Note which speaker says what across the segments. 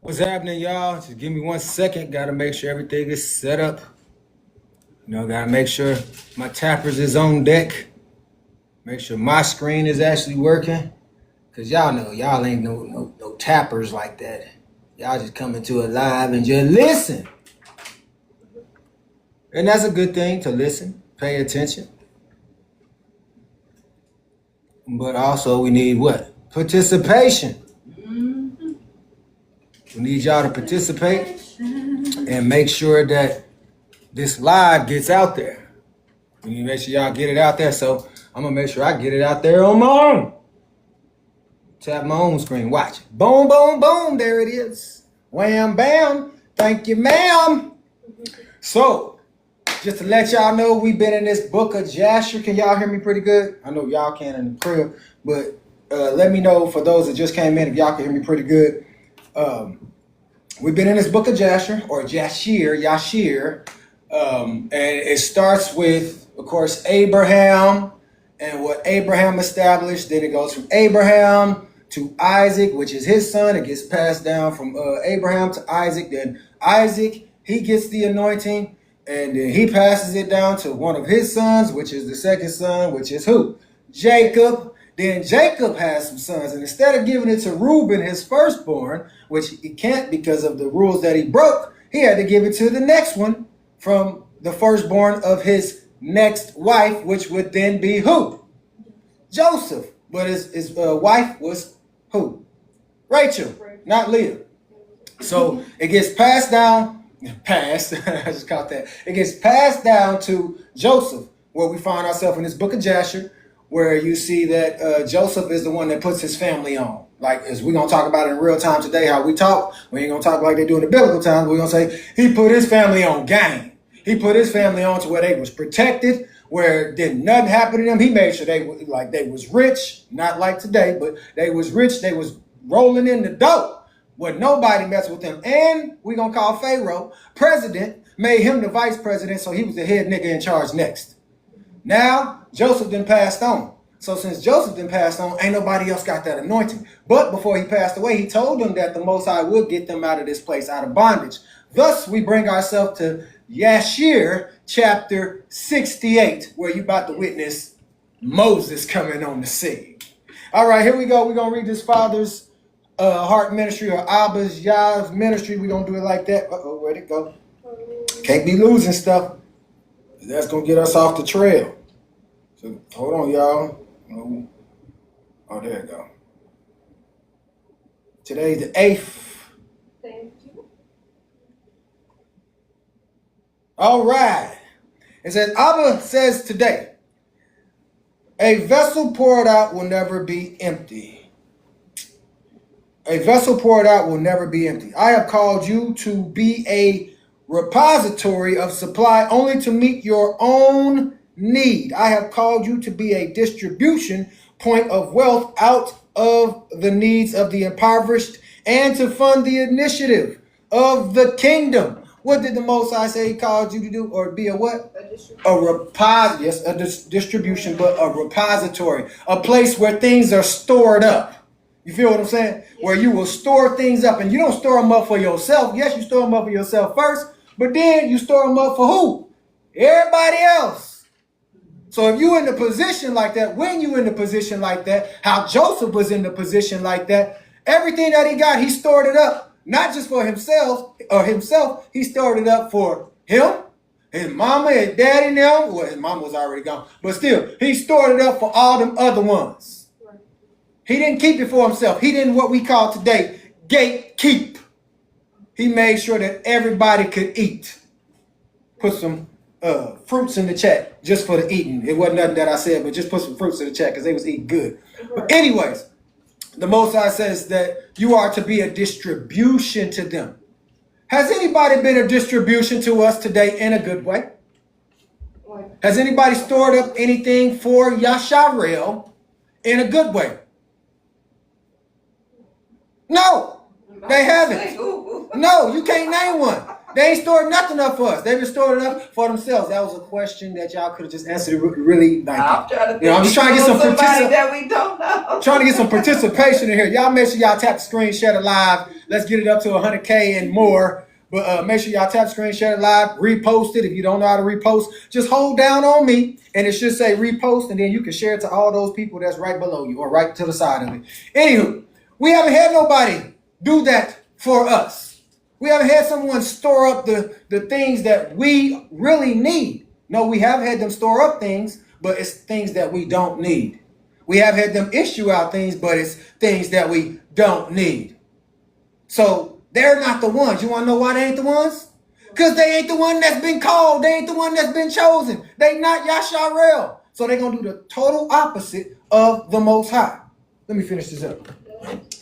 Speaker 1: What's happening, y'all? Just give me 1 second. Gotta make sure everything is set up. Gotta make sure my tappers is on deck. Make sure my screen is actually working. Cause y'all know y'all ain't no tappers like that. Y'all just come into it live and just listen. And that's a good thing to listen, pay attention. But also we need what? Participation. We need y'all to participate and make sure that this live gets out there. We need to make sure y'all get it out there. So I'm gonna make sure I get it out there on my own. Tap my own screen. Watch. Boom, boom, boom. There it is. Wham, bam. Thank you, ma'am. So, just to let y'all know, we've been in this book of Jasher. Can y'all hear me pretty good? I know y'all can in the crib, but let me know for those that just came in if y'all can hear me pretty good. We've been in this book of Jasher, or Yashir, and it starts with, of course, Abraham and what Abraham established. Then it goes from Abraham to Isaac, which is his son. It gets passed down from Abraham to Isaac. Then Isaac, he gets the anointing, and then he passes it down to one of his sons, which is the second son, which is who? Jacob. Then Jacob has some sons, and instead of giving it to Reuben, his firstborn, which he can't because of the rules that he broke, he had to give it to the next one from the firstborn of his next wife, which would then be who? Joseph. But his wife was who? Rachel, not Leah. So it gets passed down, I just caught that. It gets passed down to Joseph, where we find ourselves in this book of Jasher, where you see that Joseph is the one that puts his family on. Like, as we're going to talk about in real time today, how we talk, we ain't going to talk like they do in the biblical times. We're going to say he put his family on game. He put his family on to where they was protected, where didn't nothing happen to them. He made sure they was rich, not like today, but they was rich. They was rolling in the dough where nobody messed with them. And we're going to call Pharaoh president, made him the vice president, so he was the head nigga in charge next. Now, Joseph then passed on. So since Joseph then passed on, ain't nobody else got that anointing. But before he passed away, he told them that the Most High would get them out of this place, out of bondage. Thus, we bring ourselves to Yashir, chapter 68, where you about to witness Moses coming on the scene. All right, here we go. We're going to read this Father's Heart Ministry, or Abba's Yah's Ministry. We're going to do it like that. Uh-oh, where'd it go? Can't be losing stuff. That's going to get us off the trail. So, hold on, y'all. Oh, there you go. Today's the 8th.
Speaker 2: Thank you.
Speaker 1: All right. It says, Abba says today, a vessel poured out will never be empty. A vessel poured out will never be empty. I have called you to be a repository of supply only to meet your own need. I have called you to be a distribution point of wealth out of the needs of the impoverished and to fund the initiative of the kingdom. What did the Most High say he called you to do? Or be a what? A distribution, but a repository. A place where things are stored up. You feel what I'm saying? Yes. Where you will store things up, and you don't store them up for yourself. Yes, you store them up for yourself first, but then you store them up for who? Everybody else. So if you in the position like that, when you in the position like that, how Joseph was in the position like that, everything that he got, he stored it up, not just for himself, he stored it up for him, his mama, his daddy now. Well, his mama was already gone, but still, he stored it up for all them other ones. He didn't keep it for himself. He didn't what we call today gatekeep. He made sure that everybody could eat. Put some fruits in the chat just for the eating. It wasn't nothing that I said, but just put some fruits in the chat because they was eating good. But anyways, the Most High says that you are to be a distribution to them. Has anybody been a distribution to us today in a good way? Has anybody stored up anything for Yasharel in a good way? No, they haven't. No, you can't name one. They ain't stored nothing up for us. They've been stored it up for themselves. That was a question that y'all could have just answered really like. I'm just trying to get some
Speaker 2: that we don't know.
Speaker 1: Trying to get some participation in here. Y'all make sure y'all tap the screen, share the live. Let's get it up to 100K and more. But make sure y'all tap screen, share it live, repost it. If you don't know how to repost, just hold down on me and it should say repost, and then you can share it to all those people that's right below you or right to the side of it. Anywho, we haven't had nobody do that for us. We haven't had someone store up the things that we really need. No, we have had them store up things, but it's things that we don't need. We have had them issue out things, but it's things that we don't need. So they're not the ones. You want to know why they ain't the ones? Because they ain't the one that's been called. They ain't the one that's been chosen. They not Yasharel. So they're going to do the total opposite of the Most High. Let me finish this up.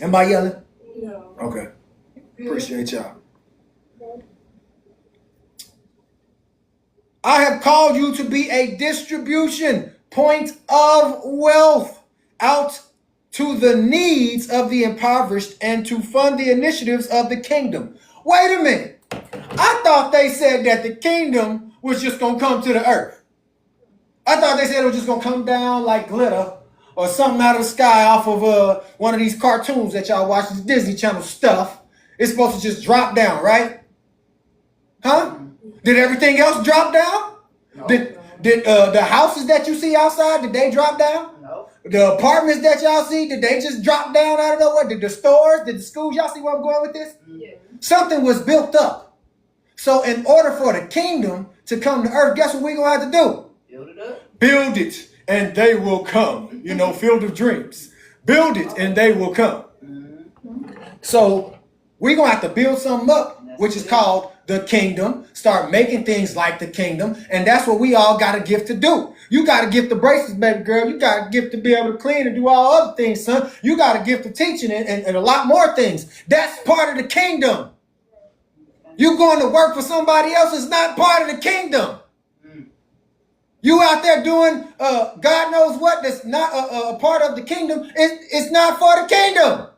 Speaker 1: Am I yelling?
Speaker 2: No.
Speaker 1: Okay. Appreciate y'all. I have called you to be a distribution point of wealth out to the needs of the impoverished and to fund the initiatives of the kingdom. Wait a minute. I thought they said that the kingdom was just going to come to the earth. I thought they said it was just going to come down like glitter or something out of the sky off of one of these cartoons that y'all watch, this Disney Channel stuff. It's supposed to just drop down, right? Huh? Did everything else drop down?
Speaker 2: No.
Speaker 1: Did the houses that you see outside, did they drop down?
Speaker 2: No.
Speaker 1: The apartments that y'all see, did they just drop down out of nowhere? Did the stores, did the schools, y'all see where I'm going with this?
Speaker 2: Yeah.
Speaker 1: Something was built up. So in order for the kingdom to come to earth, guess what we're going to have to do?
Speaker 2: Build it up.
Speaker 1: Build it and they will come. You know, Field of Dreams. Build it and they will come. So we're going to have to build something up, which is called the kingdom. Start making things like the kingdom. And that's what we all got a gift to do. You got a gift to braces, baby girl. You got a gift to be able to clean and do all other things, son. You got a gift to teaching and a lot more things. That's part of the kingdom. You going to work for somebody else is not part of the kingdom. You out there doing God knows what that's not a part of the kingdom. It's not for the kingdom.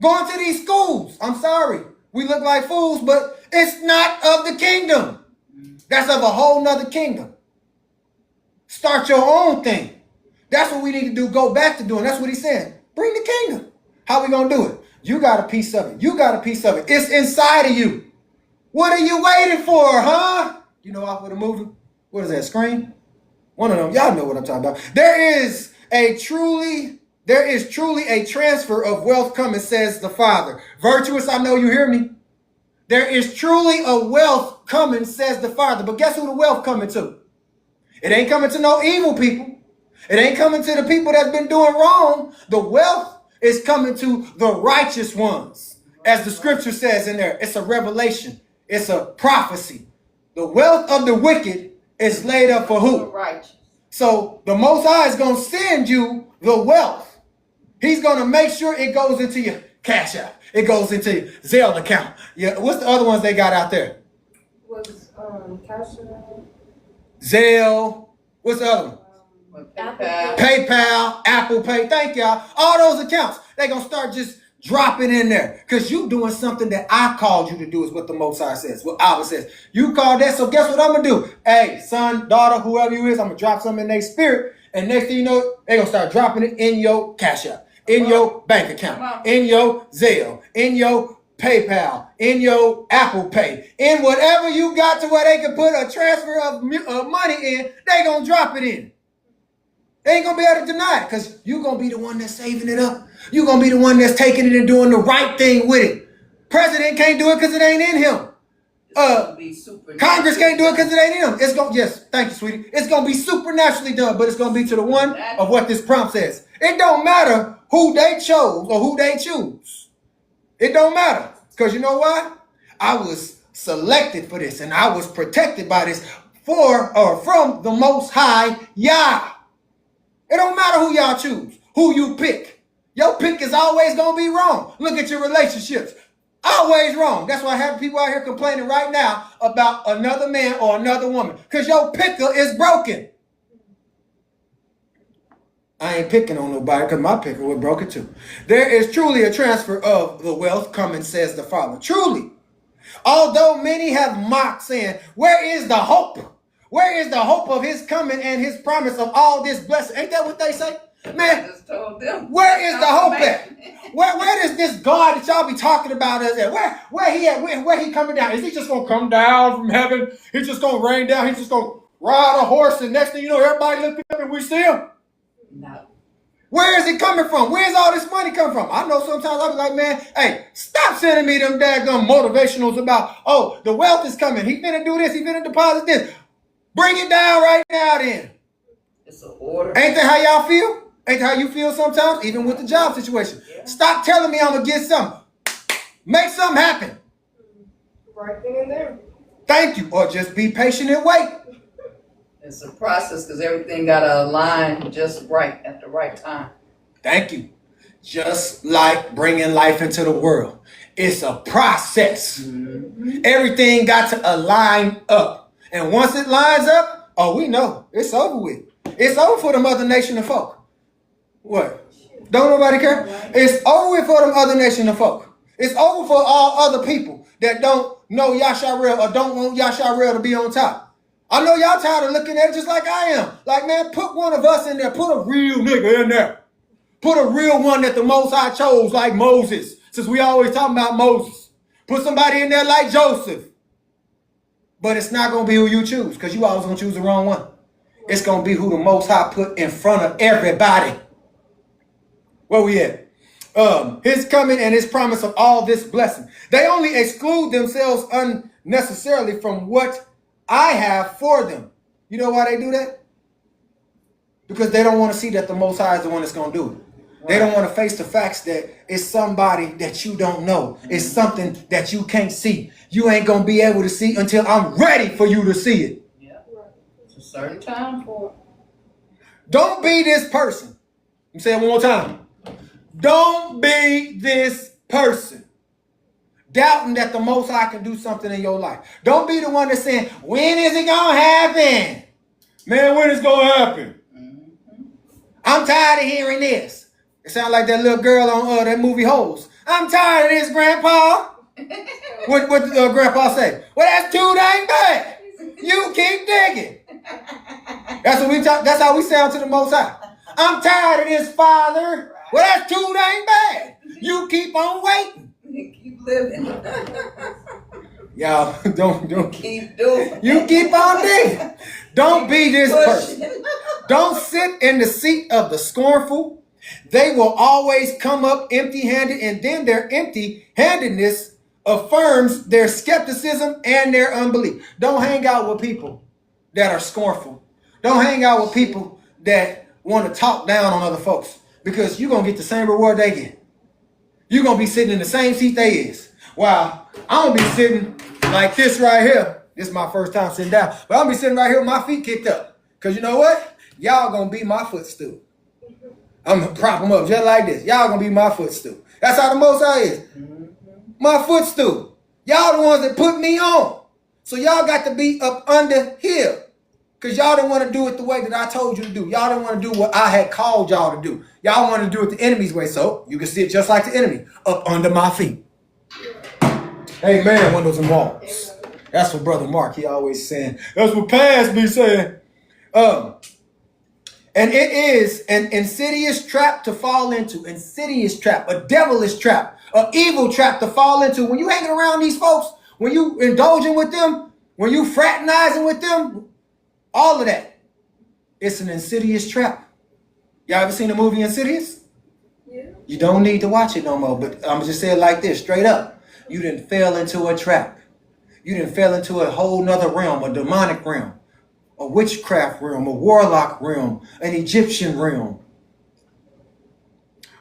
Speaker 1: Going to these schools, I'm sorry. We look like fools, but it's not of the kingdom. That's of a whole nother kingdom. Start your own thing. That's what we need to do. Go back to doing. That's what he's saying. Bring the kingdom. How we going to do it? You got a piece of it. You got a piece of it. It's inside of you. What are you waiting for, huh? You know off of the movie? What is that, Scream? One of them. Y'all know what I'm talking about. There is truly a transfer of wealth coming, says the Father. Virtuous, I know you hear me. There is truly a wealth coming, says the Father. But guess who the wealth coming to? It ain't coming to no evil people. It ain't coming to the people that's been doing wrong. The wealth is coming to the righteous ones. As the scripture says in there, it's a revelation. It's a prophecy. The wealth of the wicked is laid up for who?
Speaker 2: Righteous.
Speaker 1: So the Most High is going to send you the wealth. He's going to make sure it goes into your Cash App. It goes into your Zelle account. Yeah, what's the other ones they got out there?
Speaker 3: Was Cash App.
Speaker 1: Zelle. What's the other one? PayPal, Apple Pay. Thank y'all. All those accounts, they're going to start just dropping in there. Because you doing something that I called you to do is what the Most High says. What Abba says. You called that, so guess what I'm going to do? Hey, son, daughter, whoever you is, I'm going to drop something in their spirit. And next thing you know, they're going to start dropping it in your Cash App, in your bank account, in your Zelle, in your PayPal, in your Apple Pay, in whatever you got to where they can put a transfer of money in, they going to drop it in. They ain't going to be able to deny it because you're going to be the one that's saving it up. You're going to be the one that's taking it and doing the right thing with it. President can't do it because it ain't in him. Congress can't do it because it ain't in him. It's going yes, thank you, sweetie. It's going to be supernaturally done, but it's going to be to the one of what this prompt says. It don't matter who they chose or who they choose. It don't matter because you know why? I was selected for this and I was protected by this from the Most High Yah. It don't matter who y'all choose, who you pick. Your pick is always going to be wrong. Look at your relationships. Always wrong. That's why I have people out here complaining right now about another man or another woman. Because your picker is broken. I ain't picking on nobody because my picker was broken too. There is truly a transfer of the wealth coming, says the Father. Truly. Although many have mocked, saying, where is the hope? Where is the hope of his coming and his promise of all this blessing? Ain't that what they say? Man,
Speaker 2: I just told them.
Speaker 1: where is the hope at? Where does this God that y'all be talking about us at? Where he at? Where he coming down? Is he just gonna come down from heaven? He's just gonna rain down. He's just gonna ride a horse, and next thing you know, everybody looking up and we see him.
Speaker 2: No.
Speaker 1: Where is it coming from? Where's all this money come from? I know sometimes I'll be like, man, hey, stop sending me them daggum motivationals about, oh, the wealth is coming. He finna do this. He finna deposit this. Bring it down right now then.
Speaker 2: It's an order.
Speaker 1: Ain't that how y'all feel? Ain't that how you feel sometimes? Even with the job situation.
Speaker 2: Yeah.
Speaker 1: Stop telling me I'm going to get something. Make something happen.
Speaker 3: Right then and there.
Speaker 1: Thank you. Or just be patient and wait.
Speaker 2: It's a process because everything got to align just right at the right time.
Speaker 1: Thank you. Just like bringing life into the world. It's a process. Mm-hmm. Everything got to align up. And once it lines up, oh, we know. It's over with. It's over for them other nation of folk. What? Don't nobody care? It's over with for them other nation of folk. It's over for all other people that don't know Yasharel or don't want Yasharel to be on top. I know y'all tired of looking at it just like I am. Like, man, put one of us in there. Put a real nigga in there. Put a real one that the Most High chose, like Moses. Since we always talking about Moses. Put somebody in there like Joseph. But it's not going to be who you choose, because you always going to choose the wrong one. It's going to be who the Most High put in front of everybody. Where we at? His coming and his promise of all this blessing. They only exclude themselves unnecessarily from what I have for them. You know why they do that? Because they don't want to see that the Most High is the one that's going to do it. Right. They don't want to face the facts that it's somebody that you don't know. It's something that you can't see. You ain't going to be able to see until I'm ready for you to see it.
Speaker 2: Yeah. It's a certain time for it.
Speaker 1: Don't be this person. Let me say it one more time. Don't be this person doubting that the Most High can do something in your life. Don't be the one that's saying, when is it going to happen? Man, when is it going to happen? Mm-hmm. I'm tired of hearing this. It sounds like that little girl on that movie Holes. I'm tired of this, Grandpa. What Grandpa say? Well, that's too dang bad. You keep digging. That's what we talk. That's how we sound to the Most High. I'm tired of this, Father. Well, that's too dang bad. You keep on waiting.
Speaker 2: You keep living.
Speaker 1: Y'all, don't
Speaker 2: keep doing.
Speaker 1: You keep on digging. Don't be this person. Don't sit in the seat of the scornful. They will always come up empty-handed, and then their empty-handedness affirms their skepticism and their unbelief. Don't hang out with people that are scornful. Don't hang out with people that want to talk down on other folks, because you're going to get the same reward they get. You're going to be sitting in the same seat they is. Wow, I'm going to be sitting like this right here. This is my first time sitting down. But I'm going to be sitting right here with my feet kicked up. Because you know what? Y'all going to be my footstool. I'm going to prop them up just like this. Y'all going to be my footstool. That's how the Most High is. My footstool. Y'all the ones that put me on. So y'all got to be up under here. Because y'all didn't want to do it the way that I told you to do. Y'all didn't want to do what I had called y'all to do. Y'all want to do it the enemy's way. So you can sit just like the enemy, up under my feet. Amen, windows and walls. That's what Brother Mark, he always saying. That's what Paz be saying. And it is an insidious trap to fall into. Insidious trap, a devilish trap, an evil trap to fall into. When you hanging around these folks, when you indulging with them, when you fraternizing with them, all of that, it's an insidious trap. Y'all ever seen the movie Insidious? Yeah. You don't need to watch it no more, but I'm just saying it like this, straight up. You didn't fell into a trap. You didn't fell into a whole nother realm, a demonic realm, a witchcraft realm, a warlock realm, an Egyptian realm.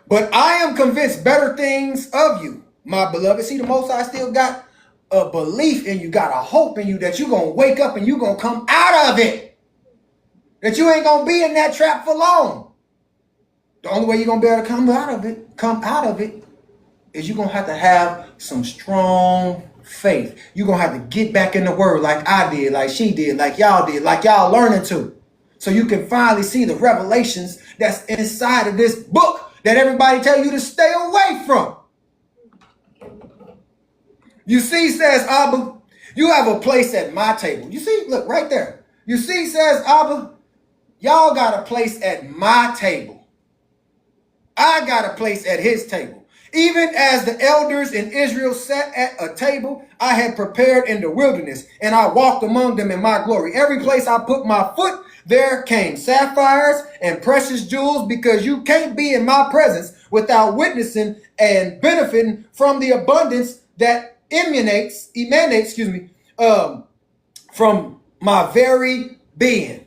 Speaker 1: But I am convinced better things of you, my beloved. See, the Most High still got a belief in you, got a hope in you that you're going to wake up and you're going to come out of it. That you ain't going to be in that trap for long. The only way you're going to be able to come out of it, is you're going to have some strong faith. You're going to have to get back in the word like I did, like she did, like y'all learning to. So you can finally see the revelations that's inside of this book that everybody tell you to stay away from. You see, says Abba, you have a place at my table. You see, look right there. You see, says Abba, y'all got a place at my table. I got a place at his table. Even as the elders in Israel sat at a table I had prepared in the wilderness, and I walked among them in my glory. Every place I put my foot, there came sapphires and precious jewels, because you can't be in my presence without witnessing and benefiting from the abundance that emanates, from my very being.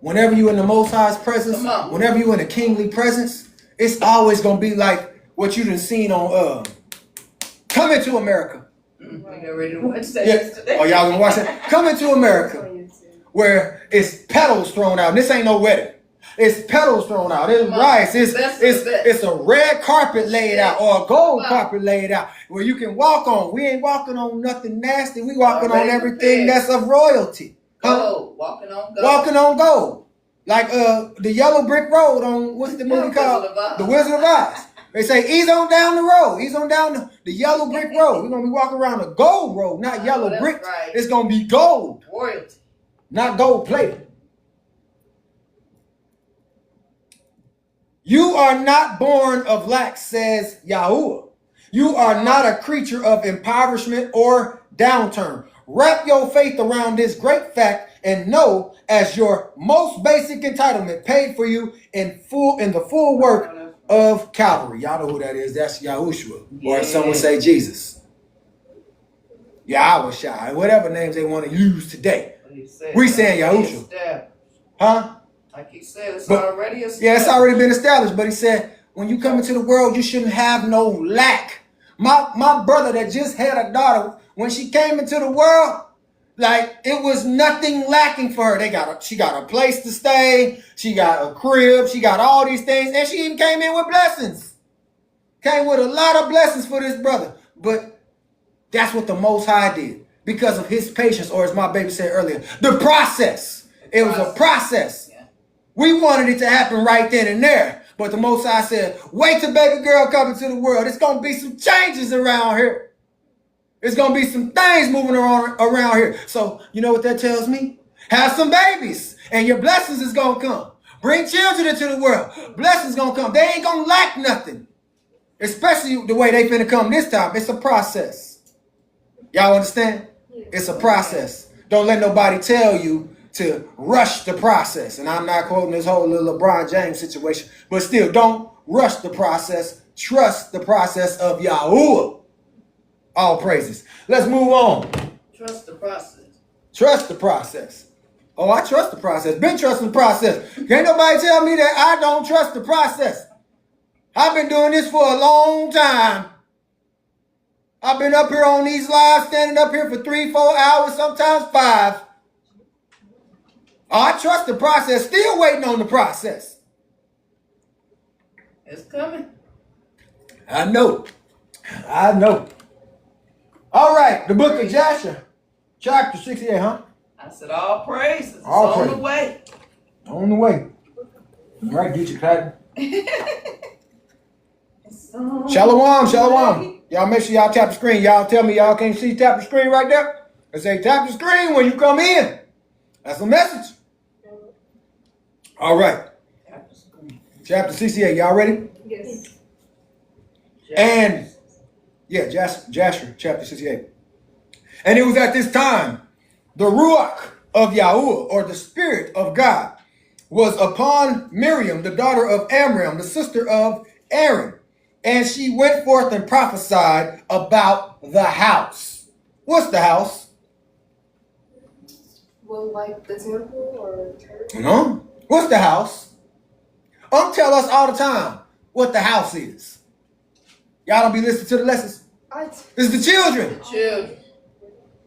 Speaker 1: Whenever you're in the Most High's presence, whenever you're in a kingly presence, it's always going to be like what you done seen on Coming to America.
Speaker 2: We got ready to watch that
Speaker 1: Yeah.
Speaker 2: yesterday.
Speaker 1: Oh, y'all gonna watch that? Coming to America, where it's petals thrown out. And this ain't no wedding. It's petals thrown out. It's rice. It's a red carpet laid out, or a gold carpet laid out, where you can walk on. We ain't walking on nothing nasty. We walking on everything that's of royalty.
Speaker 2: Gold. Walking on gold.
Speaker 1: Walking on gold. Like the yellow brick road on, what's the movie called? The Wizard of Oz. They say, ease on down the road. Ease on down the yellow brick road. We're going to be walking around the gold road, not yellow brick.
Speaker 2: Right.
Speaker 1: It's going to be gold.
Speaker 2: Royalty.
Speaker 1: Not gold plated. You are not born of lack, says Yahuwah. You are not a creature of impoverishment or downturn. Wrap your faith around this great fact and know, as your most basic entitlement paid for you in the full work of Calvary. Y'all know who that is. That's Yahushua.
Speaker 2: Yeah.
Speaker 1: Or some would say Jesus. Yahushua. Whatever names they want to use today. We saying Yahushua. Huh?
Speaker 2: Like he said, it's already established.
Speaker 1: Yeah, it's already been established. But he said, when you come into the world, you shouldn't have no lack. My brother that just had a daughter, when she came into the world, like it was nothing lacking for her. She got a place to stay. She got a crib. She got all these things. And she even came in with blessings. Came with a lot of blessings for this brother. But that's what the Most High did. Because of his patience, or as my baby said earlier, the process. It was a process. Yeah. We wanted it to happen right then and there. But the Most High said, wait till baby girl comes into the world. It's going to be some changes around here. There's going to be some things moving around here. So, you know what that tells me? Have some babies, and your blessings is going to come. Bring children into the world. Blessings going to come. They ain't going to lack nothing. Especially the way they finna come this time. It's a process. Y'all understand? It's a process. Don't let nobody tell you to rush the process. And I'm not quoting this whole little LeBron James situation, but still, don't rush the process. Trust the process of Yahuwah. All praises. Let's move on.
Speaker 2: Trust the process.
Speaker 1: Trust the process. Oh, I trust the process. Been trusting the process. Can't nobody tell me that I don't trust the process. I've been doing this for a long time. I've been up here on these lives, standing up here for 3-4 hours, sometimes 5. Oh, I trust the process. Still waiting on the process.
Speaker 2: It's coming.
Speaker 1: I know. All right, the book of Jasher, chapter 68, huh?
Speaker 2: I said all praises. It's
Speaker 1: All
Speaker 2: on
Speaker 1: praises.
Speaker 2: the way.
Speaker 1: On the way. All right, get your pattern. Shalom, shalom. Y'all make sure y'all tap the screen. Y'all tell me y'all can't see tap the screen right there. I say tap the screen when you come in. That's a message. All right. Chapter 68. Y'all ready?
Speaker 3: Yes.
Speaker 1: And yeah, Jasher, chapter 68. And it was at this time the Ruach of Yahuwah, or the Spirit of God, was upon Miriam, the daughter of Amram, the sister of Aaron. And she went forth and prophesied about the house. What's the house?
Speaker 3: Well, like the temple or church?
Speaker 1: No. What's the house? Tell us all the time what the house is. Y'all don't be listening to the lessons. It's the children.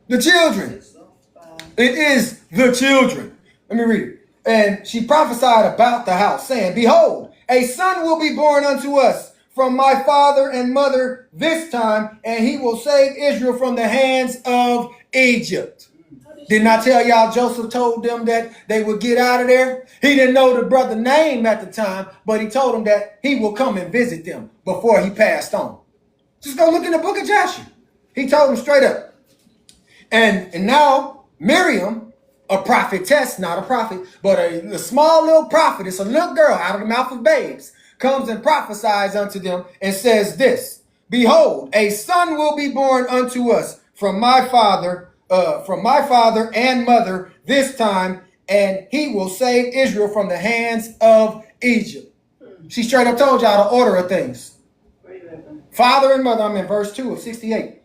Speaker 1: The children. It is the children. Let me read it. And she prophesied about the house, saying, behold, a son will be born unto us from my father and mother this time, and he will save Israel from the hands of Egypt. Didn't I tell y'all Joseph told them that they would get out of there? He didn't know the brother's name at the time, but he told them that he will come and visit them before he passed on. Just go look in the book of Joshua. He told them straight up. And now Miriam, a prophetess, not a prophet, but a small little prophet. It's a little girl out of the mouth of babes. comes and prophesies unto them and says this, behold, a son will be born unto us from my father and mother this time, and he will save Israel from the hands of Egypt. She straight up told y'all the order of things. Father and mother, I'm in verse 2 of 68.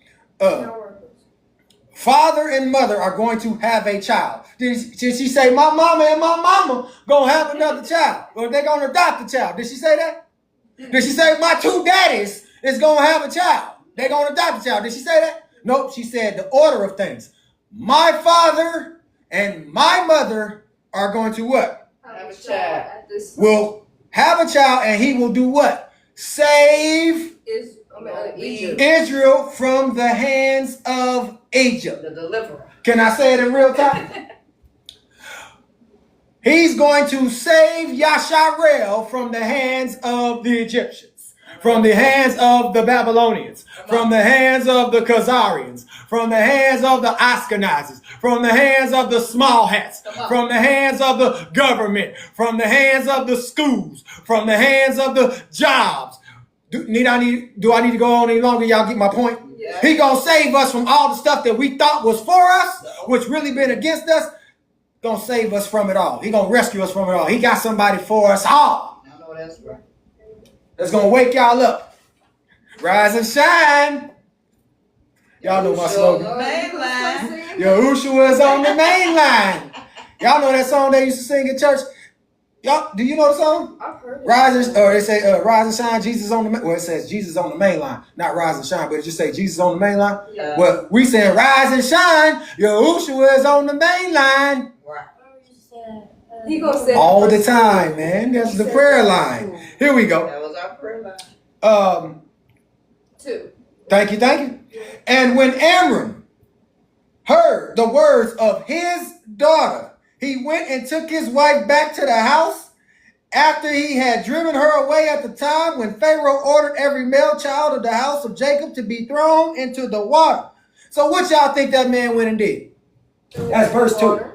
Speaker 1: Father and mother are going to have a child. Did she say, my mama and my mama gonna have another child? Or they're gonna adopt a child? Did she say that? Did she say my two daddies is gonna have a child? They're gonna adopt a child. Did she say that? Nope, she said the order of things. My father and my mother are going to what?
Speaker 2: Have a child.
Speaker 1: Will have a child, and he will do what? Save
Speaker 2: Egypt.
Speaker 1: Israel from the hands of Egypt.
Speaker 2: The deliverer.
Speaker 1: Can I say it in real time? He's going to save Yasharel from the hands of the Egyptians, from the hands of the Babylonians, from the hands of the Khazarians, from the hands of the Ashkenazis, from the hands of the small hats, from the hands of the government, from the hands of the schools, from the hands of the jobs. Do I need to go on any longer? Y'all get my point?
Speaker 2: Yeah.
Speaker 1: He gonna save us from all the stuff that we thought was for us, which really been against us. Gonna save us from it all. He gonna rescue us from it all. He got somebody for us all.
Speaker 2: I know that's right.
Speaker 1: That's gonna wake y'all up. Rise and shine. Y'all know my slogan. Yahushua is on the main line. Y'all know that song they used to sing in church? Y'all, do you know the song?
Speaker 3: I've heard it.
Speaker 1: Rise and, or they say rise and shine, Jesus on the main. Well, it says Jesus on the main line, not rise and shine, but it just say Jesus on the main line.
Speaker 2: Yeah.
Speaker 1: Well, we saying rise and shine, Yahushua is on the main line.
Speaker 3: He gonna say
Speaker 1: All the time, man. That's the prayer line. Here we go.
Speaker 2: That was our prayer line.
Speaker 3: 2.
Speaker 1: Thank you. And when Amram heard the words of his daughter, he went and took his wife back to the house after he had driven her away at the time when Pharaoh ordered every male child of the house of Jacob to be thrown into the water. So what y'all think that man went and did? That's verse 2.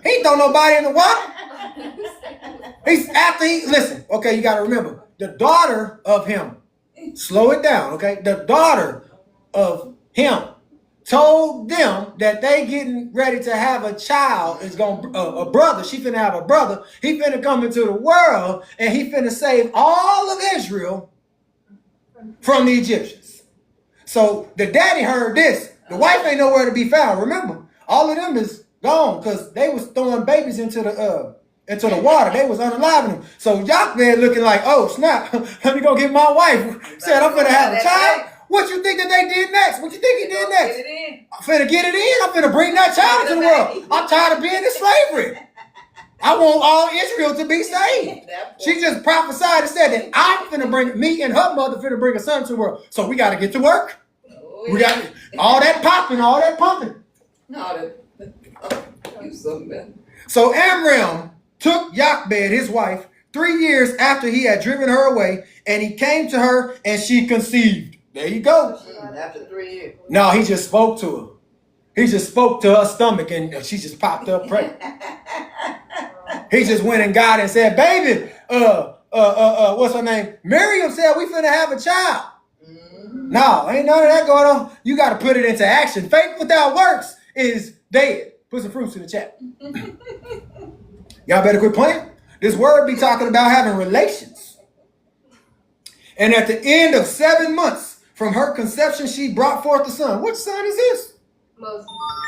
Speaker 1: He ain't throw nobody in the water. Listen, okay, you got to remember, the daughter of him, slow it down, okay? The daughter of him told them that they getting ready to have a child, is going a brother. She finna have a brother. He finna come into the world, and he finna save all of Israel from the Egyptians. So the daddy heard this. The wife ain't nowhere to be found. Remember, all of them is gone because they was throwing babies into the water. They was unaliving them. So Yahweh looking like, oh snap, let me go get my wife. Said I'm finna have a child. What you think that they did next? What you think he did next?
Speaker 2: Get it in.
Speaker 1: I'm finna get it in. I'm finna bring that child into the world. I'm tired of being in slavery. I want all Israel to be saved. She just prophesied and said that I'm finna bring, me and her mother finna bring a son to the world. So we gotta get to work.
Speaker 2: Oh,
Speaker 1: We got all that popping, all that pumping.
Speaker 2: No, you something.
Speaker 1: So Amram took Jochebed, his wife, 3 years after he had driven her away, and he came to her and she conceived. There you go.
Speaker 2: After 3 years.
Speaker 1: No, he just spoke to her. He just spoke to her stomach and she just popped up pregnant. He just went and got it and said, baby, what's her name? Miriam said we finna have a child.
Speaker 2: Mm-hmm.
Speaker 1: No, ain't none of that going on. You got to put it into action. Faith without works is dead. Put some fruits in the chat. Y'all better quit playing. This word be talking about having relations. And at the end of 7 months from her conception, she brought forth a son. Which son is this?
Speaker 3: Moses.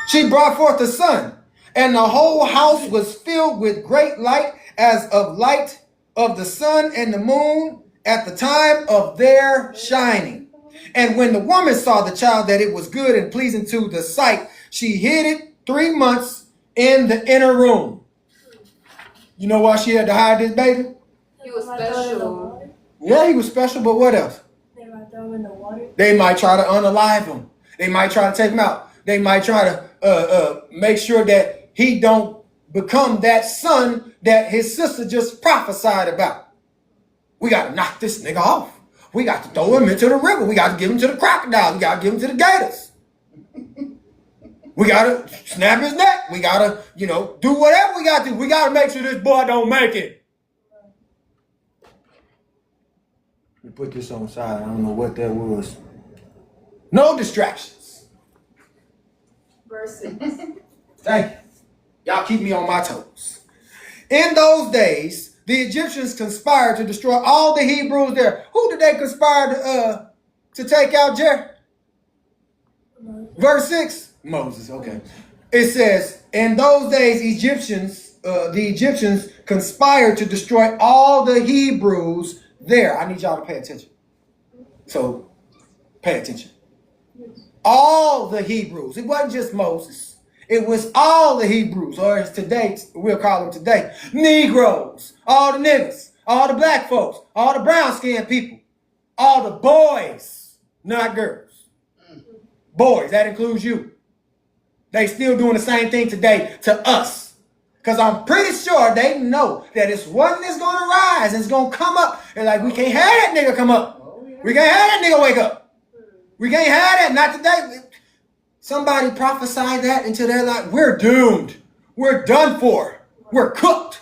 Speaker 1: She brought forth a son, and the whole house was filled with great light, as of light of the sun and the moon at the time of their shining. And when the woman saw the child, that it was good and pleasing to the sight, she hid it 3 months in the inner room. You know why she had to hide this baby?
Speaker 3: He was special.
Speaker 1: Yeah, he was special, but what else?
Speaker 3: They might throw him in the water.
Speaker 1: They might try to unalive him. They might try to take him out. They might try to make sure that he don't become that son that his sister just prophesied about. We got to knock this nigga off. We got to throw him into the river. We got to give him to the crocodiles. We got to give him to the gators. We got to snap his neck. We got to, do whatever we got to do. We got to make sure this boy don't make it. We put this on the side. I don't know what that was. No distractions.
Speaker 3: Verse 6.
Speaker 1: Thank you. Y'all keep me on my toes. In those days, the Egyptians conspired to destroy all the Hebrews there. Who did they conspire to take out, Jerry? Verse 6. Moses, okay. It says, in those days, the Egyptians conspired to destroy all the Hebrews there. I need y'all to pay attention. So, pay attention. All the Hebrews. It wasn't just Moses. It was all the Hebrews, or as today, we'll call them today, Negroes, all the niggas, all the black folks, all the brown-skinned people, all the boys, not girls. Boys, that includes you. They still doing the same thing today to us. Because I'm pretty sure they know that it's one that's going to rise and it's going to come up. They're like, we can't have that nigga come up. We can't have that nigga wake up. We can't have that, not today. Somebody prophesied that until they're like, we're doomed. We're done for. We're cooked.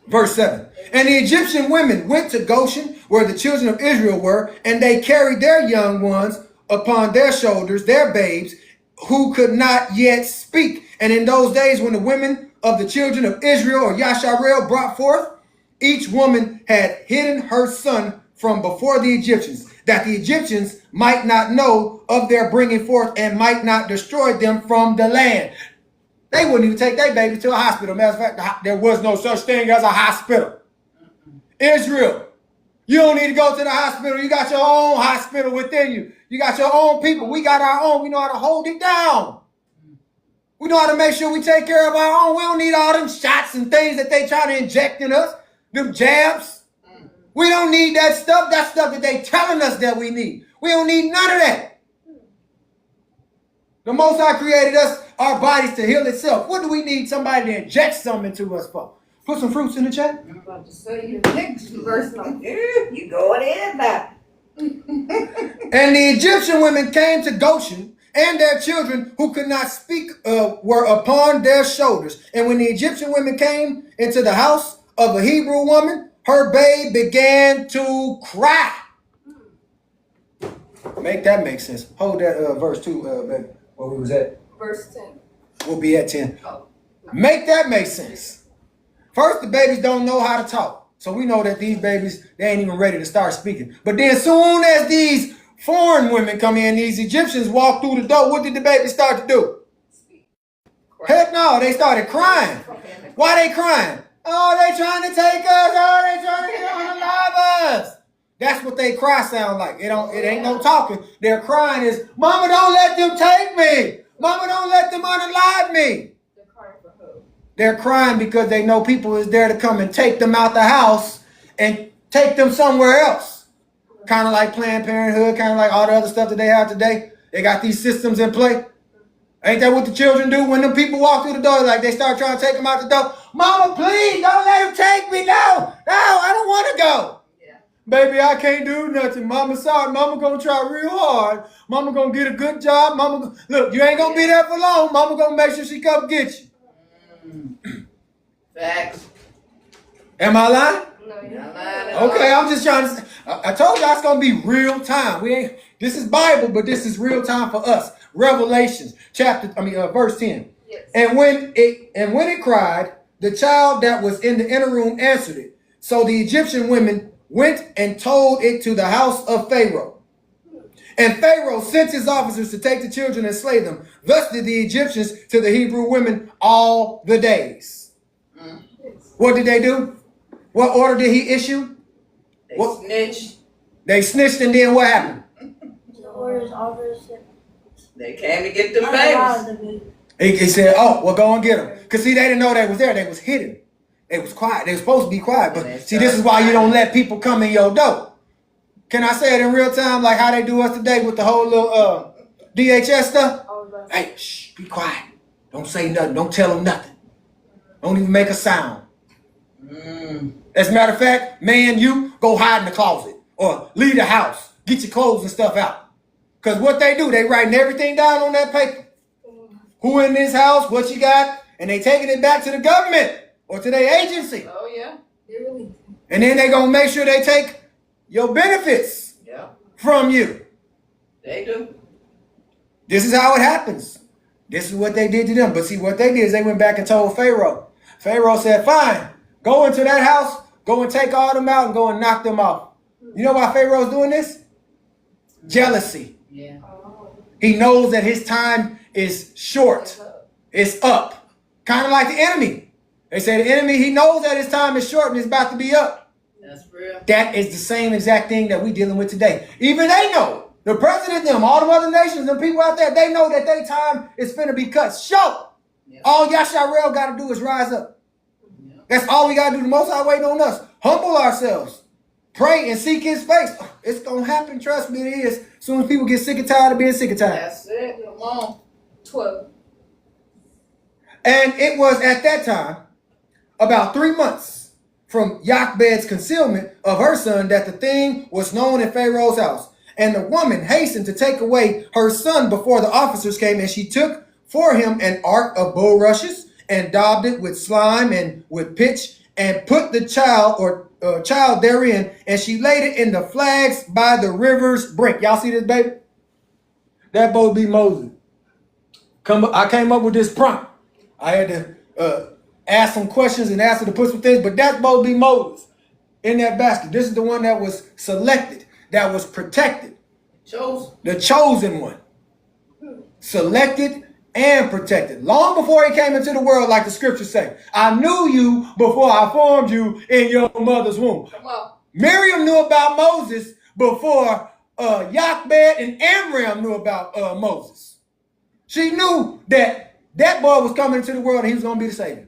Speaker 1: Verse 7. And the Egyptian women went to Goshen, where the children of Israel were, and they carried their young ones upon their shoulders, their babes, who could not yet speak. And in those days, when the women of the children of Israel, or Yasharel, brought forth, each woman had hidden her son from before the Egyptians, that the Egyptians might not know of their bringing forth and might not destroy them from the land. They wouldn't even take their baby to a hospital. Matter of fact, there was no such thing as a hospital. Israel, you don't need to go to the hospital. You got your own hospital within you. You got your own people. We got our own. We know how to hold it down. We know how to make sure we take care of our own. We don't need all them shots and things that they try to inject in us. Them jabs. We don't need that stuff. That stuff that they telling us that we need. We don't need none of that. The Most High created us, our bodies, to heal itself. What do we need somebody to inject something into us for? Put some fruits in the chat.
Speaker 2: I'm about to say the next verse. You going in now.
Speaker 1: And the Egyptian women came to Goshen, and their children who could not speak were upon their shoulders. And when the Egyptian women came into the house of a Hebrew woman, her babe began to cry. Make that make sense. Hold that verse 2, baby. Where we was at?
Speaker 3: Verse 10.
Speaker 1: We'll be at 10. Make that make sense. First, the babies don't know how to talk. So we know that these babies, they ain't even ready to start speaking. But then soon as these foreign women come in, these Egyptians walk through the door, what did the babies start to do? Heck no, they started crying. Why they crying? Oh, they trying to take us. Oh, they trying to unalive us. That's what they cry sound like. It ain't no talking. Their crying is, Mama, don't let them take me. Mama, don't let them unalive me.
Speaker 3: They're crying for who?
Speaker 1: They're crying because they know people is there to come and take them out the house and take them somewhere else. Kind of like Planned Parenthood, kind of like all the other stuff that they have today. They got these systems in play. Ain't that what the children do when them people walk through the door? Like they start trying to take them out the door. Mama, please don't let them take me. No, I don't want to go.
Speaker 2: Yeah.
Speaker 1: Baby, I can't do nothing. Mama, sorry. Mama gonna try real hard. Mama gonna get a good job. Mama, look, you ain't gonna be there for long. Mama gonna make sure she come get you.
Speaker 2: Facts.
Speaker 1: Am I lying?
Speaker 3: No, you're
Speaker 2: Not
Speaker 3: not.
Speaker 2: lying at all.
Speaker 1: Okay, I'm just trying to. I told you it's gonna be real time. This is Bible, but this is real time for us. Revelations, verse 10.
Speaker 3: Yes.
Speaker 1: And when it cried, the child that was in the inner room answered it. So the Egyptian women went and told it to the house of Pharaoh. And Pharaoh sent his officers to take the children and slay them. Thus did the Egyptians to the Hebrew women all the days. What did they do? What order did he issue?
Speaker 2: They snitched.
Speaker 1: They snitched, and then what happened?
Speaker 3: The orders, offers,
Speaker 2: They came to get them
Speaker 3: unalive
Speaker 2: babies.
Speaker 3: the baby.
Speaker 1: He said, oh, well, go and get them. Because, see, they didn't know they was there. They was hidden. They was quiet. They was supposed to be quiet. But, see, this is why you don't let people come in your door. Can I say it in real time, like how they do us today with the whole little DHS stuff? Hey, shh, be quiet. Don't say nothing. Don't tell them nothing. Don't even make a sound. As a matter of fact, man, you go hide in the closet or leave the house. Get your clothes and stuff out. Because what they do, they writing everything down on that paper. Who in this house, what you got, and they taking it back to the government or to their agency.
Speaker 2: Oh, yeah.
Speaker 3: They really
Speaker 1: And then they going to make sure they take your benefits
Speaker 2: Yeah,
Speaker 1: from you.
Speaker 2: they do.
Speaker 1: This is how it happens. This is what they did to them. But see, what they did is they went back and told Pharaoh. Pharaoh said, fine, go into that house, go and take all them out and go and knock them off. You know why Pharaoh's doing this? Jealousy.
Speaker 2: Yeah.
Speaker 1: He knows that his time is short. It's up. Kind of like the enemy. They say the enemy, he knows that his time is short and it's about to be up.
Speaker 2: That's real.
Speaker 1: That is the same exact thing that we're dealing with today. Even they know. The president, them, all the other nations, and people out there, they know that their time is finna be cut short.
Speaker 2: Yeah.
Speaker 1: All Yasharel got to do is rise up.
Speaker 2: Yeah.
Speaker 1: That's all we got to do. The Most High waiting on us. Humble ourselves. Pray and seek his face. It's going to happen. Trust me, it is. As soon as people get sick and tired of being sick and tired.
Speaker 2: That's it. Come on.
Speaker 3: 12.
Speaker 1: And it was at that time, about 3 months from Jochebed's concealment of her son, that the thing was known in Pharaoh's house. And the woman hastened to take away her son before the officers came, and she took for him an ark of bulrushes and daubed it with slime and with pitch, and put the child therein, and she laid it in the flags by the river's brink. Y'all see this, baby? That boy be Moses. I came up with this prompt. I had to ask some questions and ask her to put some things, but that's supposed to be Moses in that basket. This is the one that was selected, that was protected.
Speaker 2: Chosen.
Speaker 1: The chosen one. Selected and protected. Long before he came into the world, like the scriptures say. I knew you before I formed you in your mother's womb.
Speaker 2: Come on.
Speaker 1: Miriam knew about Moses before Jochebed and Amram knew about Moses. She knew that that boy was coming into the world and he was going to be the Savior.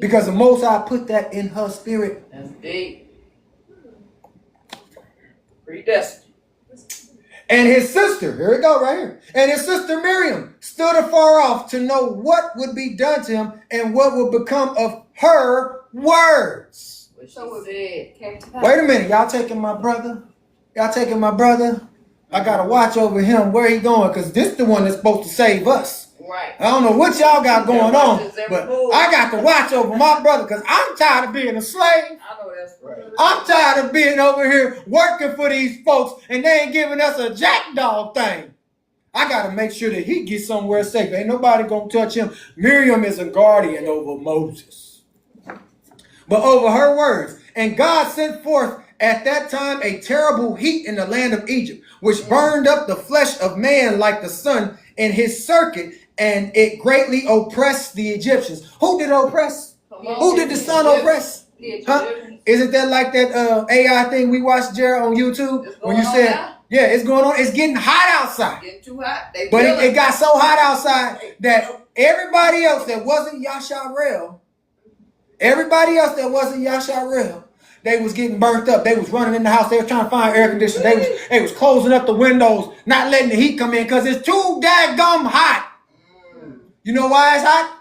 Speaker 1: Because the Most High put that in her spirit.
Speaker 2: That's deep. Predestined.
Speaker 1: And his sister, here we go right here. And his sister Miriam stood afar off to know what would be done to him and what would become of her words.
Speaker 2: What she said.
Speaker 3: Came to pass.
Speaker 1: Wait a minute, y'all taking my brother? Y'all taking my brother? I gotta watch over him. Where he going? Because this is the one that's supposed to save us.
Speaker 2: Right.
Speaker 1: I don't know what y'all got going on,
Speaker 2: watches every
Speaker 1: but
Speaker 2: move.
Speaker 1: I got to watch over my brother because I'm tired of being a slave.
Speaker 2: I know that's right.
Speaker 1: I'm tired of being over here working for these folks and they ain't giving us a jackdog thing. I got to make sure that he gets somewhere safe. Ain't nobody going to touch him. Miriam is a guardian over Moses, but over her words. And God sent forth at that time a terrible heat in the land of Egypt, which burned up the flesh of man like the sun in his circuit, and it greatly oppressed the Egyptians. Who did oppress? Who did the sun oppress? Huh? Isn't that like that AI thing we watched, Jared, on YouTube?
Speaker 2: It's
Speaker 1: When
Speaker 2: going
Speaker 1: you
Speaker 2: on
Speaker 1: said,
Speaker 2: now.
Speaker 1: yeah, it's going on. It's getting hot outside.
Speaker 2: Getting too hot. They
Speaker 1: But
Speaker 2: feel
Speaker 1: it got so hot outside that everybody else that wasn't Yasharel, they was getting burnt up. They was running in the house. They were trying to find air conditioning. They was closing up the windows, not letting the heat come in because it's too daggum hot. You know why it's hot?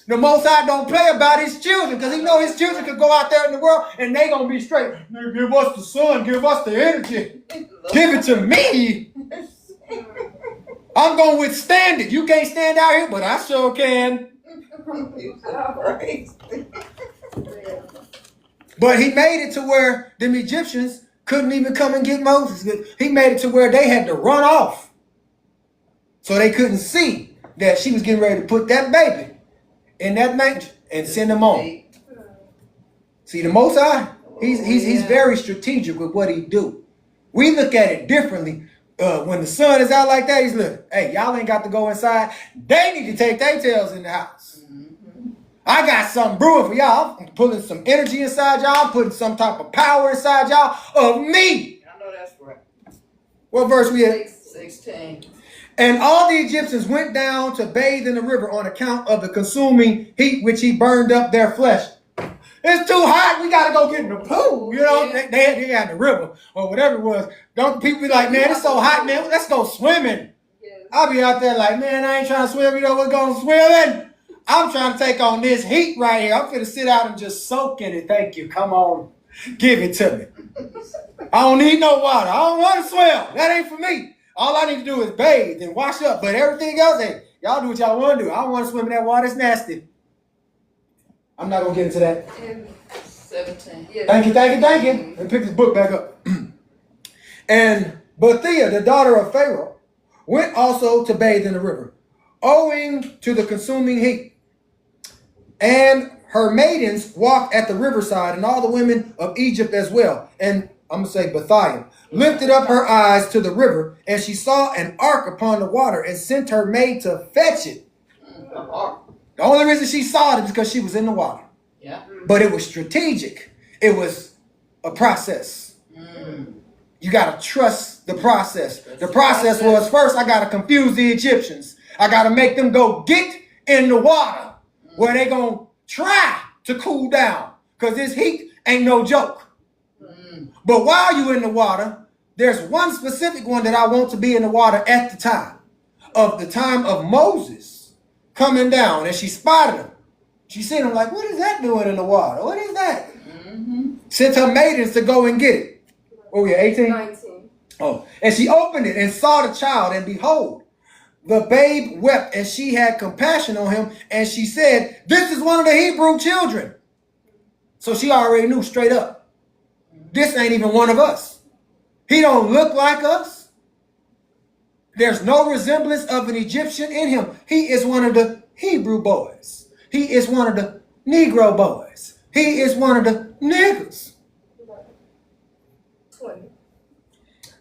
Speaker 1: The Most High don't play about his children because he know his children could go out there in the world and they gonna be straight. Give us the sun, give us the energy, give it to me. I'm gonna withstand it. You can't stand out here, but I sure can. But he made it to where them Egyptians couldn't even come and get Moses. He made it to where they had to run off. So they couldn't see that she was getting ready to put that baby in that manger and send him on. See, the Most High, he's very strategic with what he do. We look at it differently. When the sun is out like that, he's like, hey, y'all ain't got to go inside. They need to take their tails in the house. I got something brewing for y'all. I'm putting some energy inside y'all. I'm putting some type of power inside y'all of me.
Speaker 2: I know that's right.
Speaker 1: What verse we at?
Speaker 2: 16.
Speaker 1: And all the Egyptians went down to bathe in the river on account of the consuming heat which he burned up their flesh. It's too hot. We got to go get in the pool. You know, they had the river or whatever it was. Don't people be like, man, it's so hot, man. Let's go swimming. I'll be out there like, man, I ain't trying to swim. You know, we're going swimming. I'm trying to take on this heat right here. I'm going to sit out and just soak in it. Thank you. Come on. Give it to me. I don't need no water. I don't want to swim. That ain't for me. All I need to do is bathe and wash up. But everything else, hey, y'all do what y'all want to do. I don't want to swim in that water. It's nasty. I'm not going to get into that.
Speaker 3: And
Speaker 2: 17.
Speaker 3: Yes.
Speaker 1: Thank you. Let me pick this book back up. And Bethia, the daughter of Pharaoh, went also to bathe in the river, owing to the consuming heat. And her maidens walked at the riverside, and all the women of Egypt as well. And I'm going to say Bethia lifted up her eyes to the river, and she saw an ark upon the water, and sent her maid to fetch it. The only reason she saw it is because she was in the water.
Speaker 2: Yeah.
Speaker 1: But it was strategic. It was a process. You got to trust the process. The process was, first, I got to confuse the Egyptians. I got to make them go get in the water where they going to try to cool down, because this heat ain't no joke. But while you in the water, there's one specific one that I want to be in the water at the time of Moses coming down, and she spotted him. She seen him like, what is that doing in the water? What is that? Sent her maidens to go and get it. Oh yeah, 18?
Speaker 3: 19.
Speaker 1: Oh, and she opened it and saw the child, and behold, the babe wept, and she had compassion on him, and she said, this is one of the Hebrew children. So she already knew straight up, this ain't even one of us. He don't look like us. There's no resemblance of an Egyptian in him. He is one of the Hebrew boys. He is one of the Negro boys. He is one of the niggas.
Speaker 3: 20.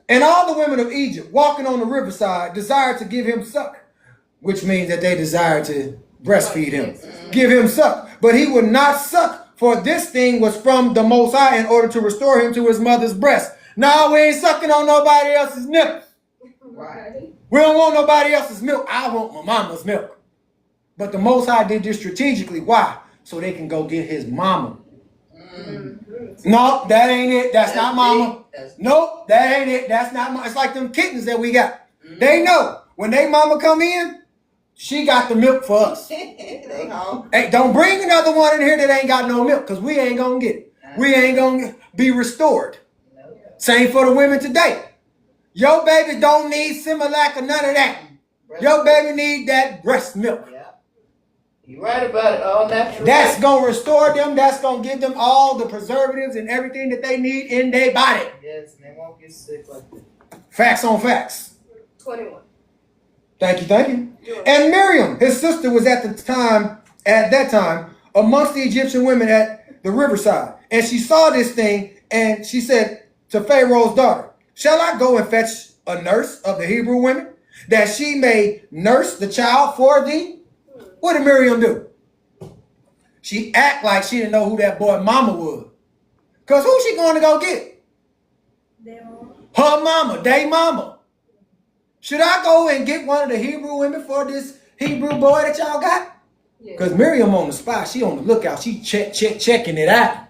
Speaker 1: And all the women of Egypt walking on the riverside desired to give him suck, which means that they desired to breastfeed him, give him suck. But he would not suck, for this thing was from the Most High in order to restore him to his mother's breast. Now we ain't sucking on nobody else's nipples.
Speaker 3: Right.
Speaker 1: We don't want nobody else's milk. I want my mama's milk. But the Most High did this strategically. Why? So they can go get his mama. No, that ain't it. That's not mama. Nope, that ain't it. That's not mama. It's like them kittens that we got. They know when they mama come in, she got the milk for us.
Speaker 2: They home.
Speaker 1: Hey, don't bring another one in here that ain't got no milk, because we ain't going to get it. We ain't going to be restored. Same for the women today. Your baby don't need Similac or none of that. Your baby need that breast milk.
Speaker 2: Yeah. You're right about it. All natural.
Speaker 1: That's going to restore them. That's going to give them all the preservatives and everything that they need in their body.
Speaker 2: Yes, and they won't get sick like that.
Speaker 1: Facts on facts.
Speaker 3: 21.
Speaker 1: Thank you. And Miriam, his sister, was at that time, amongst the Egyptian women at the riverside. And she saw this thing, and she said to Pharaoh's daughter, shall I go and fetch a nurse of the Hebrew women, that she may nurse the child for thee? What did Miriam do? She act like she didn't know who that boy mama was. Because who she going to go get? Her mama, they mama. Should I go and get one of the Hebrew women for this Hebrew boy that y'all got? Because Miriam on the spot, she on the lookout. She checking it out.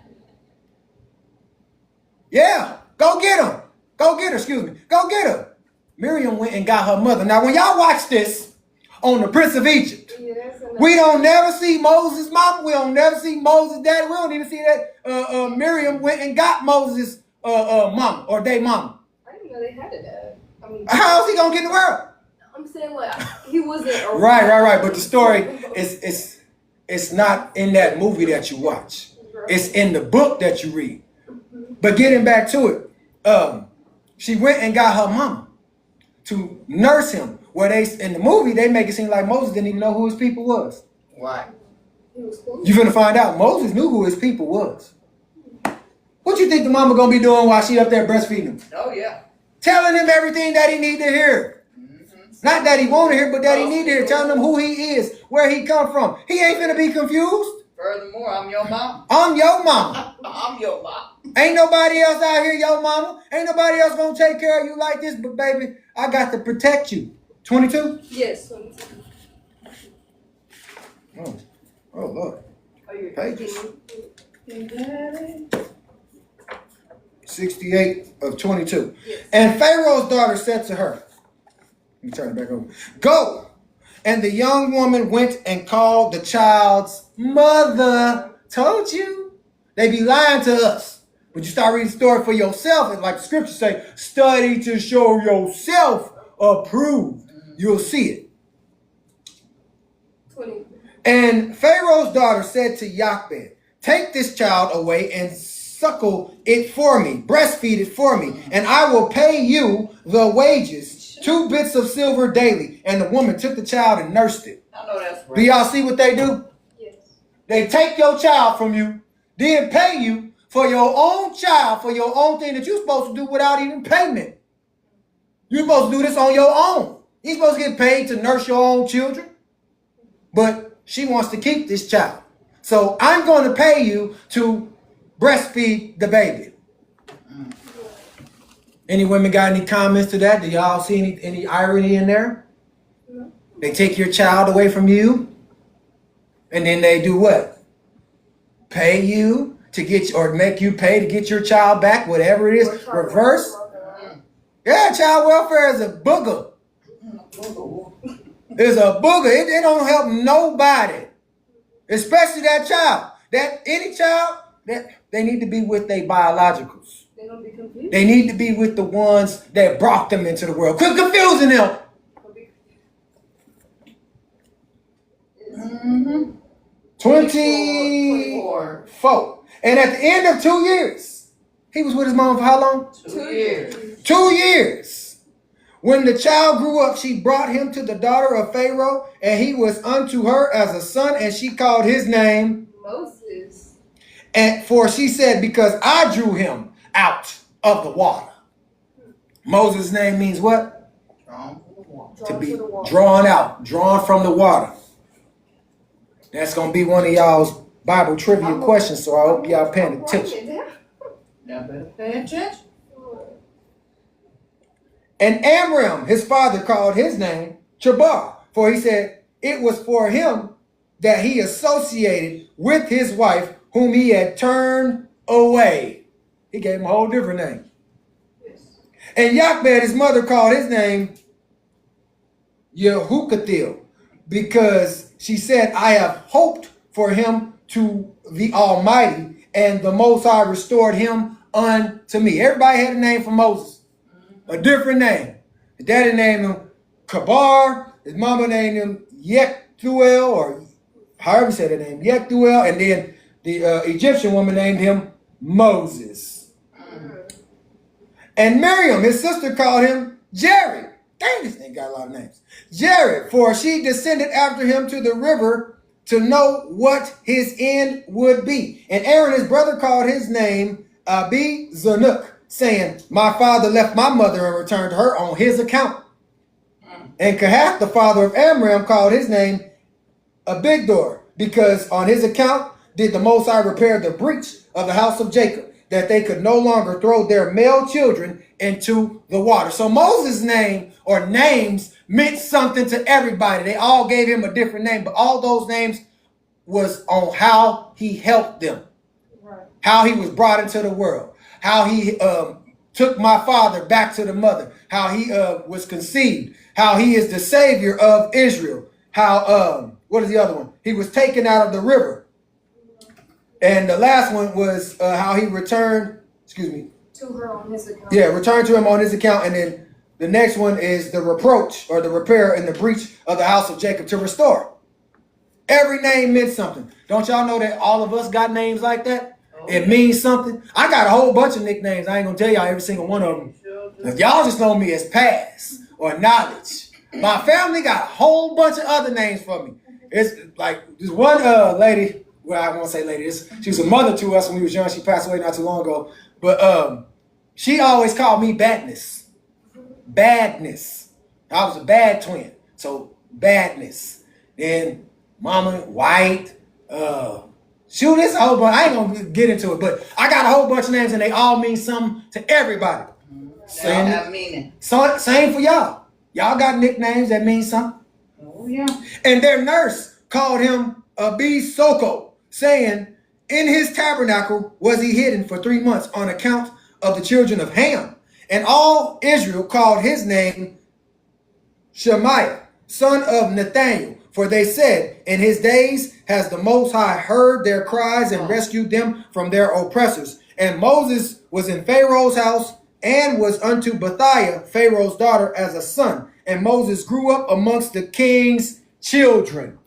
Speaker 1: Yeah, go get him. Go get her, excuse me. Go get her. Miriam went and got her mother. Now, when y'all watch this on the Prince of Egypt, we don't never see Moses' mama. We don't never see Moses' daddy. We don't even see that Miriam went and got Moses' mama or they mama.
Speaker 3: I didn't know they had a dad. I mean,
Speaker 1: how is he gonna get in the world?
Speaker 3: I'm saying like he wasn't around.
Speaker 1: Right. But the story it's not in that movie that you watch. It's in the book that you read. But getting back to it, she went and got her mama to nurse him. Where in the movie they make it seem like Moses didn't even know who his people was.
Speaker 2: Why?
Speaker 1: You finna find out. Moses knew who his people was. What you think the mama gonna be doing while she up there breastfeeding him?
Speaker 2: Oh yeah.
Speaker 1: Telling him everything that he need to hear. Not that he want to hear, but that he need to hear. Telling him who he is, where he come from. He ain't finna be confused.
Speaker 2: Furthermore, I'm your mom.
Speaker 1: I'm your mama.
Speaker 2: I'm your mom.
Speaker 1: Ain't nobody else out here your mama. Ain't nobody else gonna take care of you like this. But baby, I got to protect you. 22?
Speaker 3: Yes, 22.
Speaker 1: Oh Lord.
Speaker 3: Are you
Speaker 1: Pages.
Speaker 3: kidding?
Speaker 1: 68 of 22.
Speaker 3: Yes.
Speaker 1: And Pharaoh's daughter said to her, let me turn it back over. Go. And the young woman went and called the child's mother. Told you. They be lying to us. But you start reading the story for yourself, and like the scriptures say, study to show yourself approved. You'll see it.
Speaker 3: 20.
Speaker 1: And Pharaoh's daughter said to Jochebed, take this child away and suckle it for me, breastfeed it for me, and I will pay you the wages, 2 bits of silver daily. And the woman took the child and nursed it.
Speaker 2: I know that's
Speaker 1: Do
Speaker 2: right.
Speaker 1: y'all see what they do?
Speaker 3: Yes.
Speaker 1: They take your child from you, then pay you for your own child, for your own thing that you're supposed to do without even payment. You're supposed to do this on your own. You're supposed to get paid to nurse your own children. But she wants to keep this child. So I'm going to pay you to breastfeed the baby. Any women got any comments to that? Do y'all see any irony in there?
Speaker 3: No.
Speaker 1: They take your child away from you, and then they do what? Pay you to get, or make you pay to get your child back, whatever it is. Reverse. Yeah, child welfare is a booger. It's a booger. It don't help nobody, especially that child. That any child, that they need to be with their biologicals.
Speaker 3: They gonna be confused.
Speaker 1: They need to be with the ones that brought them into the world. Quit confusing them.
Speaker 2: Mm-hmm.
Speaker 1: 24. And at the end of 2 years, he was with his mom for how long?
Speaker 2: 2 years.
Speaker 1: 2 years. When the child grew up, she brought him to the daughter of Pharaoh, and he was unto her as a son, and she called his name.
Speaker 3: Moses.
Speaker 1: And for she said, because I drew him out of the water. Moses' name means what? To be drawn out, drawn from the water. That's going to be one of y'all's Bible trivia questions, so I hope y'all paying attention.
Speaker 2: Y'all better pay attention.
Speaker 1: And Amram, his father, called his name Chabar, for he said it was for him that he associated with his wife, whom he had turned away. He gave him a whole different name. And Yachbed, his mother, called his name Yehukathil, because she said, I have hoped for him to the Almighty, and the Most High restored him unto me. Everybody had a name for Moses, a different name. His daddy named him Kabar, his mama named him Yektuel, or however you say the name, Yektuel, and then the Egyptian woman named him Moses. And Miriam, his sister, called him Jared. Dang, this thing got a lot of names. Jared, for she descended after him to the river to know what his end would be. And Aaron, his brother, called his name Abi Zanuk, saying, my father left my mother and returned to her on his account. And Kahath, the father of Amram, called his name Abigdor, because on his account did the Most High repair the breach of the house of Jacob, that they could no longer throw their male children into the water. So Moses' name or names meant something to everybody. They all gave him a different name, but all those names was on how he helped them, right, how he was brought into the world, how he took my father back to the mother, how he was conceived, how he is the savior of Israel, how, what is the other one? He was taken out of the river. And the last one was how he returned, to
Speaker 3: her on his account.
Speaker 1: Yeah, returned to him on his account. And then the next one is the reproach or the repair and the breach of the house of Jacob, to restore. Every name meant something. Don't y'all know that all of us got names like that? Oh. It means something. I got a whole bunch of nicknames. I ain't going to tell y'all every single one of them. If y'all just know me as Pass or Knowledge. My family got a whole bunch of other names for me. It's like this one lady. Well, I won't say lady. She was a mother to us when we was young. She passed away not too long ago. But she always called me Badness. Badness. I was a bad twin. So Badness. Then Mama White. Shoot, this a whole bunch. I ain't going to get into it. But I got a whole bunch of names and they all mean something to everybody. Same for y'all. Y'all got nicknames that mean something.
Speaker 2: Oh, yeah. And
Speaker 1: their nurse called him Abi Soko, saying, in his tabernacle was he hidden for 3 months on account of the children of Ham. And all Israel called his name Shemaiah, son of Nathaniel. For they said, in his days has the Most High heard their cries and rescued them from their oppressors. And Moses was in Pharaoh's house and was unto Bethiah, Pharaoh's daughter, as a son. And Moses grew up amongst the king's children.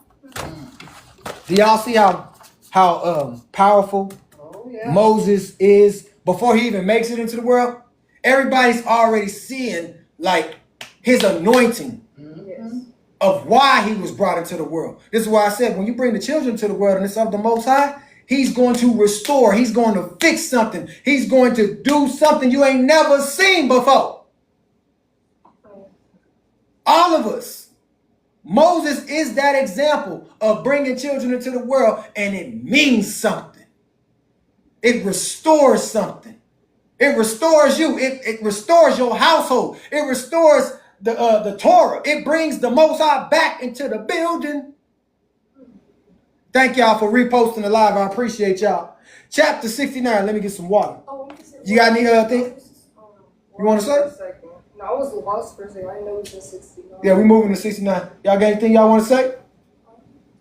Speaker 1: Do y'all see how how powerful
Speaker 2: Oh, yeah.
Speaker 1: Moses is before he even makes it into the world? Everybody's already seeing like his anointing
Speaker 3: Yes.
Speaker 1: of why he was brought into the world. This is why I said when you bring the children to the world and it's of the Most High, he's going to restore. He's going to fix something. He's going to do something you ain't never seen before. All of us. Moses is that example of bringing children into the world, and it means something. It restores something. It restores you. It restores your household. It restores the Torah. It brings the Most High back into the building. Thank y'all for reposting the live. I appreciate y'all. Chapter 69. Let me get some water.
Speaker 3: Oh, we can say
Speaker 1: You got any thing? You want to say?
Speaker 3: No, I was lost for a second. I didn't know it was in 69.
Speaker 1: Yeah, we moving to 69. Y'all got anything y'all want to say?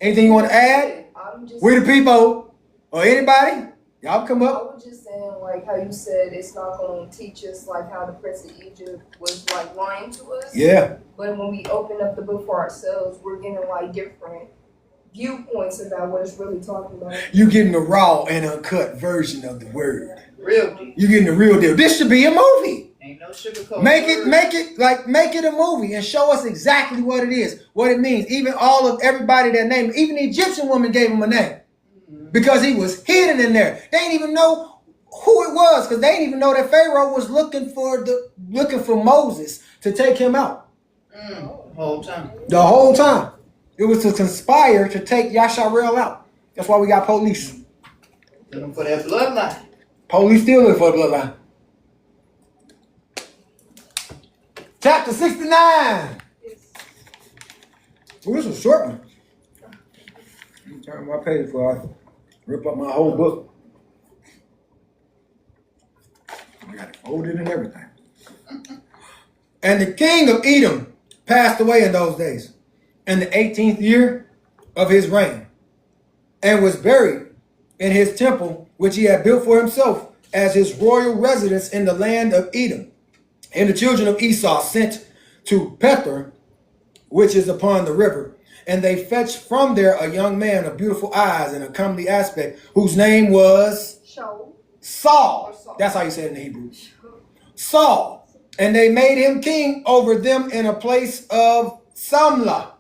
Speaker 1: Anything you want to add?
Speaker 3: I'm just.
Speaker 1: We the people or anybody? Y'all come
Speaker 3: I
Speaker 1: up.
Speaker 3: was just saying, like how you said, it's not going to teach us like how the Prince of Egypt was like lying to us.
Speaker 1: Yeah.
Speaker 3: But when we open up the book for ourselves, we're getting like different viewpoints about what it's really talking about.
Speaker 1: You getting the raw and uncut version of the word.
Speaker 2: Real deep.
Speaker 1: You getting the real deal. This should be a movie.
Speaker 2: Ain't no sugarcoat.
Speaker 1: Make it a movie and show us exactly what it is, what it means. Even all of everybody that named, even the Egyptian woman gave him a name because he was hidden in there. They didn't even know who it was because they didn't even know that Pharaoh was looking for Moses to take him out.
Speaker 2: Whole time.
Speaker 1: The whole time. It was to conspire to take Yasharel out. That's why we got police.
Speaker 2: Looking for that bloodline.
Speaker 1: Police still looking for the bloodline. Chapter 69. Well, this is a short one. Let me turn my page before I rip up my whole book. I got it folded and everything. And the king of Edom passed away in those days, in the 18th year of his reign, and was buried in his temple, which he had built for himself as his royal residence in the land of Edom. And the children of Esau sent to Pethor, which is upon the river. And they fetched from there a young man of beautiful eyes and a comely aspect, whose name was Saul. That's how you say it in the Hebrew. Saul. And they made him king over them in a place of Samlah.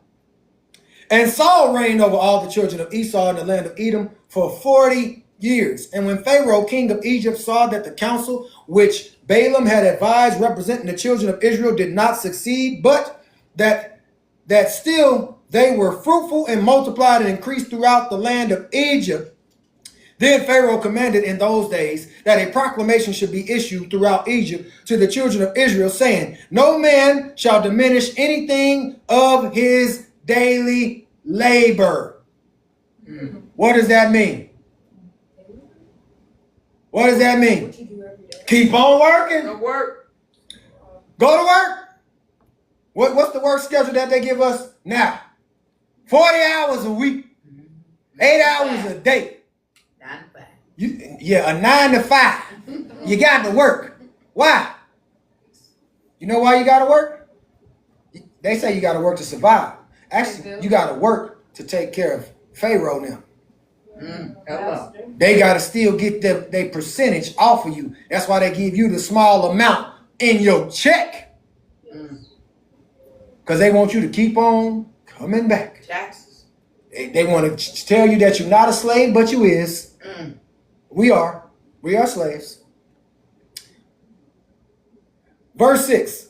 Speaker 1: And Saul reigned over all the children of Esau in the land of Edom for 40 years. And when Pharaoh, king of Egypt, saw that the counsel which Balaam had advised representing the children of Israel did not succeed, but that still they were fruitful and multiplied and increased throughout the land of Egypt, then Pharaoh commanded in those days that a proclamation should be issued throughout Egypt to the children of Israel, saying, no man shall diminish anything of his daily labor. What does that mean? What does that mean?
Speaker 3: What you do every day.
Speaker 1: Keep on working.
Speaker 2: No work.
Speaker 1: Go to work. What's the work schedule that they give us now? 40 hours a week. 8 hours a day.
Speaker 2: 9 to 5.
Speaker 1: A 9 to 5. You got to work. Why? You know why you got to work? They say you got to work to survive. Actually, you got to work to take care of Pharaoh now.
Speaker 2: Hello.
Speaker 1: They got to still get their percentage off of you. That's why they give you the small amount in your check. Because they want you to keep on coming back.
Speaker 2: Taxes.
Speaker 1: They want to tell you that you're not a slave, but you is. We are. We are slaves. Verse 6.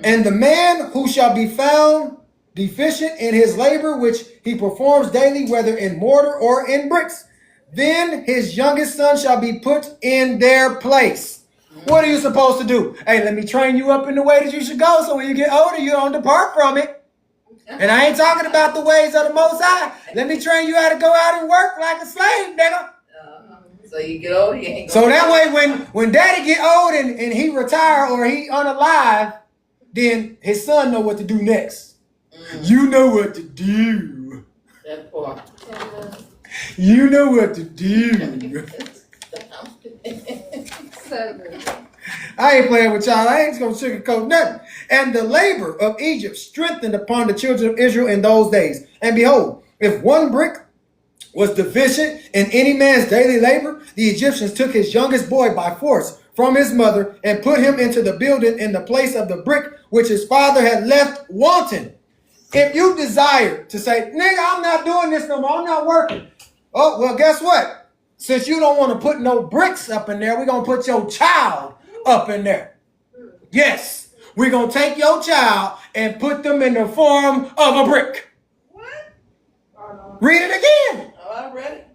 Speaker 1: And the man who shall be found deficient in his labor, which he performs daily, whether in mortar or in bricks, then his youngest son shall be put in their place. What are you supposed to do? Hey, let me train you up in the way that you should go, so when you get older, you don't depart from it. And I ain't talking about the ways of the Most High. Let me train you how to go out and work like a slave, nigga.
Speaker 2: So you get old, you ain't
Speaker 1: So that way, when daddy get old and he retire or he unalive, then his son know what to do next. You know what to do.
Speaker 2: That part.
Speaker 1: You know what to do. I ain't playing with y'all. I ain't gonna sugarcoat nothing. And the labor of Egypt strengthened upon the children of Israel in those days. And behold, if one brick was deficient in any man's daily labor, the Egyptians took his youngest boy by force from his mother and put him into the building in the place of the brick which his father had left wanting. If you desire to say, nigga, I'm not doing this no more, I'm not working. Oh, well, guess what? Since you don't want to put no bricks up in there, we're going to put your child up in there. Yes, we're going to take your child and put them in the form of a brick.
Speaker 2: What?
Speaker 1: Read it again.
Speaker 2: Oh, I read it.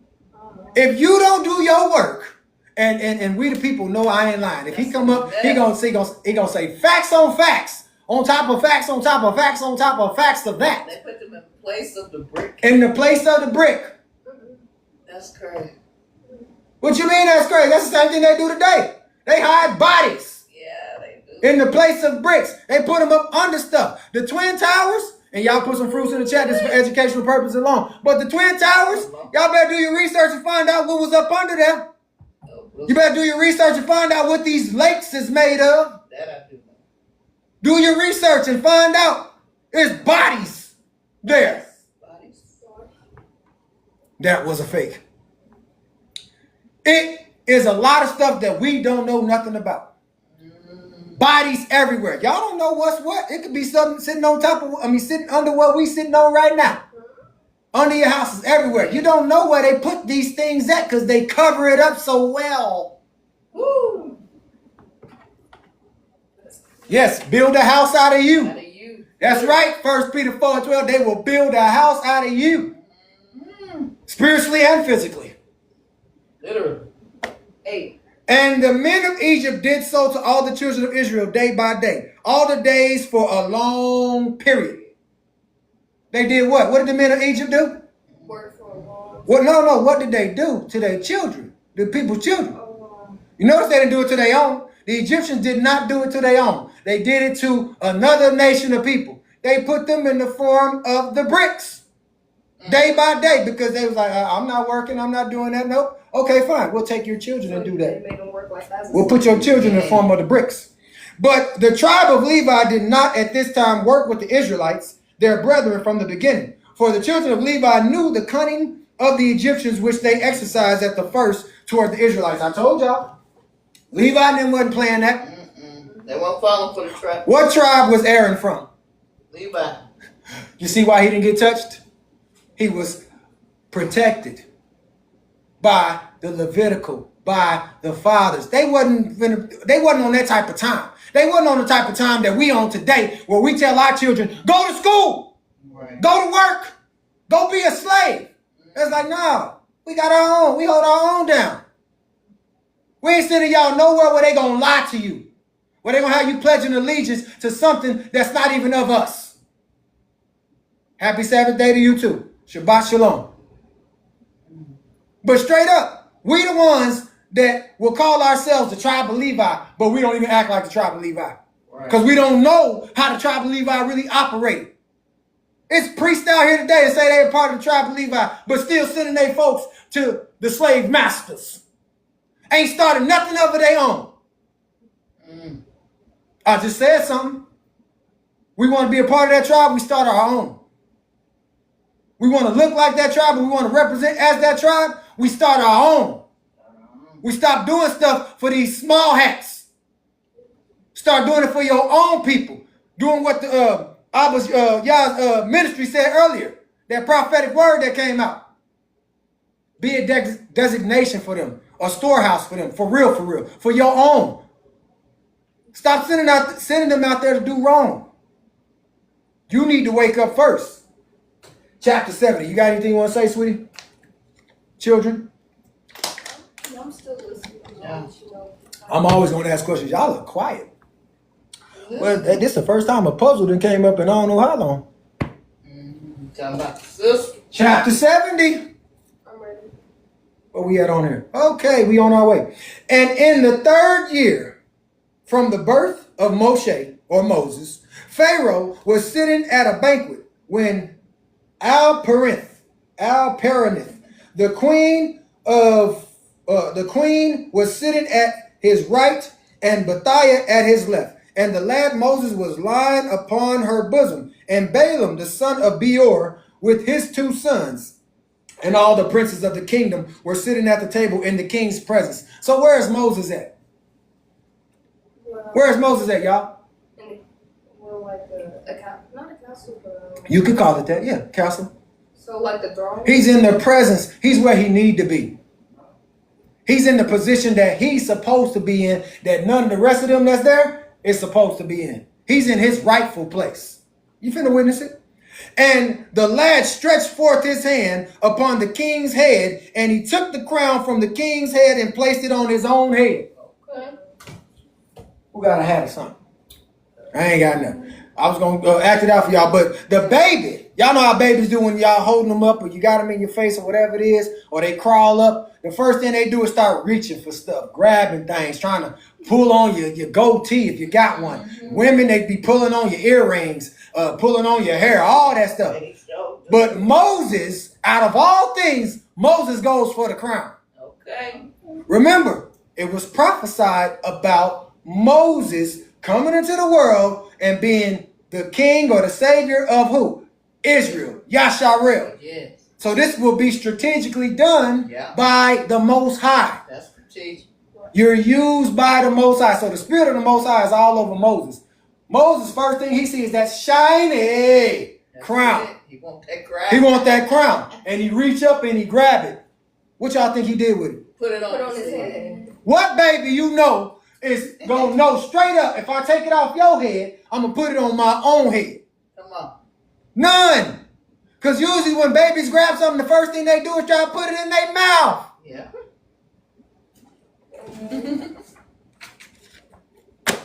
Speaker 1: If you don't do your work, and we the people know I ain't lying. If he come up, he gonna say facts on facts, on top of facts, on top of facts, on top of facts of that.
Speaker 2: They put them in place of the brick.
Speaker 1: In the place of the brick.
Speaker 2: That's crazy.
Speaker 1: What you mean that's crazy? That's the same thing they do today. They hide bodies.
Speaker 2: Yeah, they do.
Speaker 1: In the place of bricks. They put them up under stuff. The Twin Towers, and y'all put some fruits in the chat, this is for educational purposes alone. But the Twin Towers, y'all better do your research and find out what was up under there. You better do your research and find out what these lakes is made of.
Speaker 2: That I do know.
Speaker 1: Do your research and find out there's bodies there.
Speaker 2: Bodies.
Speaker 1: That was a fake. It is a lot of stuff that we don't know nothing about. Bodies everywhere. Y'all don't know what's what. It could be something sitting on top of, sitting under what we sitting on right now. Under your houses, everywhere. You don't know where they put these things at because they cover it up so well.
Speaker 2: Woo.
Speaker 1: Yes, build a house out of you.
Speaker 2: Out of you.
Speaker 1: That's right. 1 Peter 4:12. They will build a house out of you. Spiritually and physically.
Speaker 2: Literally. 8.
Speaker 1: And the men of Egypt did so to all the children of Israel day by day. All the days for a long period. They did what? What did the men of Egypt do?
Speaker 3: Work for a long
Speaker 1: Well, no. What did they do to their children? The people's children. You notice they didn't do it to their own. The Egyptians did not do it to their own. They did it to another nation of people. They put them in the form of the bricks. Day by day, because they was like, I'm not working, I'm not doing that. Nope. Okay, fine. We'll take your children and do that.
Speaker 3: They made them work like that.
Speaker 1: We'll put your children in the form of the bricks. But the tribe of Levi did not at this time work with the Israelites, their brethren, from the beginning. For the children of Levi knew the cunning of the Egyptians, which they exercised at the first toward the Israelites. I told y'all, Levi and them wasn't playing that.
Speaker 2: They weren't falling for the trap.
Speaker 1: What tribe was Aaron from?
Speaker 2: Levi.
Speaker 1: You see why he didn't get touched? He was protected by the Levitical, by the fathers. They wasn't on that type of time. They wasn't on the type of time that we on today, where we tell our children, go to school,
Speaker 2: Right.
Speaker 1: go to work, go be a slave. It's like, no, we got our own. We hold our own down. We ain't sending y'all nowhere where they gonna lie to you, where they gonna have you pledging allegiance to something that's not even of us. Happy Sabbath day to you too. Shabbat shalom. But straight up, we the ones that will call ourselves the tribe of Levi, but we don't even act like the tribe of Levi. Because we don't know how the tribe of Levi really operated. It's priests out here today that say they're part of the tribe of Levi, but still sending their folks to the slave masters. Ain't started nothing of their own. I just said something. We want to be a part of that tribe, we start our own. We want to look like that tribe, and we want to represent as that tribe, we start our own. We stop doing stuff for these small hats. Start doing it for your own people. Doing what the Yah's ministry said earlier. That prophetic word that came out. Be a designation for them. A storehouse for them. For real. For your own. Stop sending them out there to do wrong. You need to wake up first. Chapter 70. You got anything you want to say, sweetie? Children?
Speaker 3: Yeah, I'm still listening.
Speaker 2: Yeah.
Speaker 1: I'm always going to ask questions. Y'all look quiet. Well, this is the first time a puzzle that came up in I don't know how long.
Speaker 2: Talking about the sister.
Speaker 1: Chapter 70.
Speaker 3: I'm ready.
Speaker 1: What we at on here? Okay, we on our way. And in the 3rd year from the birth of Moshe, or Moses, Pharaoh was sitting at a banquet when Al-Parinth, the queen was sitting at his right and Bethiah at his left. And the lad Moses was lying upon her bosom. And Balaam, the son of Beor, with his 2 sons, And all the princes of the kingdom were sitting at the table in the king's presence. So where is Moses at? Where is Moses at, y'all?
Speaker 3: Like not a castle, but
Speaker 1: You could call it that, yeah, castle.
Speaker 3: so like the throne.
Speaker 1: He's in the presence. He's where he need to be. He's in the position that he's supposed to be in, that none of the rest of them that's there is supposed to be in. He's in his rightful place. You finna witness it? And the lad stretched forth his hand upon the king's head, and he took the crown from the king's head and placed it on his own head.
Speaker 3: Okay.
Speaker 1: Who got a hat or something? I ain't got nothing. I was going to act it out for y'all, but the baby, y'all know how babies do when y'all holding them up or you got them in your face or whatever it is, or they crawl up. The first thing they do is start reaching for stuff, grabbing things, trying to pull on your goatee if you got one. Mm-hmm. Women, they be pulling on your earrings, pulling on your hair, all that stuff. But Moses, out of all things, Moses goes for the crown.
Speaker 2: Okay.
Speaker 1: Remember, it was prophesied about Moses coming into the world and being the king or the savior of who? Israel, Yasharel.
Speaker 2: Yes.
Speaker 1: So this will be strategically done by the Most High.
Speaker 2: That's strategic.
Speaker 1: You're used by the Most High. So the Spirit of the Most High is all over Moses. Moses, first thing he sees is that shiny crown.
Speaker 2: It. He want that crown.
Speaker 1: He want that crown. And he reach up and he grab it. What y'all think he did with it?
Speaker 2: Put it on his head.
Speaker 1: What baby you know is gonna know straight up, if I take it off your head, I'm gonna put it on my own head?
Speaker 2: Come on.
Speaker 1: None. Because usually when babies grab something, the first thing they do is try to put it in their mouth.
Speaker 2: Yeah.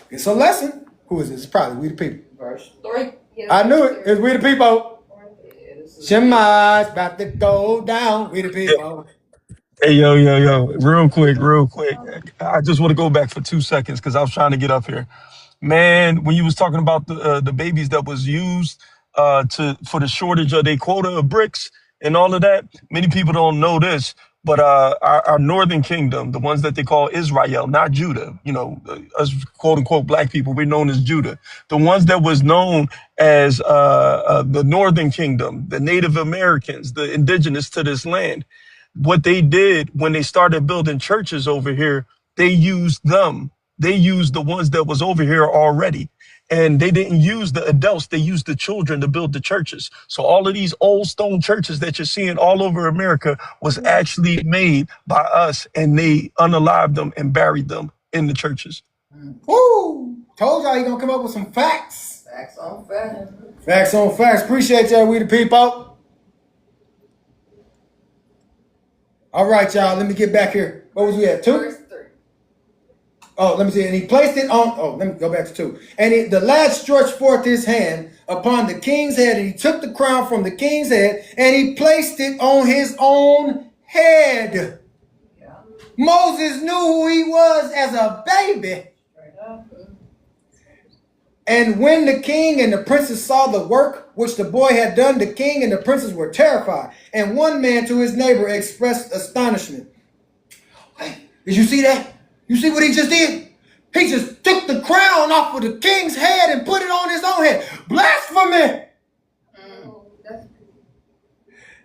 Speaker 1: It's a lesson. Who is this? It's probably We the People.
Speaker 2: Verse 3.
Speaker 3: Yeah,
Speaker 1: I knew it. It's We the People. Shema's about to go down. We the People.
Speaker 4: Hey, yo, real quick. I just want to go back for 2 seconds because I was trying to get up here. Man, when you was talking about the babies that was used for the shortage of their quota of bricks and all of that, many people don't know this, but our northern kingdom, the ones that they call Israel, not Judah, us quote unquote black people, we're known as Judah. The ones that was known as the northern kingdom, the Native Americans, the indigenous to this land. What they did when they started building churches over here, they used them. They used the ones that was over here already. And they didn't use the adults. They used the children to build the churches. So all of these old stone churches that you're seeing all over America was actually made by us, and they unalived them and buried them in the churches.
Speaker 1: Woo! Told y'all he gonna come up with some facts.
Speaker 2: Facts on facts.
Speaker 1: Facts on facts. Appreciate y'all, We the People. All right, y'all, let me get back here. What was we at, 2?
Speaker 2: Verse 3.
Speaker 1: Oh, let me see. And he placed it on, let me go back to 2. And the lad stretched forth his hand upon the king's head, and he took the crown from the king's head, and he placed it on his own head.
Speaker 2: Yeah.
Speaker 1: Moses knew who he was as a baby.
Speaker 2: Straight up.
Speaker 1: And when the king and the princes saw the work which the boy had done, the king and the princes were terrified. And one man to his neighbor expressed astonishment. Hey, did you see that? You see what he just did? He just took the crown off of the king's head and put it on his own head. Blasphemy!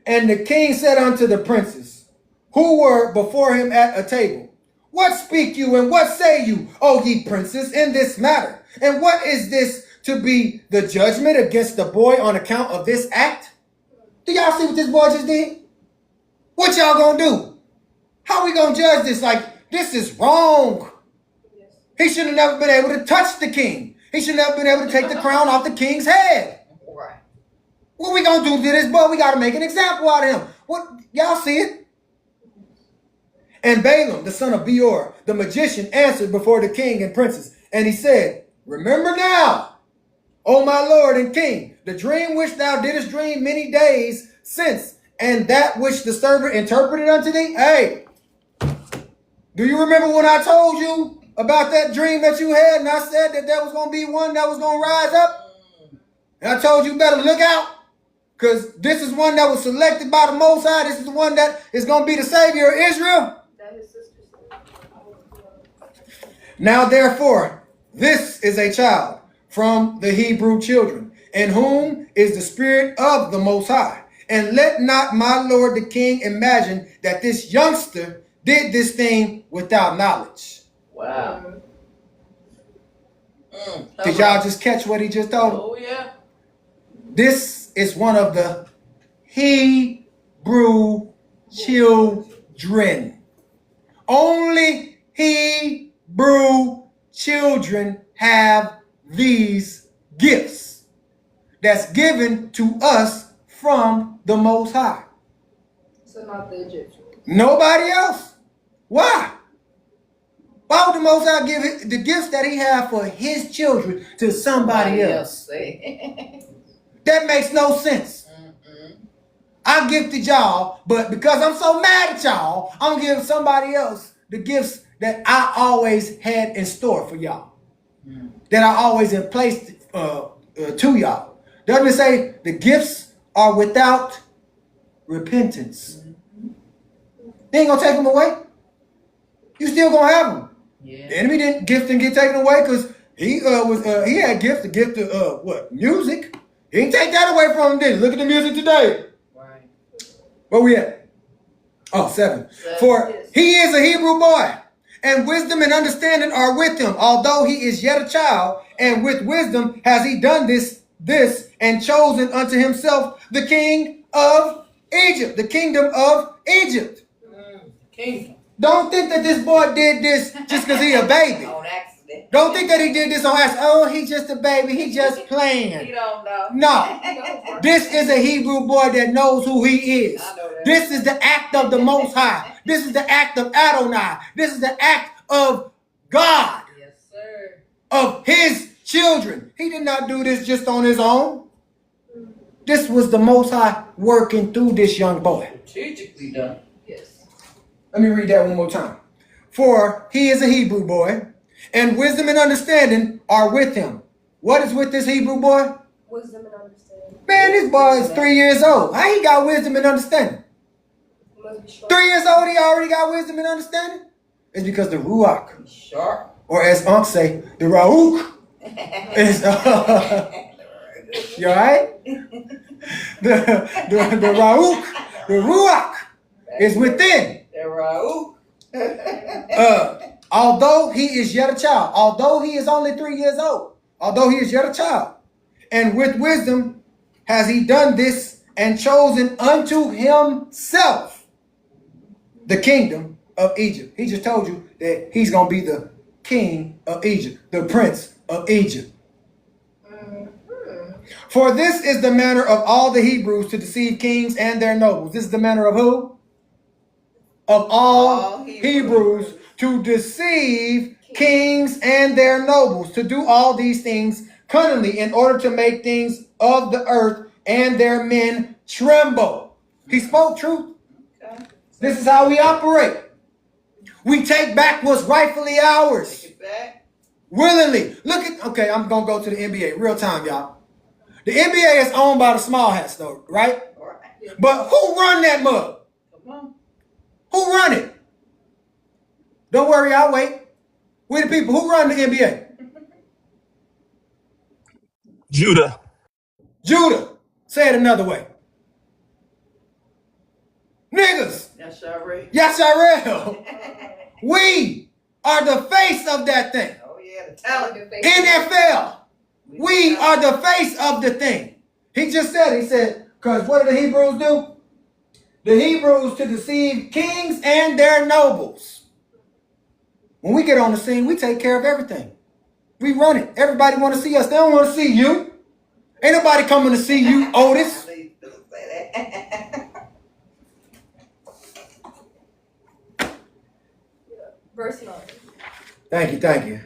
Speaker 1: And the king said unto the princes, who were before him at a table, what speak you and what say you, O ye princes, in this matter? And what is this to be the judgment against the boy on account of this act? Do y'all see what this boy just did? What y'all gonna do? How we gonna judge this? Like, this is wrong. He should have never been able to touch the king. He should never been able to take the crown off the king's head.
Speaker 2: Right.
Speaker 1: What we gonna do to this boy? We gotta make an example out of him. What, y'all see it? And Balaam, the son of Beor, the magician, answered before the king and princes. And he said, remember now, O my lord and king, the dream which thou didst dream many days since, and that which the servant interpreted unto thee. Hey, do you remember when I told you about that dream that you had, and I said that there was going to be one that was going to rise up? And I told you better look out, because this is one that was selected by the Most High. This is the one that is going to be the savior of Israel. Now therefore, this is a child from the Hebrew children, in whom is the spirit of the Most High. And let not my lord the king imagine that this youngster did this thing without knowledge.
Speaker 2: Wow.
Speaker 1: Did y'all just catch what he just told?
Speaker 2: Oh, yeah.
Speaker 1: This is one of the Hebrew children. Only Hebrew children have these gifts that's given to us from the Most High.
Speaker 3: So not the Egyptians.
Speaker 1: Nobody else. Why? Why would the Most High give the gifts that he had for his children to somebody else? That makes no sense. I gifted y'all, but because I'm so mad at y'all, I'm gonna give somebody else the gifts that I always had in store for y'all. That I always in place to y'all. Doesn't it say the gifts are without repentance? They ain't gonna take them away. You still gonna have them.
Speaker 2: Yeah.
Speaker 1: The enemy didn't get taken away because he had the gift of what? Music. He didn't take that away from him, did he? Look at the music today.
Speaker 2: Right.
Speaker 1: Where we at? Oh, 7. For he is a Hebrew boy, and wisdom and understanding are with him, although he is yet a child, and with wisdom has he done this, and chosen unto himself the king of Egypt, the kingdom of Egypt.
Speaker 2: Kingdom.
Speaker 1: Don't think that this boy did this just because he a baby.
Speaker 2: On accident.
Speaker 1: Don't think that he did this on accident. Oh, he just a baby. He just playing.
Speaker 2: You don't know.
Speaker 1: No. This is a Hebrew boy that knows who he is.
Speaker 2: I know that.
Speaker 1: This is the act of the Most High. This is the act of Adonai. This is the act of God.
Speaker 2: Yes, sir.
Speaker 1: Of his children. He did not do this just on his own. This was the Most High working through this young boy.
Speaker 2: Strategically done. Yes.
Speaker 1: Let me read that one more time. For he is a Hebrew boy, and wisdom and understanding are with him. What is with this Hebrew boy?
Speaker 3: Wisdom and understanding.
Speaker 1: Man, this boy is 3 years old. How he got wisdom and understanding?
Speaker 3: He must be strong.
Speaker 1: 3 years old, he already got wisdom and understanding? It's because the Ruach,
Speaker 2: Sharp.
Speaker 1: or as Unc say, the Rauk, is, you alright? The Rauk, the Ruach is within. Although he is yet a child, although he is only 3 years old, although he is yet a child, and with wisdom has he done this and chosen unto himself the kingdom of Egypt. He just told you that he's going to be the king of Egypt, the prince of Egypt. For this is the manner of all the Hebrews to deceive kings and their nobles. This is the manner of who? Of all Hebrews to deceive kings and their nobles, to do all these things cunningly in order to make things of the earth and their men tremble. He spoke truth.
Speaker 2: Okay.
Speaker 1: This is how we operate. We take back what's rightfully ours.
Speaker 2: Take it back.
Speaker 1: Willingly. Look at, okay, I'm going to go to the NBA. Real time, y'all. The NBA is owned by the small hats, though, right?
Speaker 2: All right.
Speaker 1: But who run that mug?
Speaker 2: Come on.
Speaker 1: Who run it? Don't worry, I'll wait. We the people. Who run the NBA?
Speaker 4: Judah.
Speaker 1: Judah. Say it another way. Niggas.
Speaker 2: That's all right.
Speaker 1: Yasharel. We are the face of that thing.
Speaker 2: Oh, yeah. The talent.
Speaker 1: NFL. We are the face of the thing. He just said, he said, because what do the Hebrews do? The Hebrews to deceive kings and their nobles. When we get on the scene, we take care of everything. We run it. Everybody want to see us. They don't want to see you. Ain't nobody coming to see you, Otis.
Speaker 3: Verse 9.
Speaker 1: Thank you.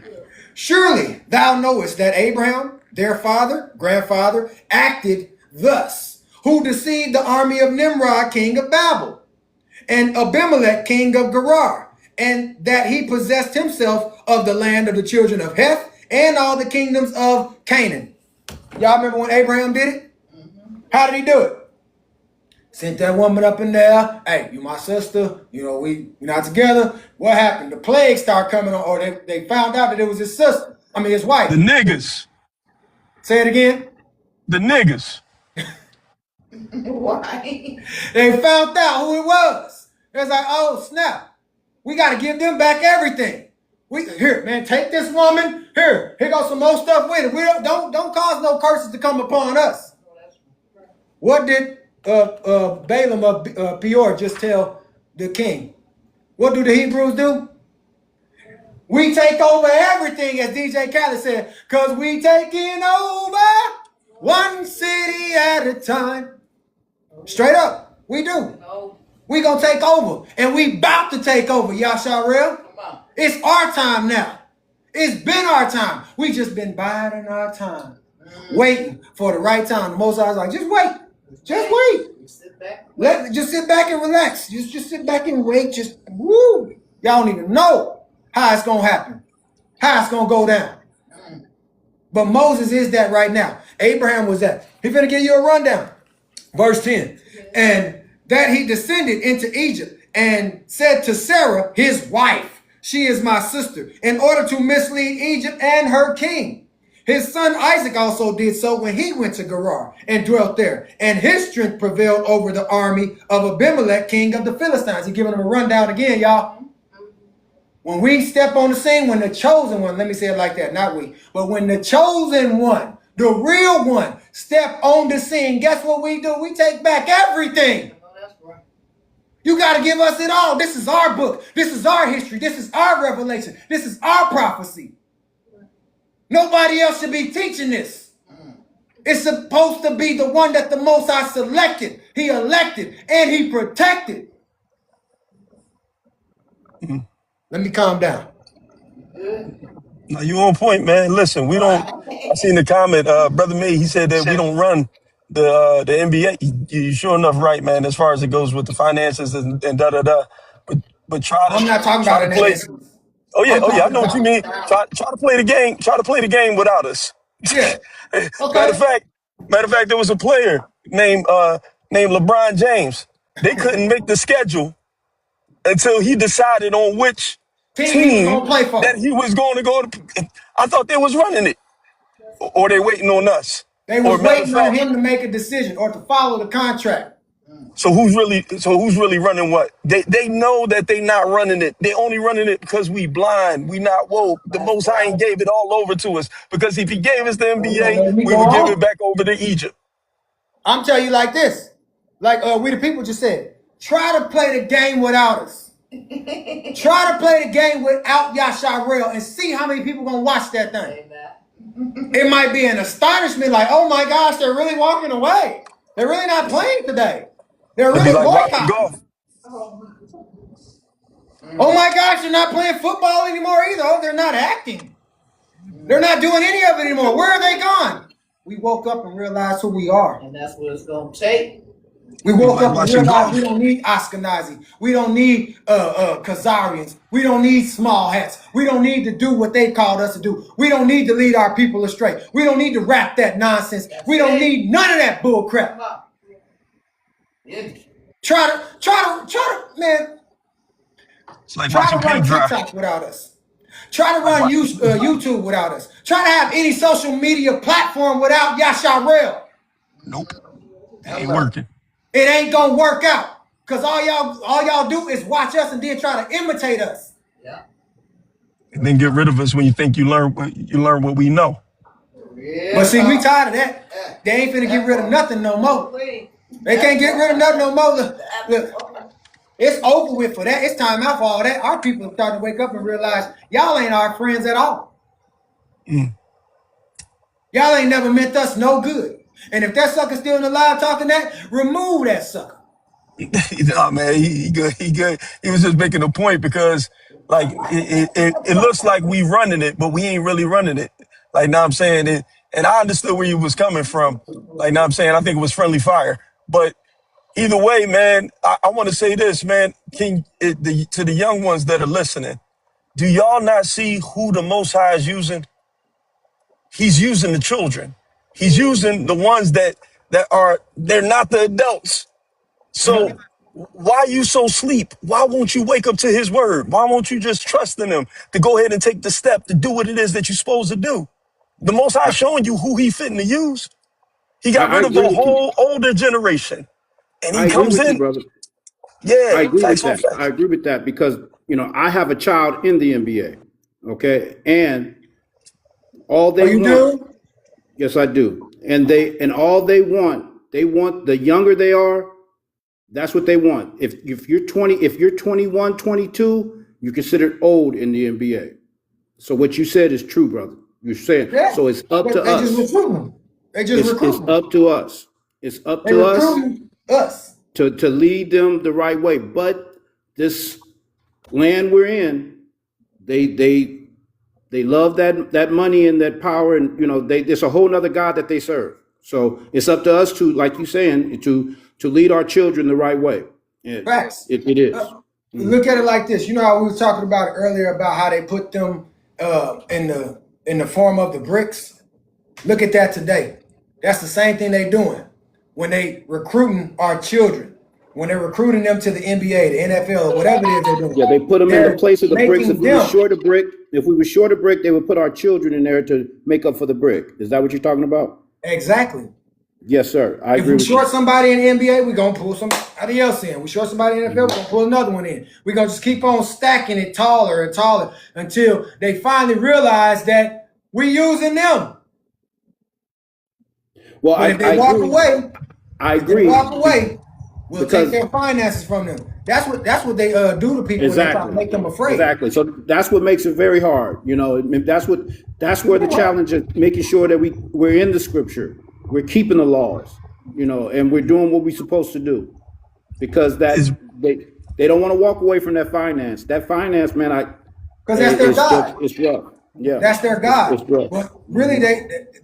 Speaker 1: Surely thou knowest that Abraham, their father, grandfather, acted thus, who deceived the army of Nimrod, king of Babel, and Abimelech, king of Gerar, and that he possessed himself of the land of the children of Heth and all the kingdoms of Canaan. Y'all remember when Abraham did it? How did he do it? Sent that woman up in there. Hey, you my sister. You know, we're not together. What happened? The plague started coming on, or they found out that it was his sister. I mean, his wife.
Speaker 4: The niggas.
Speaker 1: Say it again.
Speaker 4: The niggas.
Speaker 2: Why?
Speaker 1: They found out who it was. They was like, oh snap, we got to give them back everything. Here, man, take this woman. Here goes some more stuff with it. We don't cause no curses to come upon us. What did Balaam of Peor just tell the king? What do the Hebrews do? We take over everything, as DJ Khaled said, because we taking over one city at a time. Straight up, we do.
Speaker 2: No.
Speaker 1: We gonna take over, and we about to take over, Yasharel.
Speaker 2: Come on.
Speaker 1: It's our time now. It's been our time. We just been biding our time, waiting for the right time. The Most High was like, just wait, just wait.
Speaker 2: Sit back.
Speaker 1: Just sit back and relax. Just sit back and wait. Just woo. Y'all don't even know how it's gonna happen, how it's gonna go down. But Moses is that right now. Abraham was that. He finna give you a rundown. Verse 10. And that he descended into Egypt and said to Sarah, his wife, she is my sister, in order to mislead Egypt and her king. His son Isaac also did so when he went to Gerar and dwelt there. And his strength prevailed over the army of Abimelech, king of the Philistines. He's giving them a rundown again, y'all. When we step on the scene, when the chosen one, let me say it like that, not we, but when the chosen one, the real one, step on the scene, guess what we do? We take back everything.
Speaker 2: Oh, that's right.
Speaker 1: You got to give us it all. This is our book. This is our history. This is our revelation. This is our prophecy. Nobody else should be teaching this. It's supposed to be the one that the Most High selected, he elected, and he protected. Let me calm down.
Speaker 4: No, you on point, man. Listen, we don't. I seen the comment, brother May. He said that we don't run the NBA. You sure enough right, man. As far as it goes with the finances and da da da. But try to.
Speaker 1: I'm not talking
Speaker 4: try
Speaker 1: about
Speaker 4: to
Speaker 1: an
Speaker 4: play.
Speaker 1: innocence.
Speaker 4: Oh yeah,
Speaker 1: I'm
Speaker 4: I
Speaker 1: talking
Speaker 4: know what you
Speaker 1: about,
Speaker 4: mean. Try to play the game. Try to play the game without us.
Speaker 1: yeah.
Speaker 4: Matter
Speaker 1: Okay.
Speaker 4: of fact, there was a player named LeBron James. They couldn't make the schedule until he decided on which
Speaker 1: Team he was
Speaker 4: team
Speaker 1: going to play for.
Speaker 4: that he was going to go to. I thought they was running it, or they waiting on us.
Speaker 1: They
Speaker 4: Or
Speaker 1: was
Speaker 4: matter of
Speaker 1: waiting on
Speaker 4: fact,
Speaker 1: him to make a decision or to follow the contract.
Speaker 4: so who's really running what? They know that they not running it. They only running it because we blind, we not woke. The Most High ain't gave it all over to us, because if he gave us the NBA,
Speaker 1: Let me
Speaker 4: we
Speaker 1: go
Speaker 4: would give
Speaker 1: on.
Speaker 4: it back over to Egypt.
Speaker 1: I'm telling you like this. Like we the people just said, try to play the game without us. Try to play the game without Yasharel and see how many people gonna watch that thing.
Speaker 2: Say that.
Speaker 1: It might be an astonishment, like, oh my gosh, they're really walking away. They're really not playing today. They're
Speaker 4: It'd be
Speaker 1: really
Speaker 4: like watching
Speaker 1: boycotting.
Speaker 4: golf.
Speaker 1: Oh my gosh, they're not playing football anymore either. Oh, they're not acting. They're not doing any of it anymore. Where are they gone? We woke up and realized who we are.
Speaker 2: And that's what it's going to take.
Speaker 1: We woke
Speaker 4: Like
Speaker 1: up and
Speaker 4: watching
Speaker 1: realized
Speaker 4: golf.
Speaker 1: we don't need Ashkenazi. We don't need Khazarians. We don't need small hats. We don't need to do what they called us to do. We don't need to lead our people astray. We don't need to rap that nonsense. We don't need none of that bull crap.
Speaker 2: Come on. Yeah.
Speaker 1: Try to, man,
Speaker 4: It's like
Speaker 1: try
Speaker 4: watching
Speaker 1: to run
Speaker 4: paint dry.
Speaker 1: TikTok without us. Try to run YouTube without us. Try to have any social media platform without Yasharel.
Speaker 4: Nope, it ain't working.
Speaker 1: It ain't gonna work out. Cause all y'all do is watch us and then try to imitate us.
Speaker 2: Yeah.
Speaker 4: And then get rid of us when you think you learn what we know.
Speaker 2: Yeah.
Speaker 1: But see, we tired of that. They ain't finna get rid of nothing no more. They can't get rid of nothing no more. Look, it's over with for that. It's time out for all that. Our people are starting to wake up and realize y'all ain't our friends at all. Y'all ain't never meant us no good. And if that sucker's still in the live talking that, remove that sucker.
Speaker 4: Nah, man, he good. He good. He was just making a point because, like, it looks like we running it, but we ain't really running it. Like, now I'm saying it, and I understood where he was coming from. Like, now I'm saying I think it was friendly fire. But either way, man, I want to say this, man. To the young ones that are listening, do y'all not see who the Most High is using? He's using the children. He's using the ones they're not the adults. So why you so sleep? Why won't you wake up to his word? Why won't you just trust in him to go ahead and take the step to do what it is that you're supposed to do? The Most High showing you who he fitting to use. He got
Speaker 5: I
Speaker 4: rid of
Speaker 5: agree
Speaker 4: a
Speaker 5: with you.
Speaker 4: whole older generation, and he
Speaker 5: I agree
Speaker 4: comes
Speaker 5: with you,
Speaker 4: in.
Speaker 5: brother. I
Speaker 4: Yeah,
Speaker 5: agree with
Speaker 4: facts on
Speaker 5: that. I
Speaker 4: facts.
Speaker 5: agree with that because I have a child in the NBA. Okay, and all
Speaker 1: Oh,
Speaker 5: they
Speaker 1: you
Speaker 5: want,
Speaker 1: do?
Speaker 5: yes, I do, and all they want the younger they are. That's what they want. If you're 20, if you're 21, 22, you're considered old in the NBA. So what you said is true, brother. You're saying
Speaker 1: Yeah.
Speaker 5: so. It's up to
Speaker 1: They just
Speaker 5: us.
Speaker 1: recruiting them. They just
Speaker 5: It's
Speaker 1: recruiting them.
Speaker 5: up to us. It's up
Speaker 1: They
Speaker 5: to us
Speaker 1: recruiting us.
Speaker 5: to lead them the right way. But this land we're in, they love that money and that power, and there's a whole nother God that they serve. So it's up to us to, like you saying, to lead our children the right way.
Speaker 1: Facts.
Speaker 5: It is.
Speaker 1: Look at it like this. You know how we were talking about it earlier about how they put them in the form of the bricks. Look at that today. That's the same thing they doing when they recruiting our children. When they're recruiting them to the NBA, the NFL, or whatever it is they're doing.
Speaker 5: Yeah, they put them in the
Speaker 1: They're
Speaker 5: place of the bricks.
Speaker 1: making them
Speaker 5: If we were short a brick, they would put our children in there to make up for the brick. Is that what you're talking about?
Speaker 1: exactly.
Speaker 5: Yes, sir. I
Speaker 1: If
Speaker 5: agree
Speaker 1: we
Speaker 5: with you.
Speaker 1: short somebody in the NBA, we're gonna pull somebody else in. We short somebody in the NFL, we're gonna pull another one in. We're gonna just keep on stacking it taller and taller until they finally realize that we're using them.
Speaker 5: Well,
Speaker 1: But if they
Speaker 5: I
Speaker 1: walk
Speaker 5: agree.
Speaker 1: away,
Speaker 5: I
Speaker 1: if they
Speaker 5: agree
Speaker 1: walk away, we'll take
Speaker 5: because
Speaker 1: their finances from them. That's what they do to people when they try to
Speaker 5: exactly,
Speaker 1: make them afraid.
Speaker 5: exactly. So that's what makes it very hard. That's where the challenge is, making sure that we're in the scripture, we're keeping the laws, and we're doing what we're supposed to do because
Speaker 4: Is
Speaker 5: they don't want to walk away from that finance. That finance, man,
Speaker 1: Because that's their God.
Speaker 5: it's rough. Yeah,
Speaker 1: That's their
Speaker 5: it's
Speaker 1: God.
Speaker 5: rough.
Speaker 1: But really,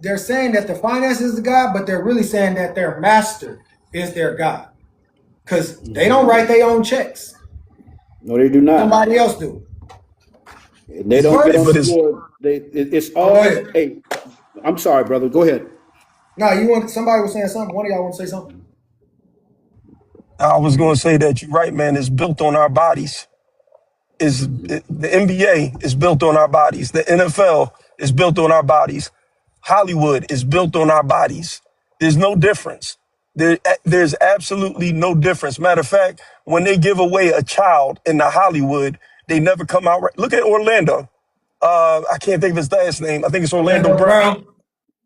Speaker 1: they're saying that the finance is the God, but they're really saying that their master is their God. Because they don't write their own checks.
Speaker 5: No, they do not.
Speaker 1: Somebody else do.
Speaker 5: They don't get on
Speaker 1: Verse.
Speaker 5: the
Speaker 4: but it's
Speaker 5: board. It's
Speaker 1: Oh, go
Speaker 5: all.
Speaker 1: ahead.
Speaker 5: Hey, I'm sorry, brother. Go ahead.
Speaker 1: No, you want somebody was saying something. One of y'all want to say something?
Speaker 4: I was going to say that you're right, man. It's built on our bodies. The NBA is built on our bodies. The NFL is built on our bodies. Hollywood is built on our bodies. There's no difference. There's absolutely no difference. Matter of fact, when they give away a child in the Hollywood, they never come out right. Look at Orlando. I can't think of his last name. I think it's Orlando
Speaker 1: Orlando
Speaker 4: Brown.
Speaker 1: Brown.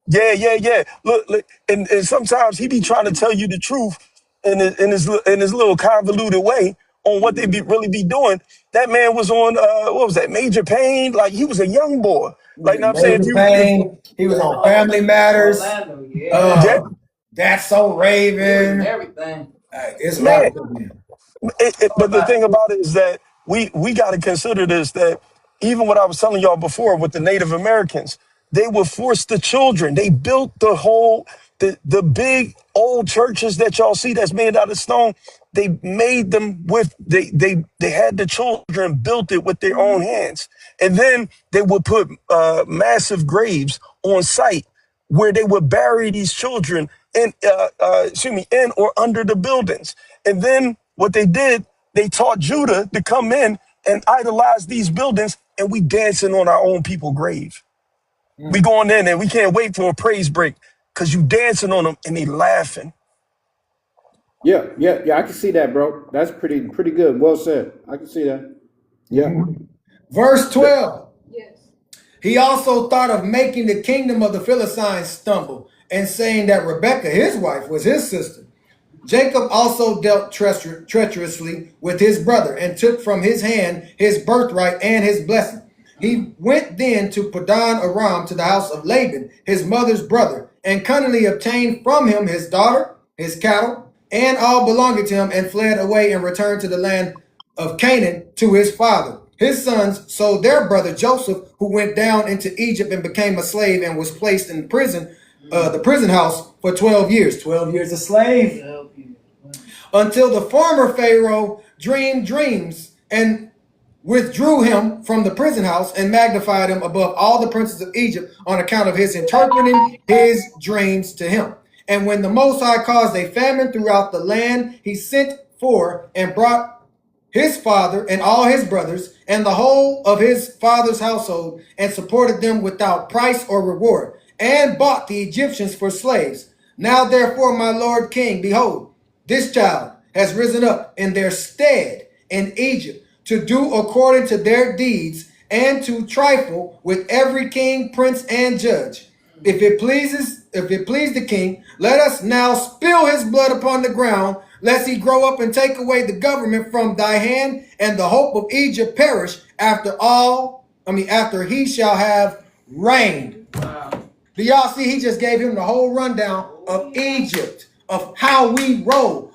Speaker 4: Yeah, yeah, yeah. Look, and sometimes he be trying to tell you the truth in his little convoluted way on what they really be doing. That man was on what was that? Major Pain. Like he was a young boy.
Speaker 1: He was
Speaker 4: Like now
Speaker 1: in
Speaker 4: I'm saying,
Speaker 1: Major Pain. He was on Family Matters.
Speaker 2: Orlando, yeah.
Speaker 4: yeah,
Speaker 1: That's So
Speaker 2: He was in
Speaker 1: Raven.
Speaker 2: everything.
Speaker 1: It's a lot
Speaker 4: man.
Speaker 1: of stuff, man.
Speaker 2: All
Speaker 4: But the
Speaker 2: about
Speaker 4: thing about it is that we got to consider this, that even what I was telling y'all before with the Native Americans, they would force the children. They built the big old churches that y'all see that's made out of stone. They made them with they had the children built it with their own hands, and then they would put massive graves on site where they would bury these children in or under the buildings. And then what they did, they taught Judah to come in and idolize these buildings, and we dancing on our own people grave. We going in and we can't wait for a praise break because you dancing on them and they laughing.
Speaker 5: Yeah, yeah, yeah. I can see that, bro. That's pretty good. Well said. I can see that. Yeah.
Speaker 1: Verse 12.
Speaker 3: Yes.
Speaker 1: He also thought of making the kingdom of the Philistines stumble and saying that Rebekah, his wife, was his sister. Jacob also dealt treacherously with his brother and took from his hand his birthright and his blessing. He went then to Padan Aram to the house of Laban, his mother's brother, and cunningly obtained from him his daughter, his cattle, and all belonging to him, and fled away and returned to the land of Canaan to his father. His sons sold their brother Joseph, who went down into Egypt and became a slave and was placed in prison, the prison house for 12 years. 12 years a slave. Until the former Pharaoh dreamed dreams and withdrew him from the prison house and magnified him above all the princes of Egypt on account of his interpreting his dreams to him. And when the Most High caused a famine throughout the land, he sent for and brought his father and all his brothers and the whole of his father's household and supported them without price or reward and bought the Egyptians for slaves. Now therefore, my lord king, behold, this child has risen up in their stead in Egypt to do according to their deeds and to trifle with every king, prince, and judge. If it please the king, let us now spill his blood upon the ground, lest he grow up and take away the government from thy hand, and the hope of Egypt perish after he shall have reigned.
Speaker 2: Wow.
Speaker 1: Do y'all see? He just gave him the whole rundown of Egypt, of how we roll,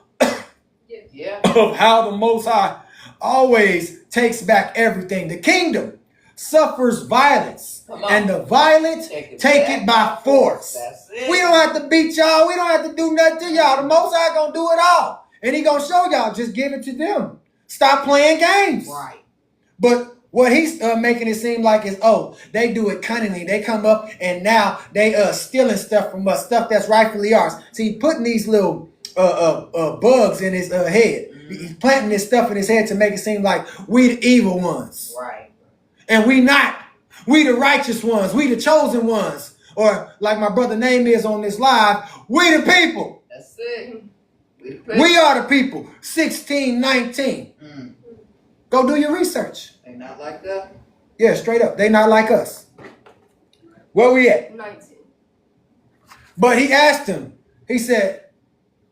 Speaker 2: Yeah.
Speaker 1: of how the Most High always takes back everything. The kingdom suffers violence, and the violent take it by force.
Speaker 2: That's it.
Speaker 1: We don't have to beat y'all. We don't have to do nothing to y'all. The Most High gonna do it all, and he gonna show y'all. Just give it to them. Stop playing games.
Speaker 2: Right.
Speaker 1: But what he's making it seem like is, oh, they do it cunningly. They come up and now they stealing stuff from us, stuff that's rightfully ours. See, putting these little bugs in his head. He's planting this stuff in his head to make it seem like we the evil ones.
Speaker 2: Right.
Speaker 1: And we not. We the righteous ones. We the chosen ones. Or like my brother name is on this live, we the people.
Speaker 2: That's it.
Speaker 1: We are the people. 1619. Go do your research.
Speaker 2: They not like that.
Speaker 1: Yeah, straight up. They not like us. Where we at?
Speaker 3: 19.
Speaker 1: But he asked him, he said,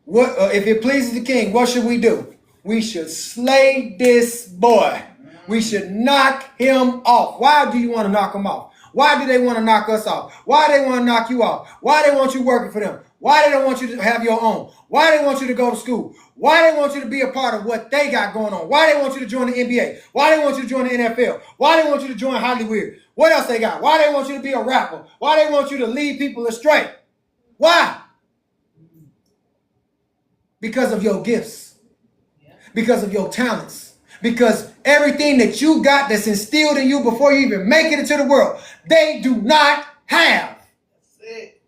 Speaker 1: "What if it pleases the king, what should we do? We should slay this boy. We should knock him off." Why do you want to knock him off? Why do they want to knock us off? Why they want to knock you off? Why they want you working for them? Why they don't want you to have your own? Why they want you to go to school? Why they want you to be a part of what they got going on? Why they want you to join the NBA? Why they want you to join the NFL? Why they want you to join Hollywood? What else they got? Why they want you to be a rapper? Why they want you to lead people astray? Why? Because of your gifts. Because of your talents. Because everything that you got that's instilled in you before you even make it into the world, they do not have.
Speaker 2: That's it.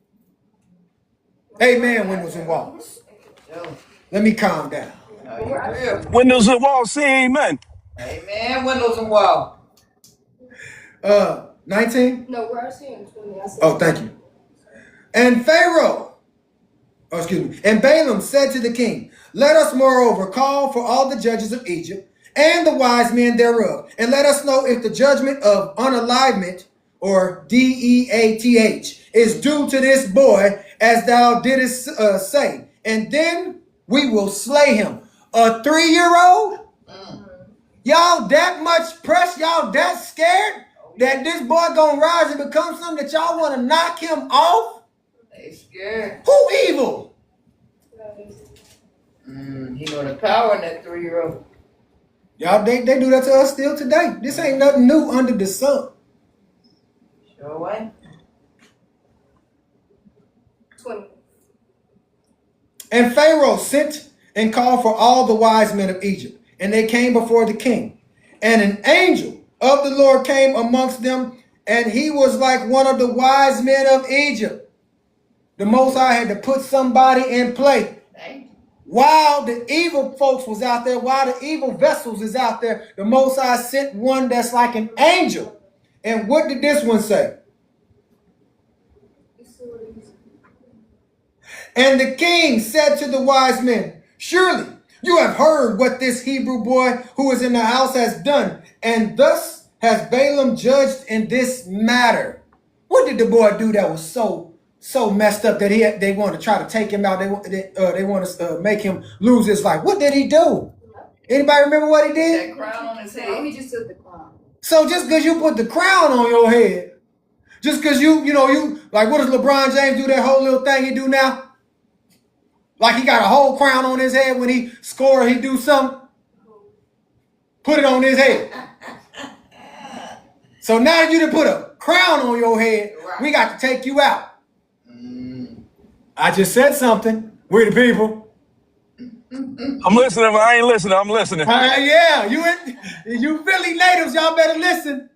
Speaker 1: Amen, windows and walls.
Speaker 2: Yo.
Speaker 1: Let me calm down.
Speaker 2: No, you're real.
Speaker 4: Windows and walls, say amen.
Speaker 2: Amen. Windows and wall.
Speaker 1: 19?
Speaker 3: No, we're actually in 20. I said
Speaker 1: Oh, thank you. And Pharaoh, and Balaam said to the king, "Let us moreover call for all the judges of Egypt and the wise men thereof, and let us know if the judgment of unalivement, or death, is due to this boy, as thou didst say, and then we will slay him." A 3-year-old? Y'all that much press? Y'all that scared that this boy gonna rise and become something that y'all want to knock him off?
Speaker 2: They scared.
Speaker 1: Who evil?
Speaker 2: He know the power in that 3-year-old.
Speaker 1: Y'all, they do that to us still today. This ain't nothing new under the sun.
Speaker 2: Sure way.
Speaker 3: 20.
Speaker 1: And Pharaoh sent and called for all the wise men of Egypt, and they came before the king. And an angel of the Lord came amongst them, and he was like one of the wise men of Egypt. The Most High had to put somebody in play. While the evil folks was out there, while the evil vessels is out there, the Most High sent one that's like an angel. And what did this one say? And the king said to the wise men, "Surely you have heard what this Hebrew boy who is in the house has done, and thus has Balaam judged in this matter." What did the boy do that was so messed up that they want to try to take him out? They want to make him lose his life. What did he do? Anybody remember what he did?
Speaker 2: That crown on his
Speaker 3: No,
Speaker 2: head.
Speaker 3: he just took the crown.
Speaker 1: So just because you put the crown on your head, just because you like, what does LeBron James do, that whole little thing he do now? Like he got a whole crown on his head when he score, he do something. Put it on his head. So now that you done put a crown on your head, we got to take you out. I just said something. We the people.
Speaker 4: I'm listening, but I ain't listening. I'm listening.
Speaker 1: Yeah, you Philly natives, y'all better listen.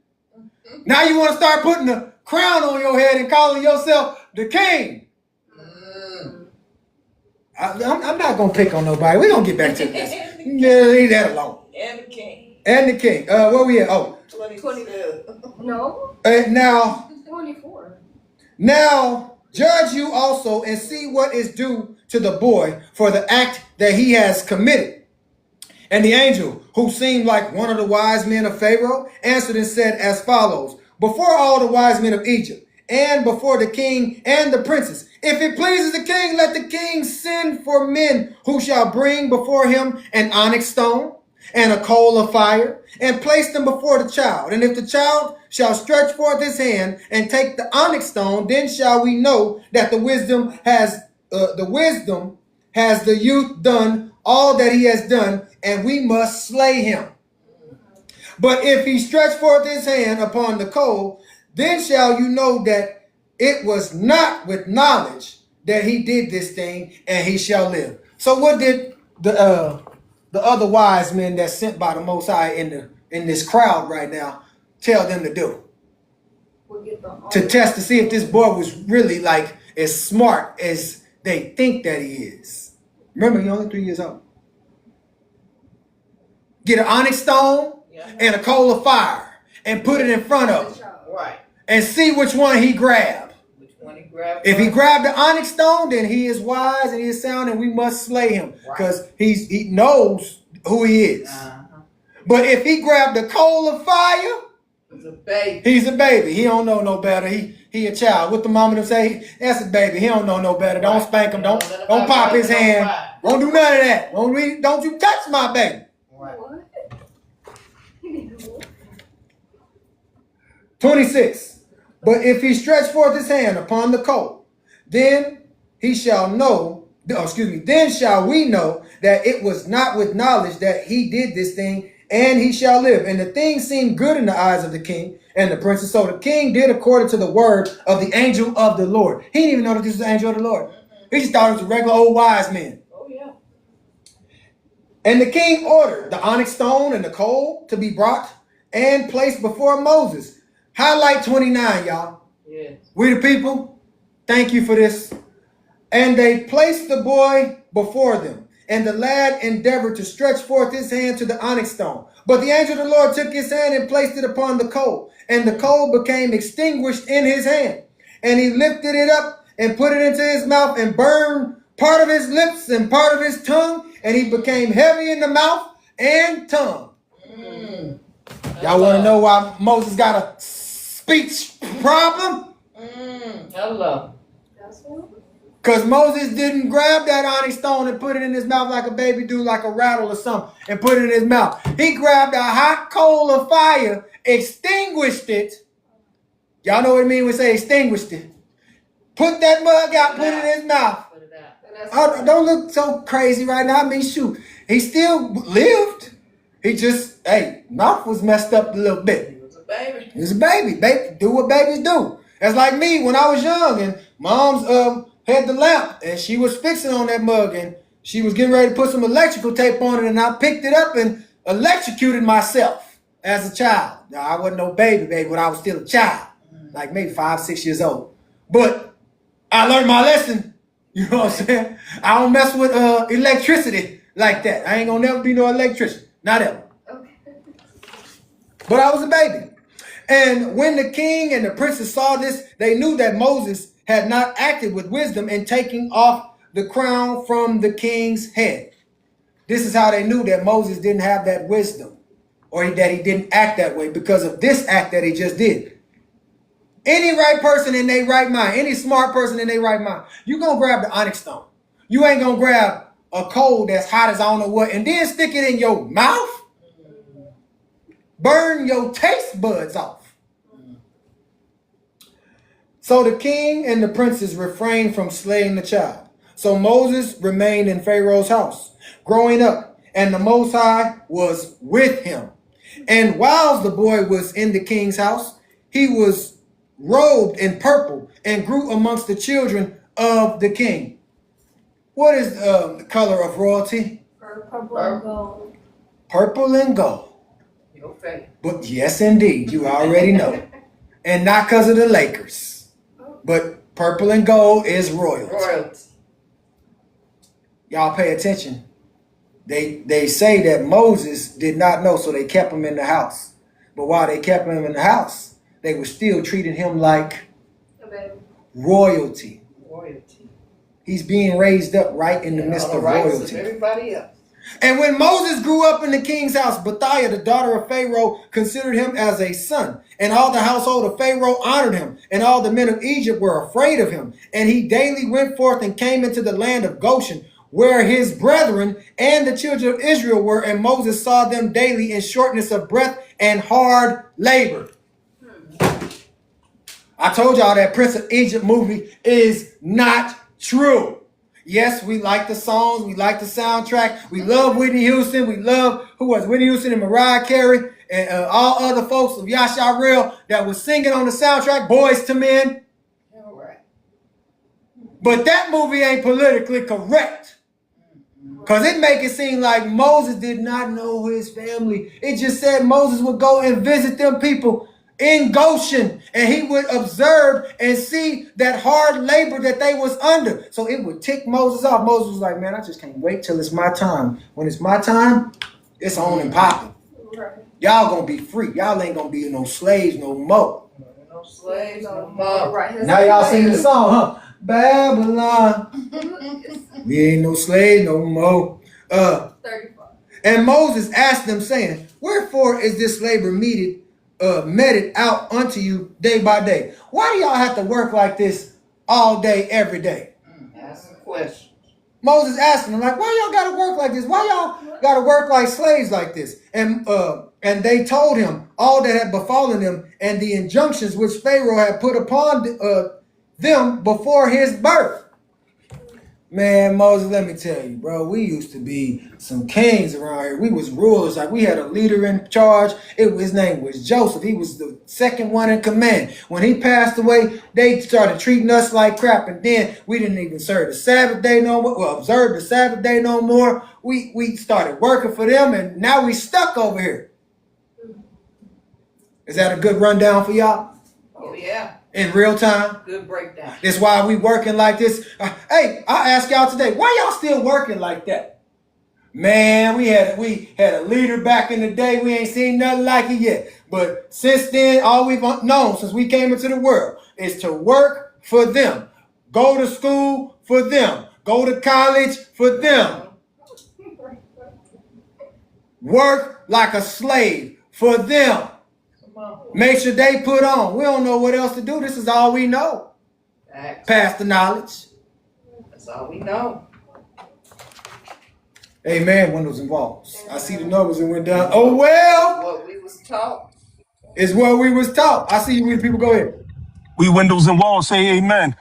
Speaker 1: Now you want to start putting a crown on your head and calling yourself the king. I'm not going to pick on nobody. We're going to get back to this. Yeah, leave that alone.
Speaker 2: And the king.
Speaker 1: And the king. Where we at? Oh.
Speaker 2: 22.
Speaker 3: No,
Speaker 1: Now,
Speaker 3: 24.
Speaker 1: now, Judge you also and see what is due to the boy for the act that he has committed. And the angel, who seemed like one of the wise men of Pharaoh, answered and said as follows: before all the wise men of Egypt, and before the king and the princes, if it pleases the king, let the king send for men who shall bring before him an onyx stone and a coal of fire, and place them before the child. And if the child shall stretch forth his hand and take the onyx stone, then shall we know that the wisdom has the youth done all that he has done, and we must slay him. But if he stretch forth his hand upon the coal, then shall you know that it was not with knowledge that he did this thing, and he shall live. So what did the other wise men that's sent by the Most High in this crowd right now tell them to do? To test to see if this boy was really like as smart as they think that he is. Remember, he's only 3 years old. Get an onyx stone and a coal of fire and put it in front of him.
Speaker 2: Right.
Speaker 1: And see which one he grabbed.
Speaker 2: Which one he grabbed?
Speaker 1: If he grabbed the onyx stone, then he is wise and he is sound, and we must slay him because he knows who he is. But if he grabbed the coal of fire,
Speaker 2: he's a baby.
Speaker 1: He's a baby. He don't know no better. He a child. What the mama them say? That's a baby. He don't know no better. Don't spank him. Don't pop his hand. Don't do none of that. Don't you touch my baby.
Speaker 2: Right.
Speaker 1: 26. But if he stretch forth his hand upon the coal, then he shall know, then shall we know that it was not with knowledge that he did this thing, and he shall live. And the thing seemed good in the eyes of the king and the princes. So the king did according to the word of the angel of the Lord. He didn't even know that this was the angel of the Lord. He just thought it was a regular old wise man.
Speaker 2: Oh, yeah.
Speaker 1: And the king ordered the onyx stone and the coal to be brought and placed before Moses. Highlight 29, y'all.
Speaker 2: Yes.
Speaker 1: We the people, thank you for this. And they placed the boy before them. And the lad endeavored to stretch forth his hand to the onyx stone. But the angel of the Lord took his hand and placed it upon the coal. And the coal became extinguished in his hand. And he lifted it up and put it into his mouth and burned part of his lips and part of his tongue. And he became heavy in the mouth and tongue. Y'all want to know why Moses got a speech problem?
Speaker 2: Hello.
Speaker 1: Because Moses didn't grab that onyx stone and put it in his mouth like a baby do, like a rattle or something, and put it in his mouth. He grabbed a hot coal of fire, extinguished it. Y'all know what I mean when we say extinguished it. Put that mug out, put it in his mouth.
Speaker 2: Put it out.
Speaker 1: Oh, don't look so crazy right now. I mean, shoot. He still lived. He just, mouth was messed up a little bit.
Speaker 2: He was a baby.
Speaker 1: He was a baby. Baby, do what babies do. That's like me when I was young and mom's had the lamp and she was fixing on that mug and she was getting ready to put some electrical tape on it, and I picked it up and electrocuted myself as a child. Now, I wasn't no baby, but I was still a child, like maybe 5, 6 years old. But I learned my lesson. You know what I'm saying? I don't mess with electricity like that. I ain't gonna never be no electrician. Not ever.
Speaker 3: Okay.
Speaker 1: But I was a baby. And when the king and the princes saw this, they knew that Moses had not acted with wisdom in taking off the crown from the king's head. This is how they knew that Moses didn't have that wisdom, or that he didn't act that way, because of this act that he just did. Any right person in their right mind, any smart person in their right mind, you gonna grab the onyx stone. You ain't gonna grab a coal that's hot as I don't know what and then stick it in your mouth. Burn your taste buds off. So the king and the princes refrained from slaying the child. So Moses remained in Pharaoh's house, growing up, and the Most High was with him. And whilst the boy was in the king's house, he was robed in purple and grew amongst the children of the king. What is the color of royalty?
Speaker 3: Purple and gold.
Speaker 1: Purple and gold.
Speaker 2: Your faith.
Speaker 1: But yes, indeed, you already know. And not because of the Lakers. But purple and gold is royalty.
Speaker 2: Royalty.
Speaker 1: Y'all pay attention. They say that Moses did not know, so they kept him in the house. But while they kept him in the house, they were still treating him like royalty.
Speaker 2: Royalty.
Speaker 1: He's being raised up right in the midst
Speaker 2: All the
Speaker 1: of
Speaker 2: rights
Speaker 1: royalty.
Speaker 2: of everybody else.
Speaker 1: And when Moses grew up in the king's house, Bethiah, the daughter of Pharaoh, considered him as a son. And all the household of Pharaoh honored him. And all the men of Egypt were afraid of him. And he daily went forth and came into the land of Goshen, where his brethren and the children of Israel were. And Moses saw them daily in shortness of breath and hard labor. I told y'all that Prince of Egypt movie is not true. Yes, we like the songs, we like the soundtrack, we love Whitney Houston, we love, who was Whitney Houston and Mariah Carey, and all other folks of Yasha Real that was singing on the soundtrack, Boys to Men.
Speaker 2: All right.
Speaker 1: But that movie ain't politically correct. Because it make it seem like Moses did not know his family. It just said Moses would go and visit them people in Goshen, and he would observe and see that hard labor that they was under. So it would tick Moses off. Moses was like, man, I just can't wait till it's my time. When it's my time, it's on and popping.
Speaker 3: Right.
Speaker 1: Y'all gonna be free. Y'all ain't gonna be no slaves no more.
Speaker 2: No slaves, no more.
Speaker 3: Right.
Speaker 1: Now y'all sing the song, huh? Babylon. We ain't no slaves no more.
Speaker 3: 35.
Speaker 1: And Moses asked them, saying, wherefore is this labor meted out unto you day by day? Why do y'all have to work like this all day, every day?
Speaker 2: Ask some questions.
Speaker 1: Moses asked them, like, why y'all gotta work like this? Why y'all gotta work like slaves like this? And they told him all that had befallen them and the injunctions which Pharaoh had put upon them before his birth. Man, Moses, let me tell you, bro, we used to be some kings around here. We was rulers. Like, we had a leader in charge. His name was Joseph. He was the second one in command. When he passed away, they started treating us like crap. And then we didn't even serve the Sabbath day no more, or observe the Sabbath day no more. We started working for them, and now we stuck over here. Is that a good rundown for y'all?
Speaker 2: Oh, yeah.
Speaker 1: In real time?
Speaker 2: Good breakdown.
Speaker 1: That's why we working like this. Hey, I ask y'all today, why y'all still working like that? Man, we had a leader back in the day. We ain't seen nothing like it yet. But since then, all we've known since we came into the world is to work for them. Go to school for them. Go to college for them. Work like a slave for them. Make sure they put on. We don't know what else to do. This is all we know. Pass the knowledge.
Speaker 2: That's all we know.
Speaker 1: Amen. Windows and walls. I see the numbers and went down. Oh, well.
Speaker 2: What we was taught.
Speaker 1: It's what we was taught. I see you people. Go ahead.
Speaker 4: We windows and walls say amen.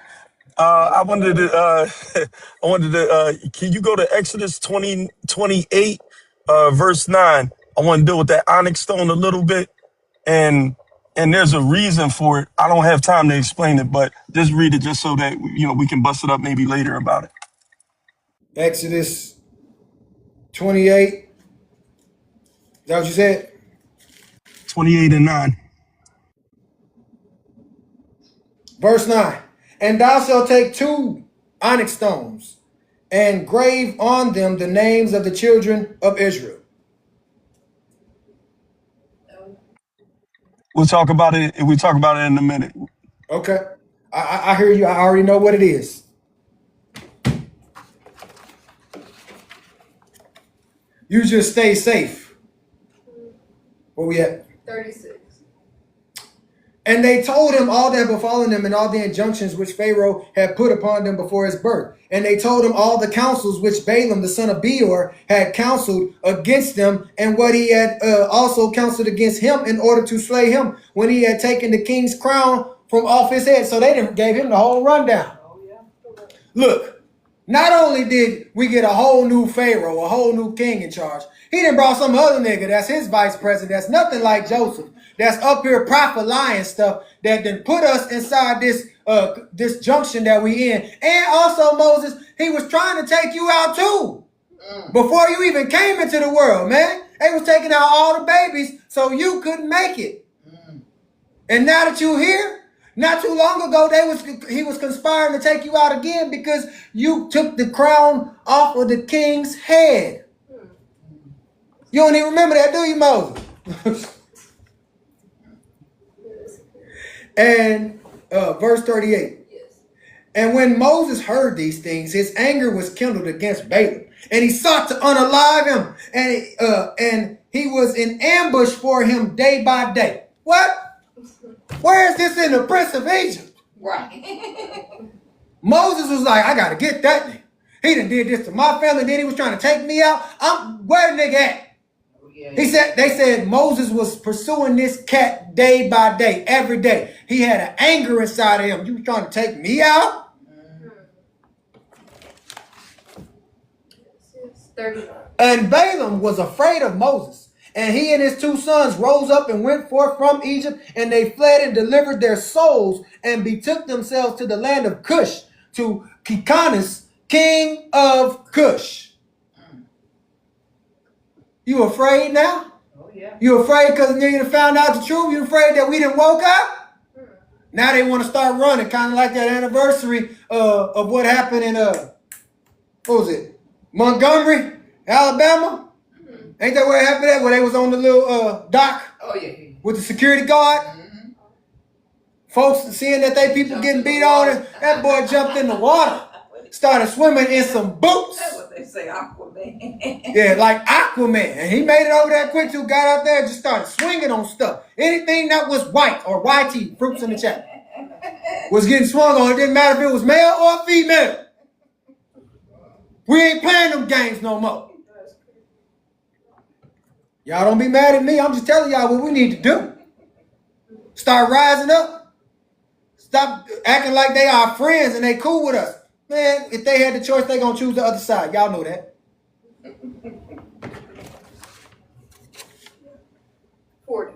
Speaker 4: I wanted to, can you go to Exodus 28, verse 9? I want to deal with that onyx stone a little bit. And there's a reason for it. I don't have time to explain it, but just read it just so that, we can bust it up maybe later about it.
Speaker 1: Exodus 28. Is that what you said?
Speaker 4: 28 and 9.
Speaker 1: Verse 9. And thou shalt take 2 onyx stones and grave on them the names of the children of Israel.
Speaker 4: We'll talk about it. We talk about it in a minute.
Speaker 1: Okay. I hear you. I already know what it is. You just stay safe. Where we at?
Speaker 3: 36.
Speaker 1: And they told him all that had befallen them and all the injunctions which Pharaoh had put upon them before his birth. And they told him all the counsels which Balaam, the son of Beor, had counseled against them, and what he had also counseled against him in order to slay him when he had taken the king's crown from off his head. So they gave him the whole rundown. Look, not only did we get a whole new Pharaoh, a whole new king in charge, he done brought some other nigga that's his vice president that's nothing like Joseph, that's up here prophet lying stuff, that then put us inside this junction that we in. And also, Moses, he was trying to take you out too. Before you even came into the world, man. They was taking out all the babies so you couldn't make it. And now that you're here, not too long ago, he was conspiring to take you out again because you took the crown off of the king's head. You don't even remember that, do you, Moses? And verse 38.
Speaker 3: Yes.
Speaker 1: And when Moses heard these things, his anger was kindled against Balaam, and he sought to unalive him, and he was in ambush for him day by day. What? Where is this in the Prince of Egypt?
Speaker 2: Right.
Speaker 1: Moses was like, I gotta get that nigga. He done did this to my family, then he was trying to take me out. Where the nigga at?
Speaker 2: Oh, yeah.
Speaker 1: They said Moses was pursuing this cat day by day, every day. He had an anger inside of him. You was trying to take me out?
Speaker 3: 39.
Speaker 1: And Balaam was afraid of Moses. And he and his 2 sons rose up and went forth from Egypt, and they fled and delivered their souls and betook themselves to the land of Cush, to Kikanis, king of Cush. You afraid now?
Speaker 2: Oh, yeah.
Speaker 1: You afraid because you found out the truth? You afraid that we didn't woke up? Now they want to start running, kind of like that anniversary of what happened in, what was it? Montgomery, Alabama. Ain't that where it happened at? Where they was on the little dock
Speaker 2: Oh, yeah.
Speaker 1: with the security guard? Folks seeing that they people getting beat on, and that boy jumped in the water, started swimming in some boots.
Speaker 2: That's what they say, Aquaman.
Speaker 1: Yeah, like Aquaman. And he made it over there quick too, got out there and just started swinging on stuff. Anything that was white or YT, fruits in the chat, was getting swung on. It didn't matter if it was male or female. We ain't playing them games no more. Y'all don't be mad at me. I'm just telling y'all what we need to do. Start rising up. Stop acting like they are friends and they cool with us. Man, if they had the choice, they gonna choose the other side. Y'all know that.
Speaker 3: 40.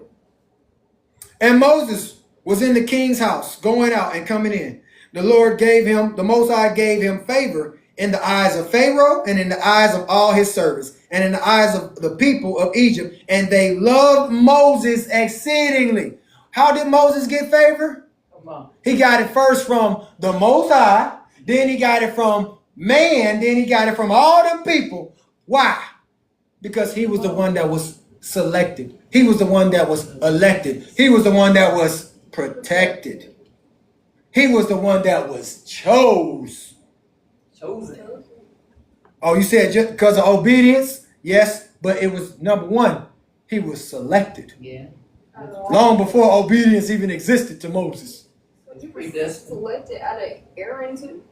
Speaker 1: And Moses was in the king's house, going out and coming in. The Most High gave him favor in the eyes of Pharaoh and in the eyes of all his servants and in the eyes of the people of Egypt. And they loved Moses exceedingly. How did Moses get favor?
Speaker 2: Come on.
Speaker 1: He got it first from the Most High, then he got it from man, then he got it from all them people. Why? Because he was the one that was selected. He was the one that was elected. He was the one that was protected. He was the one that was chosen. Oh, you said just because of obedience? Yes, but it was number one. He was selected.
Speaker 2: Yeah.
Speaker 1: Long before obedience even existed to Moses.
Speaker 3: You were selected out of Aaron too?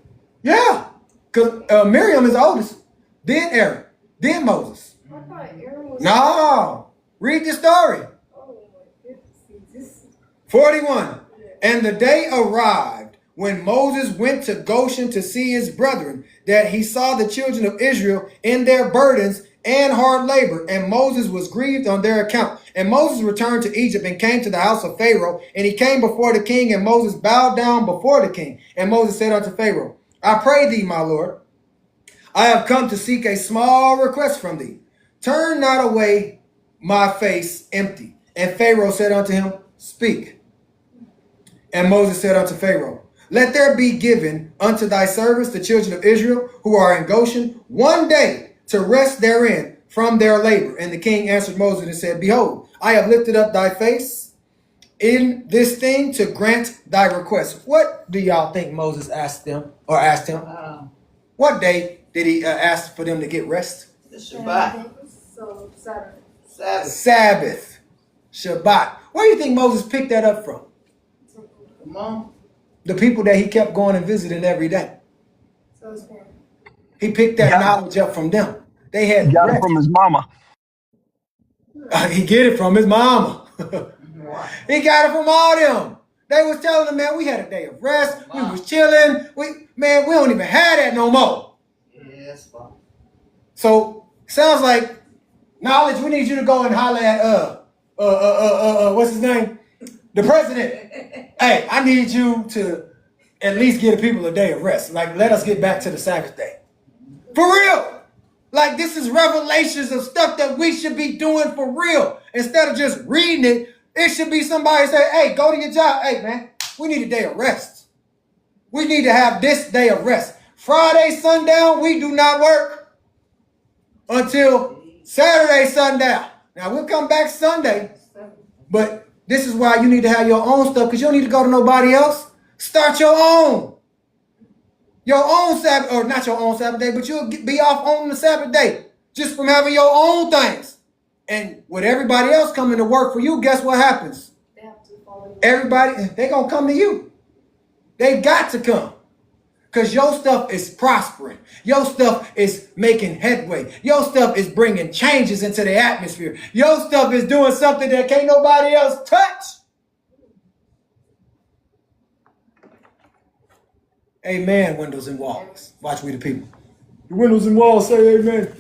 Speaker 1: Yeah, because Miriam is the oldest. Then Aaron. Then Moses.
Speaker 3: I thought Aaron was.
Speaker 1: No. Read the story.
Speaker 3: Oh my goodness.
Speaker 1: 41. And the day arrived when Moses went to Goshen to see his brethren, that he saw the children of Israel in their burdens and hard labor, and Moses was grieved on their account. And Moses returned to Egypt and came to the house of Pharaoh, and he came before the king, and Moses bowed down before the king. And Moses said unto Pharaoh, I pray thee, my lord, I have come to seek a small request from thee. Turn not away my face empty. And Pharaoh said unto him, Speak. And Moses said unto Pharaoh, Let there be given unto thy servants, the children of Israel, who are in Goshen, 1 day to rest therein from their labor. And the king answered Moses and said, Behold, I have lifted up thy face in this thing to grant thy request. What do y'all think Moses asked them or asked him? What day did he ask for them to get rest?
Speaker 2: The Shabbat.
Speaker 3: So Saturday.
Speaker 1: Sabbath. Shabbat. Where do you think Moses picked that up from?
Speaker 2: Come on.
Speaker 1: The people that he kept going and visiting every day.
Speaker 3: So his parents.
Speaker 1: He picked that knowledge up from them. They had
Speaker 4: Got it
Speaker 1: rest.
Speaker 4: from his mama.
Speaker 1: He get it from his mama. He got it from all them. They was telling him, man, we had a day of rest. We was chilling. We don't even have that no more.
Speaker 2: Yes, Father.
Speaker 1: So sounds like knowledge. We need you to go and holler at what's his name, the president. Hey, I need you to at least give the people a day of rest. Like, let us get back to the Sabbath day. For real. Like, this is revelations of stuff that we should be doing for real. Instead of just reading it, it should be somebody say, hey, go to your job. Hey, man, we need a day of rest. We need to have this day of rest. Friday sundown, we do not work until Saturday sundown. Now, we'll come back Sunday, but this is why you need to have your own stuff, because you don't need to go to nobody else. Start your own. Your own Sabbath, or not your own Sabbath day, but you'll be off on the Sabbath day just from having your own things. And with everybody else coming to work for you, guess what happens?
Speaker 3: They have to follow.
Speaker 1: Everybody, they're going to come to you. They got to come. Because your stuff is prospering. Your stuff is making headway. Your stuff is bringing changes into the atmosphere. Your stuff is doing something that can't nobody else touch. Amen, windows and walls. Watch we the people. The windows and walls say amen.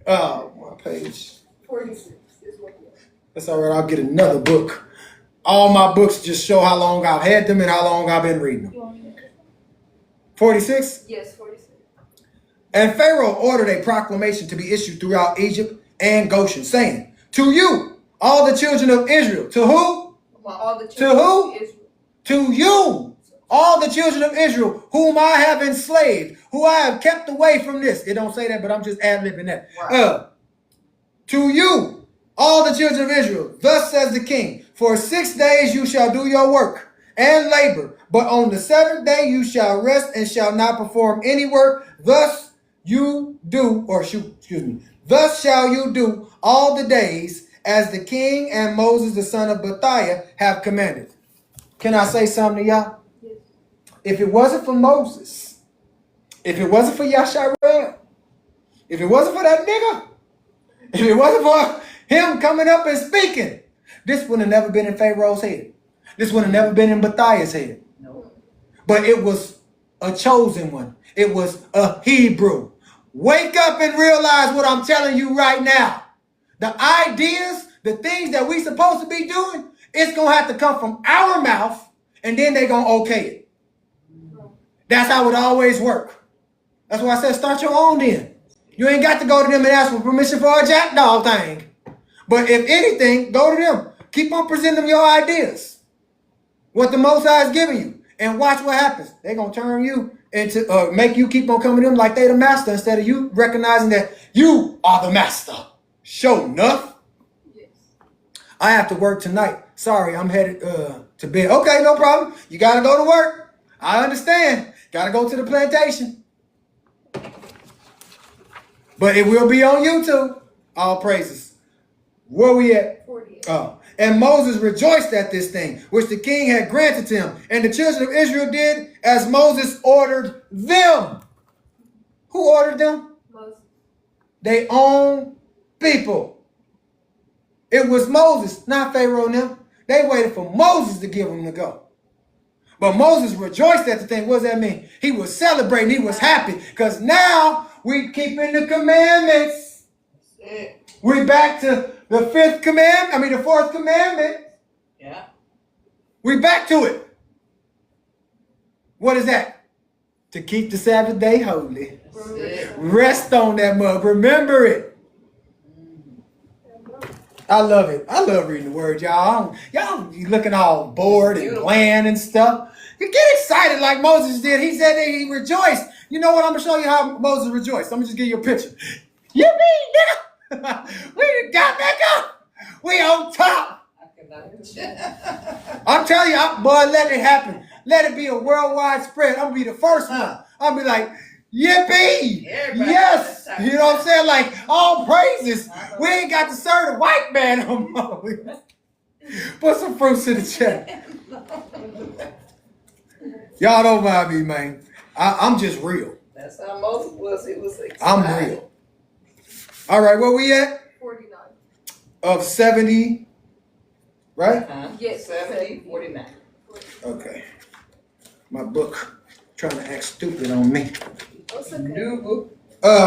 Speaker 1: Oh, my page.
Speaker 3: 46 is what you
Speaker 1: That's all right. I'll get another book. All my books just show how long I've had them and how long I've been reading them. 46?
Speaker 3: Yes, 46.
Speaker 1: And Pharaoh ordered a proclamation to be issued throughout Egypt and Goshen, saying, to you, all the children of Israel. To who?
Speaker 3: All the
Speaker 1: To who?
Speaker 3: Israel.
Speaker 1: To you, all the children of Israel, whom I have enslaved, who I have kept away from this. It don't say that, but I'm just ad-libbing that.
Speaker 2: Right.
Speaker 1: To you, all the children of Israel, thus says the king, for 6 days you shall do your work and labor, but on the 7th day you shall rest and shall not perform any work. Thus you do, thus shall you do all the days as the king and Moses the son of Bethiah have commanded. Can I say something to y'all?
Speaker 3: Yes.
Speaker 1: If it wasn't for Moses, if it wasn't for Yasharel, if it wasn't for that nigga, if it wasn't for him coming up and speaking, this would have never been in Pharaoh's head. This would have never been in Bethiah's head.
Speaker 2: No.
Speaker 1: But it was a chosen one. It was a Hebrew. Wake up and realize what I'm telling you right now. The ideas, the things that we supposed to be doing, it's going to have to come from our mouth, and then they're going to okay it. That's how it always work. That's why I said start your own then. You ain't got to go to them and ask for permission for a jackdaw thing. But if anything, go to them. Keep on presenting them your ideas. What the Most High is giving you. And watch what happens. They're going to turn you into, make you keep on coming to them like they the master instead of you recognizing that you are the master. Sure enough.
Speaker 3: Yes.
Speaker 1: I have to work tonight. Sorry, I'm headed to bed. Okay, no problem. You got to go to work. I understand. Got to go to the plantation. But it will be on YouTube. All praises. Where we at?
Speaker 3: 48.
Speaker 1: Oh. And Moses rejoiced at this thing, which the king had granted to him. And the children of Israel did as Moses ordered them. Who ordered them?
Speaker 3: Moses.
Speaker 1: They own people. It was Moses, not Pharaoh and them. They waited for Moses to give them the go. But Moses rejoiced at the thing. What does that mean? He was celebrating. He was happy. Because now we keeping the commandments.
Speaker 2: That's it.
Speaker 1: We're back to the fourth commandment.
Speaker 2: Yeah.
Speaker 1: We're back to it. What is that? To keep the Sabbath day holy.
Speaker 2: That's it.
Speaker 1: Rest on that mug. Remember it. I love it. I love reading the word, y'all. Y'all looking all bored and
Speaker 2: Beautiful.
Speaker 1: bland and stuff. You get excited like Moses did. He said that he rejoiced. You know what? I'm going to show you how Moses rejoiced. I'm going to just give you a picture. Yippee, nigga. We got back up. We on top.
Speaker 2: I cannot.
Speaker 1: I'm telling you, boy, let it happen. Let it be a worldwide spread. I'm going to be the first one. I'm going to be like, yippee.
Speaker 2: Everybody
Speaker 1: Yes.
Speaker 2: got that.
Speaker 1: You know what I'm saying? Like, all praises. We ain't got to serve the white man no more. Put some fruits in the chat. Y'all don't mind me, man. I'm just real.
Speaker 2: That's how Moses was. He was excited.
Speaker 1: I'm real. All right, where we at?
Speaker 3: 49.
Speaker 1: Of 70, right?
Speaker 3: Yes.
Speaker 2: 70, 49.
Speaker 1: Okay. My book trying to act stupid on me.
Speaker 3: That's okay.
Speaker 2: New book.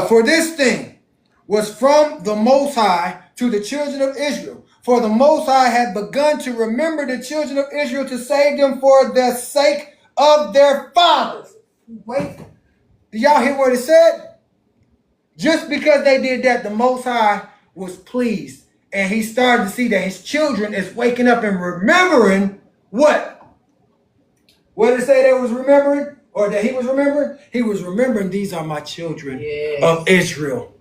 Speaker 1: For this thing was from the Most High to the children of Israel. For the Most High had begun to remember the children of Israel to save them for the sake of their fathers. Wait, did y'all hear what it said? Just because they did that, the Most High was pleased. And he started to see that his children is waking up and remembering what? What did it say they was remembering? Or that he was remembering? He was remembering these are my children
Speaker 2: Yes.
Speaker 1: of Israel.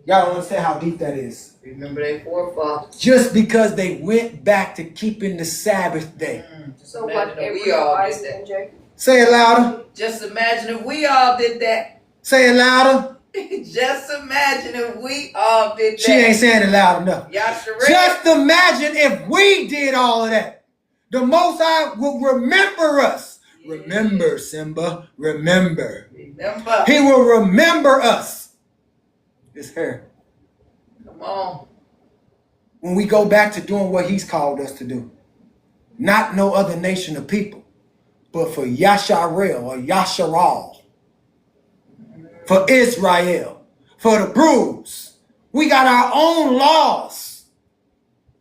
Speaker 1: Y'all don't understand how deep that is.
Speaker 2: Remember they forefathers.
Speaker 1: Just because they went back to keeping the Sabbath day.
Speaker 3: So
Speaker 2: Imagine
Speaker 3: like
Speaker 2: if
Speaker 3: every
Speaker 2: we all did
Speaker 3: Isaac
Speaker 2: that.
Speaker 3: and Jacob.
Speaker 1: Say it louder.
Speaker 2: Just imagine if we all did that.
Speaker 1: Say it louder.
Speaker 2: Just imagine if we all did that.
Speaker 1: She ain't saying it loud enough.
Speaker 2: Yasha
Speaker 1: Just imagine if we did all of that. The Most High will remember us.
Speaker 2: Yeah.
Speaker 1: Remember, Simba. Remember.
Speaker 2: Remember.
Speaker 1: He will remember us. His hair.
Speaker 2: Come on.
Speaker 1: When we go back to doing what he's called us to do. Not no other nation of people, but for Yasharel or Yasharal. For Israel. For the bruise. We got our own laws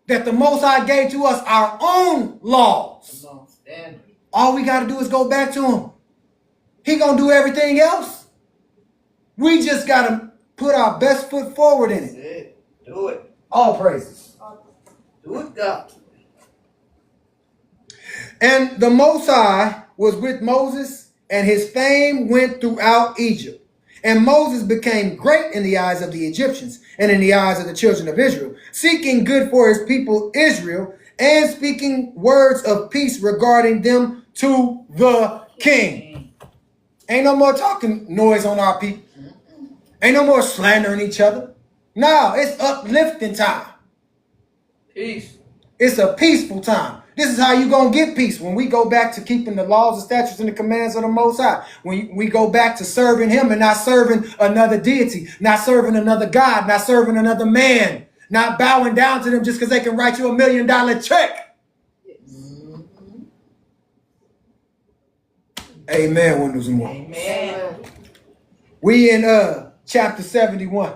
Speaker 1: that the Most High gave to us, our own laws.
Speaker 2: Come on, stand.
Speaker 1: All we got to do is go back to him. He going to do everything else. We just got to put our best foot forward in
Speaker 2: That's
Speaker 1: it.
Speaker 2: it. Do it.
Speaker 1: All praises.
Speaker 2: Do it, God.
Speaker 1: And the Most High was with Moses, and his fame went throughout Egypt. And Moses became great in the eyes of the Egyptians and in the eyes of the children of Israel, seeking good for his people Israel and speaking words of peace regarding them to the king. Ain't no more talking noise on our people. Ain't no more slandering each other. No, it's uplifting time.
Speaker 2: Peace.
Speaker 1: It's a peaceful time. This is how you going to get peace when we go back to keeping the laws, the statutes, and the commands of the Most High. When we go back to serving him and not serving another deity, not serving another God, not serving another man, not bowing down to them just because they can write you $1 million check. Amen, windows and walls.
Speaker 2: Amen.
Speaker 1: We in chapter 71.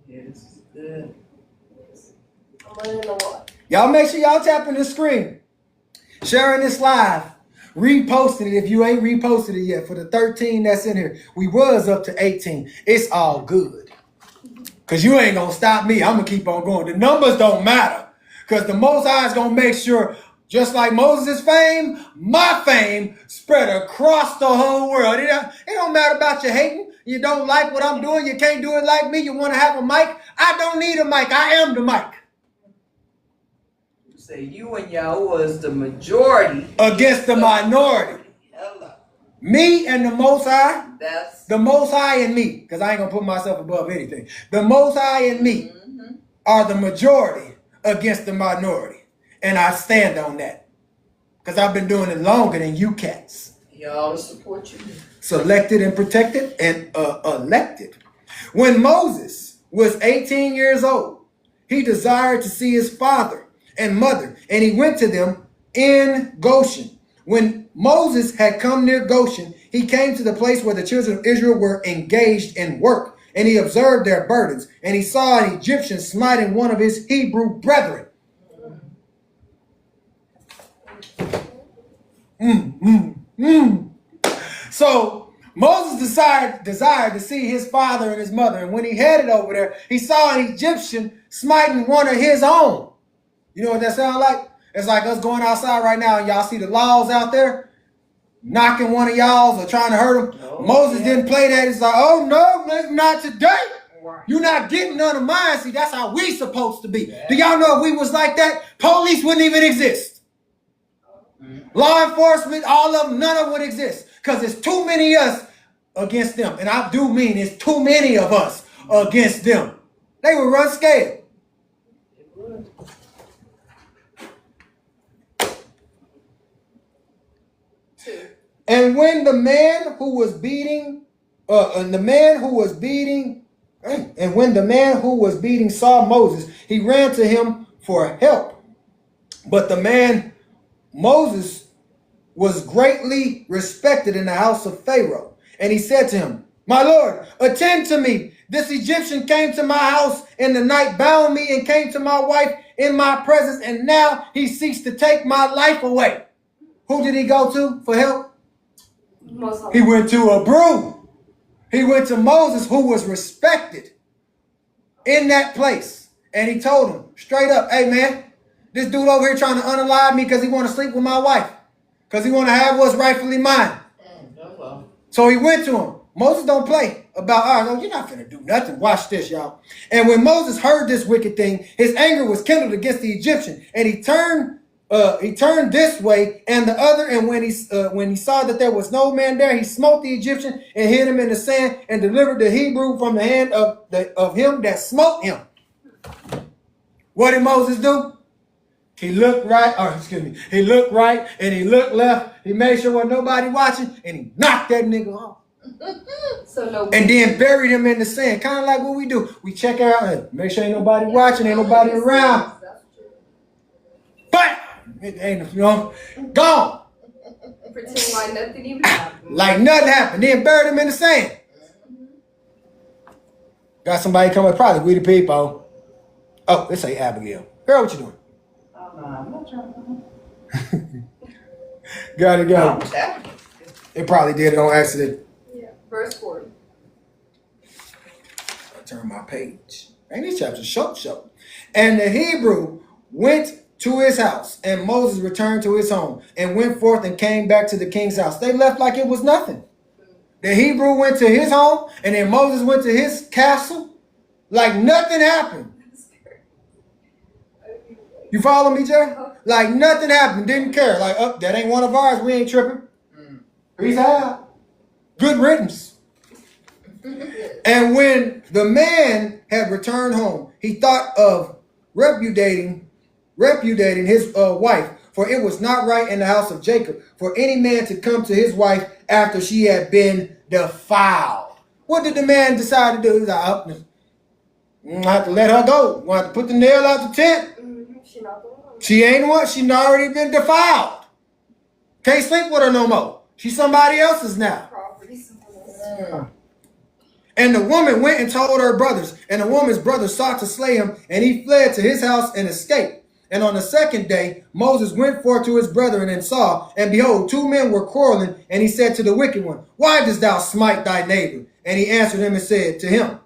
Speaker 2: Yeah, this is good.
Speaker 3: I'm running the water.
Speaker 1: Y'all make sure y'all tapping the screen, sharing this live, reposting it if you ain't reposted it yet. For the 13 that's in here, we was up to 18. It's all good. Because you ain't going to stop me. I'm going to keep on going. The numbers don't matter. Because the Most High is going to make sure, just like Moses' fame, my fame spread across the whole world. It don't matter about you hating. You don't like what I'm doing. You can't do it like me. You want to have a mic. I don't need a mic. I am the mic.
Speaker 2: Say you and Yahweh is the majority
Speaker 1: Against the minority.
Speaker 2: Hello.
Speaker 1: Me and the Most High.
Speaker 2: That's
Speaker 1: The Most High and me, because I ain't going to put myself above anything. The Most High and me are the majority against the minority. And I stand on that. Because I've been doing it longer than you cats.
Speaker 2: y'all support you.
Speaker 1: Selected and protected and elected. When Moses was 18 years old, he desired to see his father and mother, and he went to them in Goshen. When Moses had come near Goshen, he came to the place where the children of Israel were engaged in work, and he observed their burdens, and he saw an Egyptian smiting one of his Hebrew brethren. So Moses desired to see his father and his mother, and when he headed over there, he saw an Egyptian smiting one of his own. You know what that sounds like? It's like us going outside right now and y'all see the laws out there knocking one of y'all's or trying to hurt them.
Speaker 2: Oh,
Speaker 1: Moses
Speaker 2: yeah.
Speaker 1: didn't play that. It's like, oh no, not today.
Speaker 2: Right.
Speaker 1: You're not getting none of mine. See, that's how we supposed to be. Yeah. Do y'all know if we was like that, police wouldn't even exist. Law enforcement, all of them, none of them would exist. Because there's too many of us against them. And I do mean it's too many of us against them. They would run scared. And when the man who was beating saw Moses, he ran to him for help. But the man Moses was greatly respected in the house of Pharaoh. And he said to him, my Lord, attend to me. This Egyptian came to my house in the night, bound me, and came to my wife in my presence, and now he seeks to take my life away. Who did he go to for help? He went to a brew. He went to Moses, who was respected in that place. And he told him straight up, hey man, this dude over here trying to unalive me because he want to sleep with my wife. Because he want to have what's rightfully mine. So he went to him. Moses don't play. about ours. Oh, you're not finna do nothing. Watch this, y'all. And when Moses heard this wicked thing, his anger was kindled against the Egyptian, and he turned this way and the other. And when he saw that there was no man there, he smote the Egyptian and hid him in the sand and delivered the Hebrew from the hand of him that smote him. What did Moses do? He looked right, he looked right and he looked left. He made sure there was nobody watching and he knocked that nigga off.
Speaker 3: So no.
Speaker 1: And then buried him in the sand. Kind of like what we do. We check out and make sure ain't nobody watching, ain't nobody around. But it ain't, gone.
Speaker 3: Pretend like nothing even happened.
Speaker 1: Like nothing happened. Then buried him in the sand. Got somebody coming, probably we the people. Oh, let's say Abigail. Girl, what you doing?
Speaker 2: Oh, no, I'm not trying to.
Speaker 1: Gotta go.
Speaker 2: I'm tapping.
Speaker 1: It probably did it on accident.
Speaker 3: Yeah. Verse 40.
Speaker 1: I turn my page. Ain't this chapter short. And the Hebrew went to his house, and Moses returned to his home, and went forth and came back to the king's house. They left like it was nothing. The Hebrew went to his home, and then Moses went to his castle, like nothing happened. You follow me, Jay? Like nothing happened. Didn't care. Like, oh, that ain't one of ours. We ain't tripping. Peace out. Good riddance. And when the man had returned home, he thought of repudiating his wife, for it was not right in the house of Jacob for any man to come to his wife after she had been defiled. What did the man decide to do? He's like, oh, I have to let her go. I have to put the nail out the tent. She ain't one. She's already been defiled. Can't sleep with her no more. She's somebody else's now. And the woman went and told her brothers, and the woman's brothers sought to slay him, and he fled to his house and escaped. And on the second day, Moses went forth to his brethren and saw, and behold, two men were quarreling, and he said to the wicked one, why dost thou smite thy neighbor? And he answered him and said to him,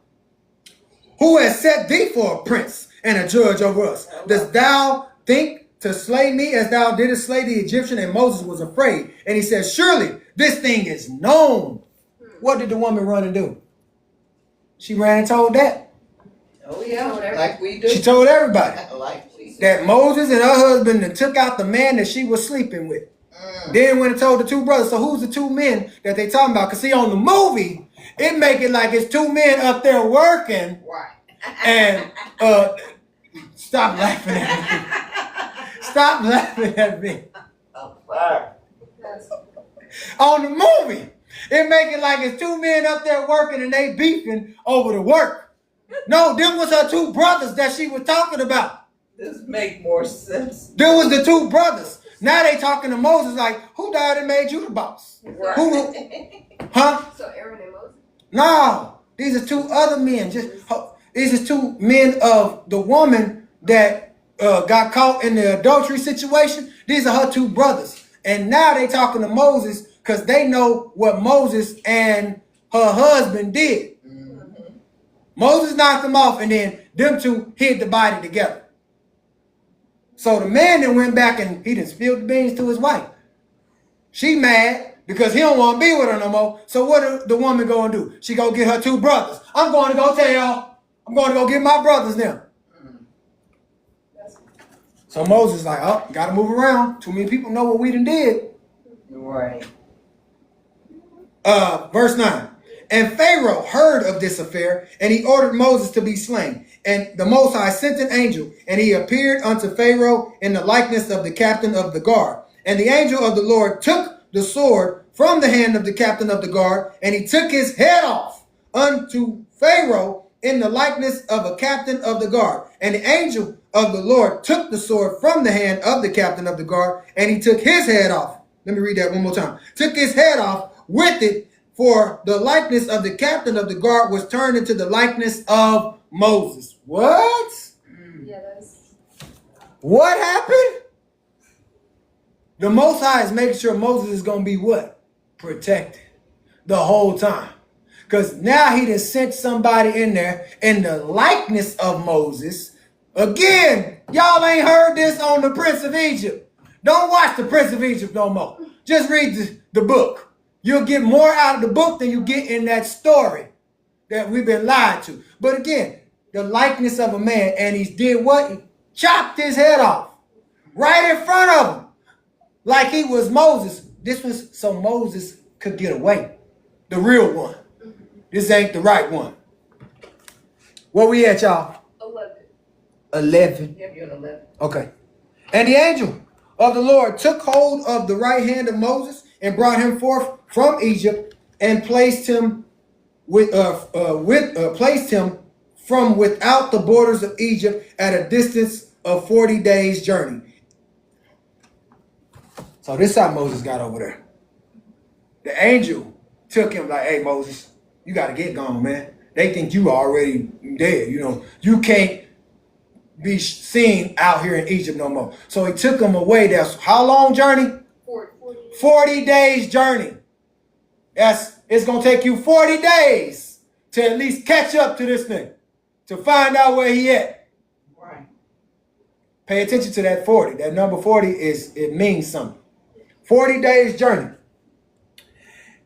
Speaker 1: who has set thee for a prince and a judge over us? Dost thou think to slay me as thou didst slay the Egyptian? And Moses was afraid. And he said, surely this thing is known. What did the woman run and do? She ran and told that.
Speaker 2: Oh, yeah, like we do.
Speaker 1: She told everybody
Speaker 2: Like we do.
Speaker 1: that Moses and her husband took out the man that she was sleeping with. Then went and told the two brothers. So who's the two men that they talking about? Because see, on the movie, it make it like it's two men up there working.
Speaker 2: Right.
Speaker 1: And stop laughing at me. Stop laughing at me.
Speaker 2: Oh, sorry.
Speaker 1: On the movie, it make it like it's two men up there working and they beefing over the work. No, them was her two brothers that she was talking about.
Speaker 2: This make more sense.
Speaker 1: There was the two brothers. Now they talking to Moses like, who died and made you the boss?
Speaker 2: Right.
Speaker 1: Who? Huh?
Speaker 3: So Aaron and Moses?
Speaker 1: No, these are two other men. These are two men of the woman that got caught in the adultery situation. These are her two brothers. And now they talking to Moses because they know what Moses and her husband did. Moses knocked them off, and then them two hid the body together. So the man then went back and he done spilled the beans to his wife. She mad because he don't want to be with her no more. So what did the woman go and do? She go get her two brothers. I'm going to go tell y'all. I'm going to go get my brothers now. So Moses like, oh, got to move around. Too many people know what we done did.
Speaker 2: Right.
Speaker 1: Verse 9. And Pharaoh heard of this affair, and he ordered Moses to be slain. And the Most High sent an angel, and he appeared unto Pharaoh in the likeness of the captain of the guard. And the angel of the Lord took the sword from the hand of the captain of the guard, and he took his head off unto Pharaoh in the likeness of a captain of the guard. And the angel of the Lord took the sword from the hand of the captain of the guard, and he took his head off. Let me read that one more time. Took his head off with it, for the likeness of the captain of the guard was turned into the likeness of Moses. What?
Speaker 3: Yeah, that's...
Speaker 1: What happened? The Most High is making sure Moses is going to be what? Protected the whole time. Because now he done sent somebody in there in the likeness of Moses. Again, y'all ain't heard this on the Prince of Egypt. Don't watch the Prince of Egypt no more. Just read the book. You'll get more out of the book than you get in that story. that we've been lied to. But again, the likeness of a man, and he did what? He chopped his head off right in front of him, like he was Moses. This was so Moses could get away. The real one. This ain't the right one. Where we at, y'all? 11.
Speaker 2: Yep, you're an 11.
Speaker 1: Okay. And the angel of the Lord took hold of the right hand of Moses and brought him forth from Egypt and placed him placed him from without the borders of Egypt at a distance of 40 days' journey. So this is how Moses got over there. The angel took him like, hey, Moses, you got to get gone, man. They think you already dead. You know, you can't be seen out here in Egypt no more. So he took him away. That's how long journey? 40 days journey. It's going to take you 40 days to at least catch up to this thing, to find out where he at.
Speaker 2: Right.
Speaker 1: Pay attention to that 40. That number 40 it means something. 40 days journey.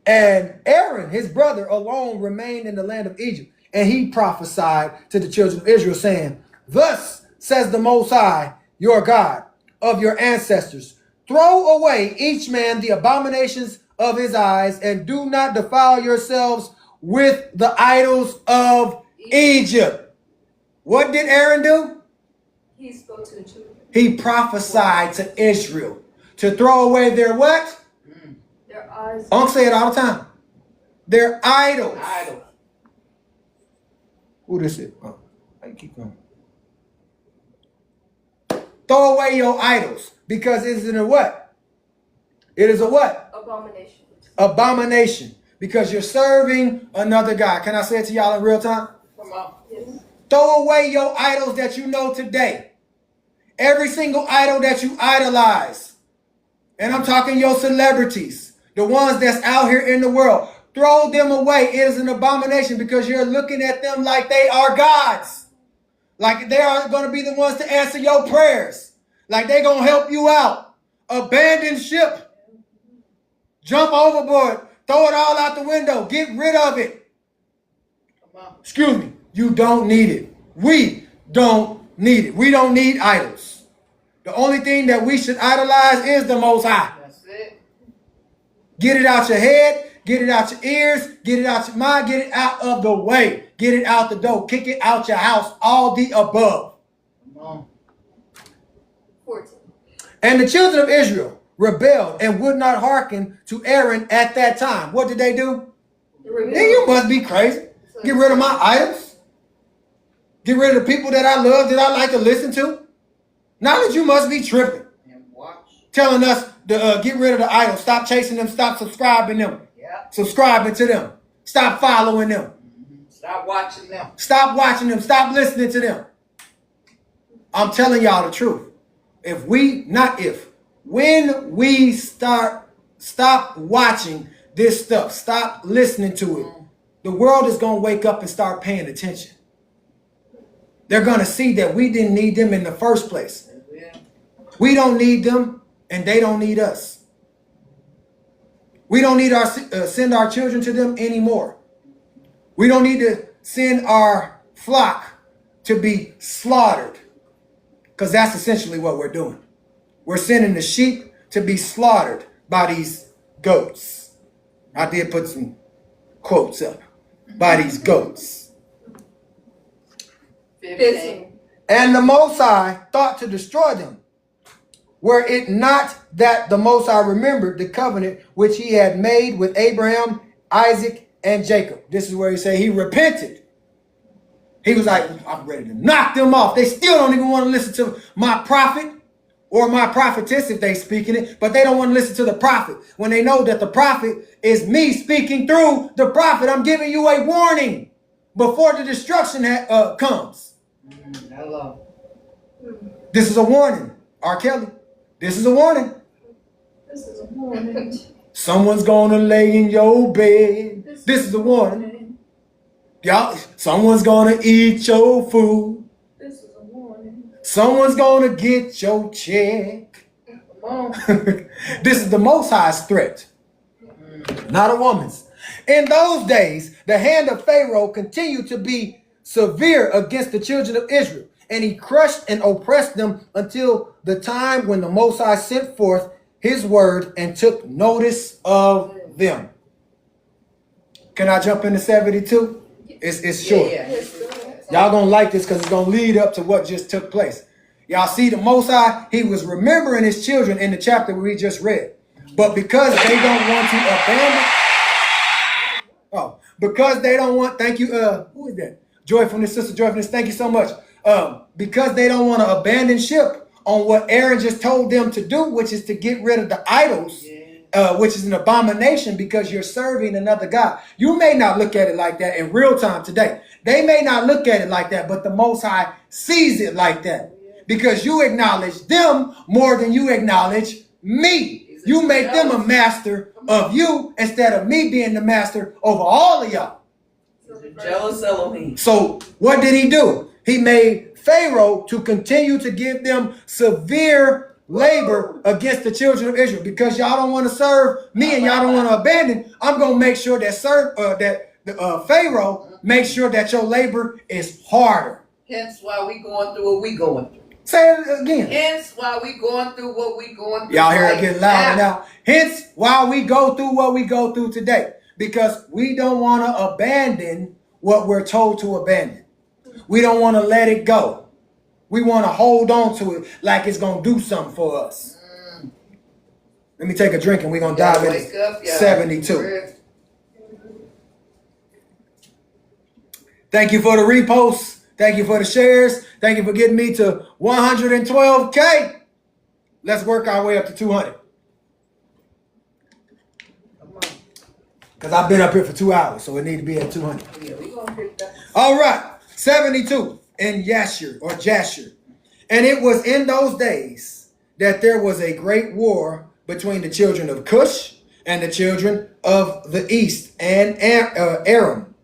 Speaker 1: And Aaron, his brother, alone remained in the land of Egypt. And he prophesied to the children of Israel, saying, thus says the Most High, your God, of your ancestors, throw away each man the abominations of his eyes, and do not defile yourselves with the idols of Egypt. What did Aaron do?
Speaker 3: He spoke to the children.
Speaker 1: He prophesied to Israel to throw away their what?
Speaker 3: Their eyes.
Speaker 1: Uncle say it all the time. Their idols.
Speaker 2: Idol.
Speaker 1: Who this is? Oh, I keep going. Throw away your idols, because it is a what? It is a what?
Speaker 3: Abomination.
Speaker 1: Abomination. Because you're serving another God. Can I say it to y'all in real time?
Speaker 2: Come on.
Speaker 3: Yes.
Speaker 1: Throw away your idols that you know today. Every single idol that you idolize. And I'm talking your celebrities. The ones that's out here in the world. Throw them away. It is an abomination because you're looking at them like they are gods. Like they are going to be the ones to answer your prayers. Like they're going to help you out. Abandon ship. Jump overboard. Throw it all out the window. Get rid of it.
Speaker 2: Come on.
Speaker 1: Excuse me. You don't need it. We don't need it. We don't need idols. The only thing that we should idolize is the Most High.
Speaker 2: That's it.
Speaker 1: Get it out your head. Get it out your ears. Get it out your mind. Get it out of the way. Get it out the door. Kick it out your house. All the above.
Speaker 2: Come on.
Speaker 3: 14.
Speaker 1: And the children of Israel rebelled and would not hearken to Aaron at that time. What did they do? Then you must be crazy. Get rid of my idols. Get rid of the people that I love, that I like to listen to. Now that you must be tripping.
Speaker 2: And watch.
Speaker 1: Telling us to get rid of the idols. Stop chasing them. Stop subscribing them.
Speaker 2: Yeah.
Speaker 1: Subscribing to them. Stop following them.
Speaker 2: Stop watching them.
Speaker 1: Stop watching them. Stop listening to them. I'm telling y'all the truth. When we stop watching this stuff, stop listening to it, the world is going to wake up and start paying attention. They're going to see that we didn't need them in the first place.
Speaker 2: Yeah.
Speaker 1: We don't need them, and they don't need us. We don't need send our children to them anymore. We don't need to send our flock to be slaughtered, because that's essentially what we're doing. We're sending the sheep to be slaughtered by these goats. I did put some quotes up. By these goats.
Speaker 2: 15.
Speaker 1: And the Most High thought to destroy them, were it not that the Most High remembered the covenant which he had made with Abraham, Isaac, and Jacob. This is where he said he repented. He was like, I'm ready to knock them off. They still don't even want to listen to my prophet or my prophetess if they speaking it, but they don't want to listen to the prophet when they know that the prophet is me speaking through the prophet. I'm giving you a warning before the destruction comes.
Speaker 2: Hello.
Speaker 1: This is a warning. R. Kelly, this is a warning.
Speaker 3: This is a warning.
Speaker 1: Someone's gonna lay in your bed. This is a warning. Y'all, someone's gonna eat your food.
Speaker 3: This is a warning.
Speaker 1: Someone's gonna get your check.
Speaker 2: Come on.
Speaker 1: This is the Most High's threat, not a woman's. In those days, the hand of Pharaoh continued to be severe against the children of Israel, and he crushed and oppressed them until the time when the Most High sent forth his word and took notice of them. Can I jump into 72? It's short.
Speaker 2: Yeah.
Speaker 1: Y'all gonna like this because it's gonna lead up to what just took place. Y'all see the Most High, he was remembering his children in the chapter we just read. But because they don't want to abandon, because they don't want, thank you, who is that? Joyfulness, Sister Joyfulness, thank you so much. Because they don't want to abandon ship on what Aaron just told them to do, which is to get rid of the idols, which is an abomination because you're serving another God. You may not look at it like that in real time today. They may not look at it like that, but the Most High sees it like that because you acknowledge them more than you acknowledge me. You make them a master of you instead of me being the master over all of y'all.
Speaker 2: Jealous Elohim.
Speaker 1: So what did he do? He made Pharaoh to continue to give them severe labor against the children of Israel because y'all don't want to serve me and y'all don't want to abandon. I'm going to make sure that Pharaoh makes sure that your labor is harder.
Speaker 2: Hence why we going through what we going through.
Speaker 1: Say it again.
Speaker 2: Hence why we going through what we going through.
Speaker 1: Y'all hear it
Speaker 2: right
Speaker 1: getting louder now. Hence why we go through what we go through today. Because we don't want to abandon what we're told to abandon. We don't want to let it go. We want to hold on to it like it's going to do something for us. Let me take a drink and we're going to dive into 72. Thank you for the reposts. Thank you for the shares. Thank you for getting me to 112K. Let's work our way up to 200. Because I've been up here for 2 hours, so it need to be at 200.
Speaker 2: Yeah, we gonna get that.
Speaker 1: All right, 72 in Yashur or Jashur. And it was in those days that there was a great war between the children of Cush and the children of the east and Aram.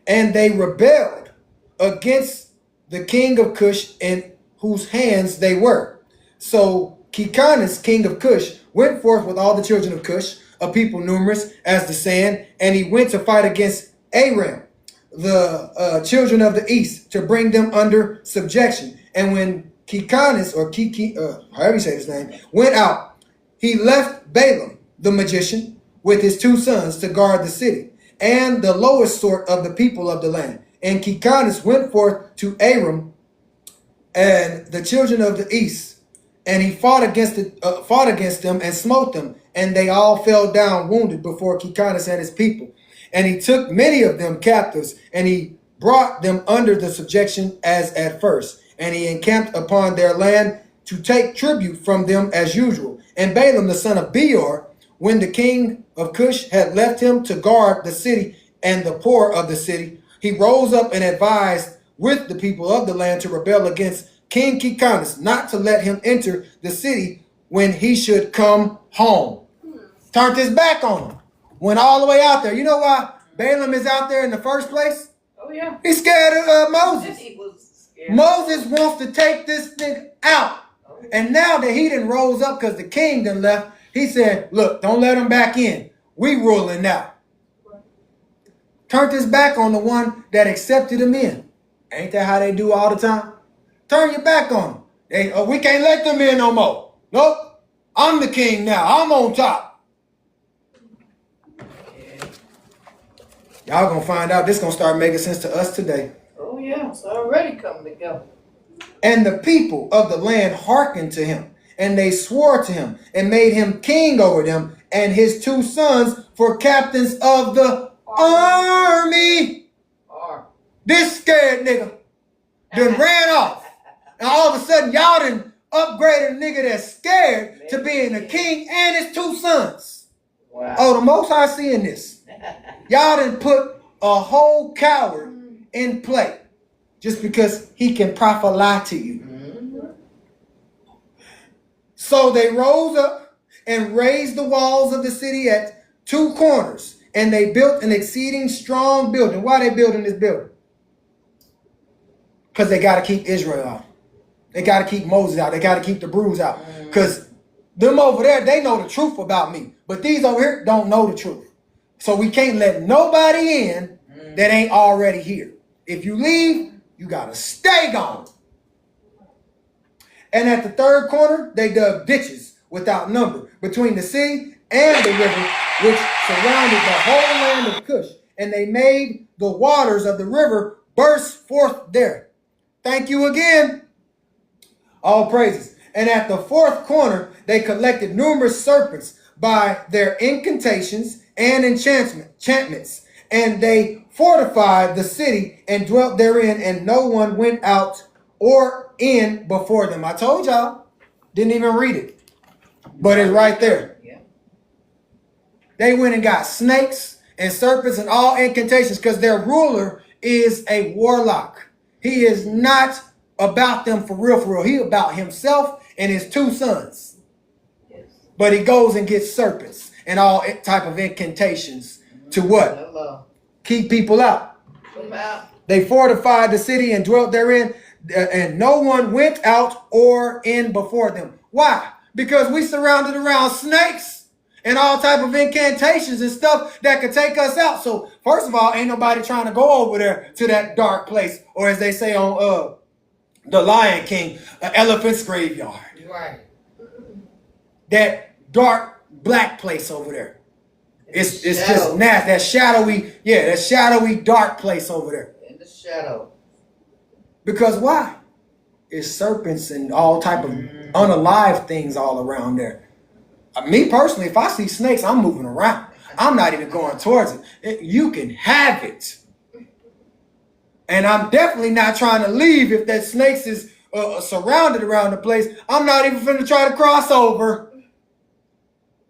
Speaker 1: And they rebelled against the king of Cush in whose hands they were. So Kikanis, king of Cush, went forth with all the children of Cush, a people numerous as the sand, and he went to fight against Aram, the children of the east, to bring them under subjection. And when Kikanis, or however you say his name, went out, he left Balaam, the magician, with his 2 sons to guard the city, and the lowest sort of the people of the land. And Kikanis went forth to Aram and the children of the east, and he fought against them and smote them, and they all fell down wounded before Kikanis and his people. And he took many of them captives, and he brought them under the subjection as at first. And he encamped upon their land to take tribute from them as usual. And Balaam the son of Beor, when the king of Cush had left him to guard the city and the poor of the city, he rose up and advised with the people of the land to rebel against King Kikanis, not to let him enter the city when he should come home. Turned his back on him. Went all the way out there. You know why Balaam is out there in the first place?
Speaker 2: Oh yeah.
Speaker 1: He's scared of Moses.
Speaker 2: He was scared.
Speaker 1: Moses wants to take this thing out. And now that he done rose up because the king done left, he said, look, don't let him back in. We ruling now. Turned his back on the one that accepted him in. Ain't that how they do all the time? Turn your back on them. We can't let them in no more. Nope. I'm the king now. I'm on top. Y'all gonna find out this gonna start making sense to us today.
Speaker 2: Oh yeah, it's already coming together.
Speaker 1: And the people of the land hearkened to him, and they swore to him, and made him king over them, and his 2 sons for captains of the army. This scared nigga done ran off. And all of a sudden, y'all done upgraded a nigga that's scared to being a king and his 2 sons.
Speaker 2: Wow.
Speaker 1: Oh, the Most High seeing this. Y'all done put a whole coward in play just because he can profit lie to you. So they rose up and raised the walls of the city at 2 corners, and they built an exceeding strong building. Why are they building this building? Because they got to keep Israel out. They got to keep Moses out. They got to keep the Brews out. Because them over there, they know the truth about me. But these over here don't know the truth. So we can't let nobody in that ain't already here. If you leave, you gotta stay gone. And at the third corner, they dug ditches without number between the sea and the river, which surrounded the whole land of Cush. And they made the waters of the river burst forth there. Thank you again. All praises. And at the fourth corner, they collected numerous serpents by their incantations and enchantments. And they fortified the city and dwelt therein, and no one went out or in before them. I told y'all, didn't even read it, but it's right there.
Speaker 2: Yeah.
Speaker 1: They went and got snakes and serpents and all incantations because their ruler is a warlock. He is not about them for real, for real. He about himself and his two sons.
Speaker 2: Yes.
Speaker 1: But he goes and gets serpents and all type of incantations to what?
Speaker 2: Hello.
Speaker 1: Keep people out.
Speaker 2: Put 'em out.
Speaker 1: They fortified the city and dwelt therein, and no one went out or in before them. Why? Because we surrounded around snakes and all type of incantations and stuff that could take us out. So first of all, ain't nobody trying to go over there to that dark place, or as they say on The Lion King, an elephant's graveyard.
Speaker 2: Right.
Speaker 1: That dark black place over there. It's just
Speaker 2: shadow.
Speaker 1: nasty. That shadowy dark place over there.
Speaker 2: In the shadow.
Speaker 1: Because why? It's serpents and all type of unalive things all around there. Me personally, if I see snakes, I'm moving around. I'm not even going towards it. You can have it. And I'm definitely not trying to leave if that snakes is surrounded around the place. I'm not even finna try to cross over.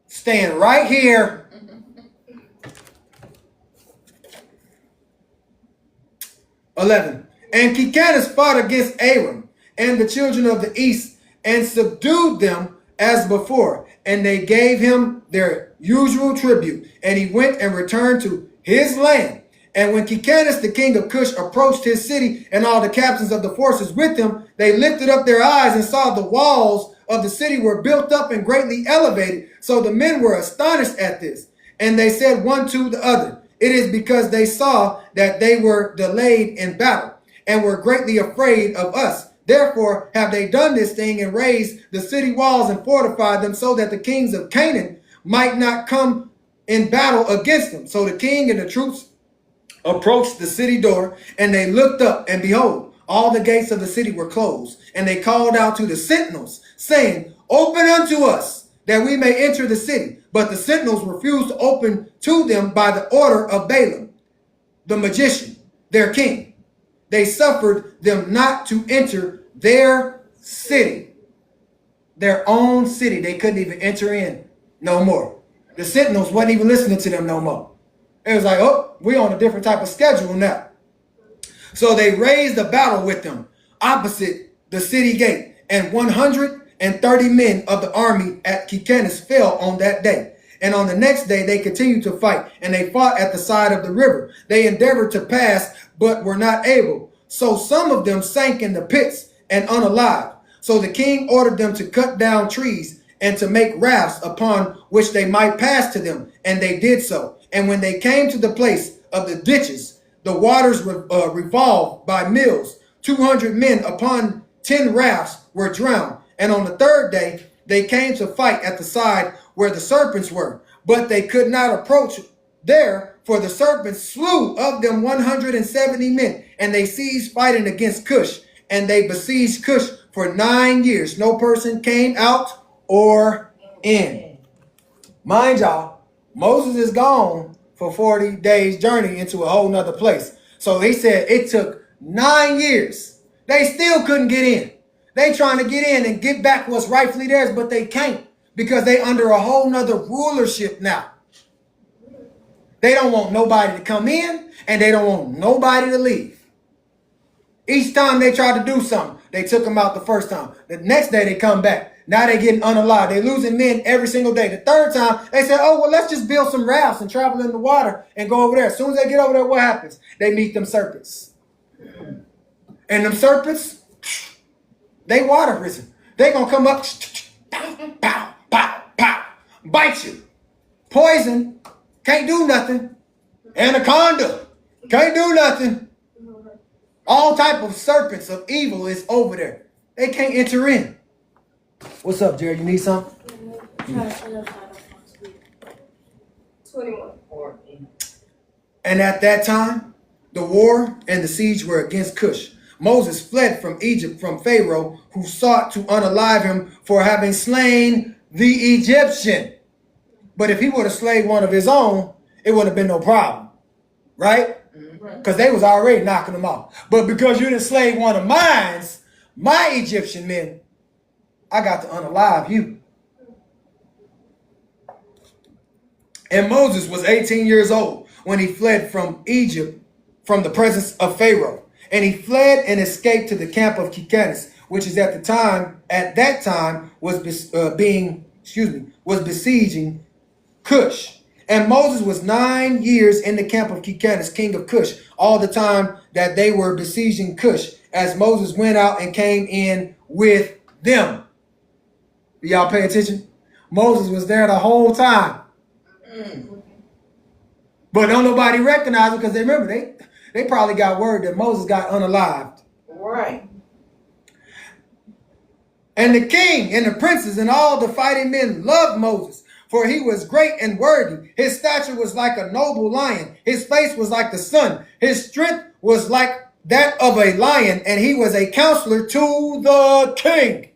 Speaker 1: Staying right here. (11) And Kikanis fought against Aram and the children of the east and subdued them as before. And they gave him their usual tribute. And he went and returned to his land. And when Kikanis, the king of Cush, approached his city and all the captains of the forces with him, they lifted up their eyes and saw the walls of the city were built up and greatly elevated. So the men were astonished at this. And they said one to the other, it is because they saw that they were delayed in battle and were greatly afraid of us. Therefore have they done this thing and raised the city walls and fortified them so that the kings of Canaan might not come in battle against them. So the king and the troops approached the city door, and they looked up, and behold, all the gates of the city were closed. And they called out to the sentinels, saying, open unto us, that we may enter the city. But the sentinels refused to open to them by the order of Balaam, the magician, their king. They suffered them not to enter their city, their own city. They couldn't even enter in no more. The sentinels wasn't even listening to them no more. It was like, oh, we on a different type of schedule now. So they raised a battle with them opposite the city gate, and 130 men of the army at Kikanis fell on that day. And on the next day they continued to fight, and they fought at the side of the river. They endeavored to pass, but were not able. So some of them sank in the pits and unalive. So the king ordered them to cut down trees and to make rafts upon which they might pass to them. And they did so. And when they came to the place of the ditches, the waters revolved by mills. 200 men upon 10 rafts were drowned. And on the third day, they came to fight at the side where the serpents were. But they could not approach there, for the serpents slew of them 170 men. And they ceased fighting against Cush. And they besieged Cush for 9 years. No person came out or in. Mind y'all, Moses is gone for 40 days journey into a whole nother place. So they said it took 9 years. They still couldn't get in. They trying to get in and get back what's rightfully theirs, but they can't because they under a whole nother rulership now. They don't want nobody to come in and they don't want nobody to leave. Each time they tried to do something, they took them out the first time. The next day they come back. Now they're getting unalive. They're losing men every single day. The third time, they said, oh, well, let's just build some rafts and travel in the water and go over there. As soon as they get over there, what happens? They meet them serpents. And them serpents, they water risen. They going to come up, pow, pow, pow, bite you. Poison, can't do nothing. Anaconda, can't do nothing. All type of serpents of evil is over there. They can't enter in. What's up, Jared? You need something?
Speaker 3: 21.
Speaker 1: And at that time, the war and the siege were against Cush. Moses fled from Egypt from Pharaoh, who sought to unalive him for having slain the Egyptian. But if he would have slayed one of his own, it wouldn't have been no problem, right? Because they was already knocking him off. But because you didn't slay one of mine, my Egyptian men, I got to unalive you. And Moses was 18 years old when he fled from Egypt from the presence of Pharaoh. And he fled and escaped to the camp of Kikanis, which is at that time was besieging Cush. And Moses was 9 years in the camp of Kikanis, king of Cush, all the time that they were besieging Cush, as Moses went out and came in with them. Do y'all pay attention? Moses was there the whole time. But don't nobody recognize him because they remember they probably got word that Moses got unalived.
Speaker 2: Right.
Speaker 1: And the king and the princes and all the fighting men loved Moses, for he was great and worthy. His stature was like a noble lion. His face was like the sun. His strength was like that of a lion, and he was a counselor to the king.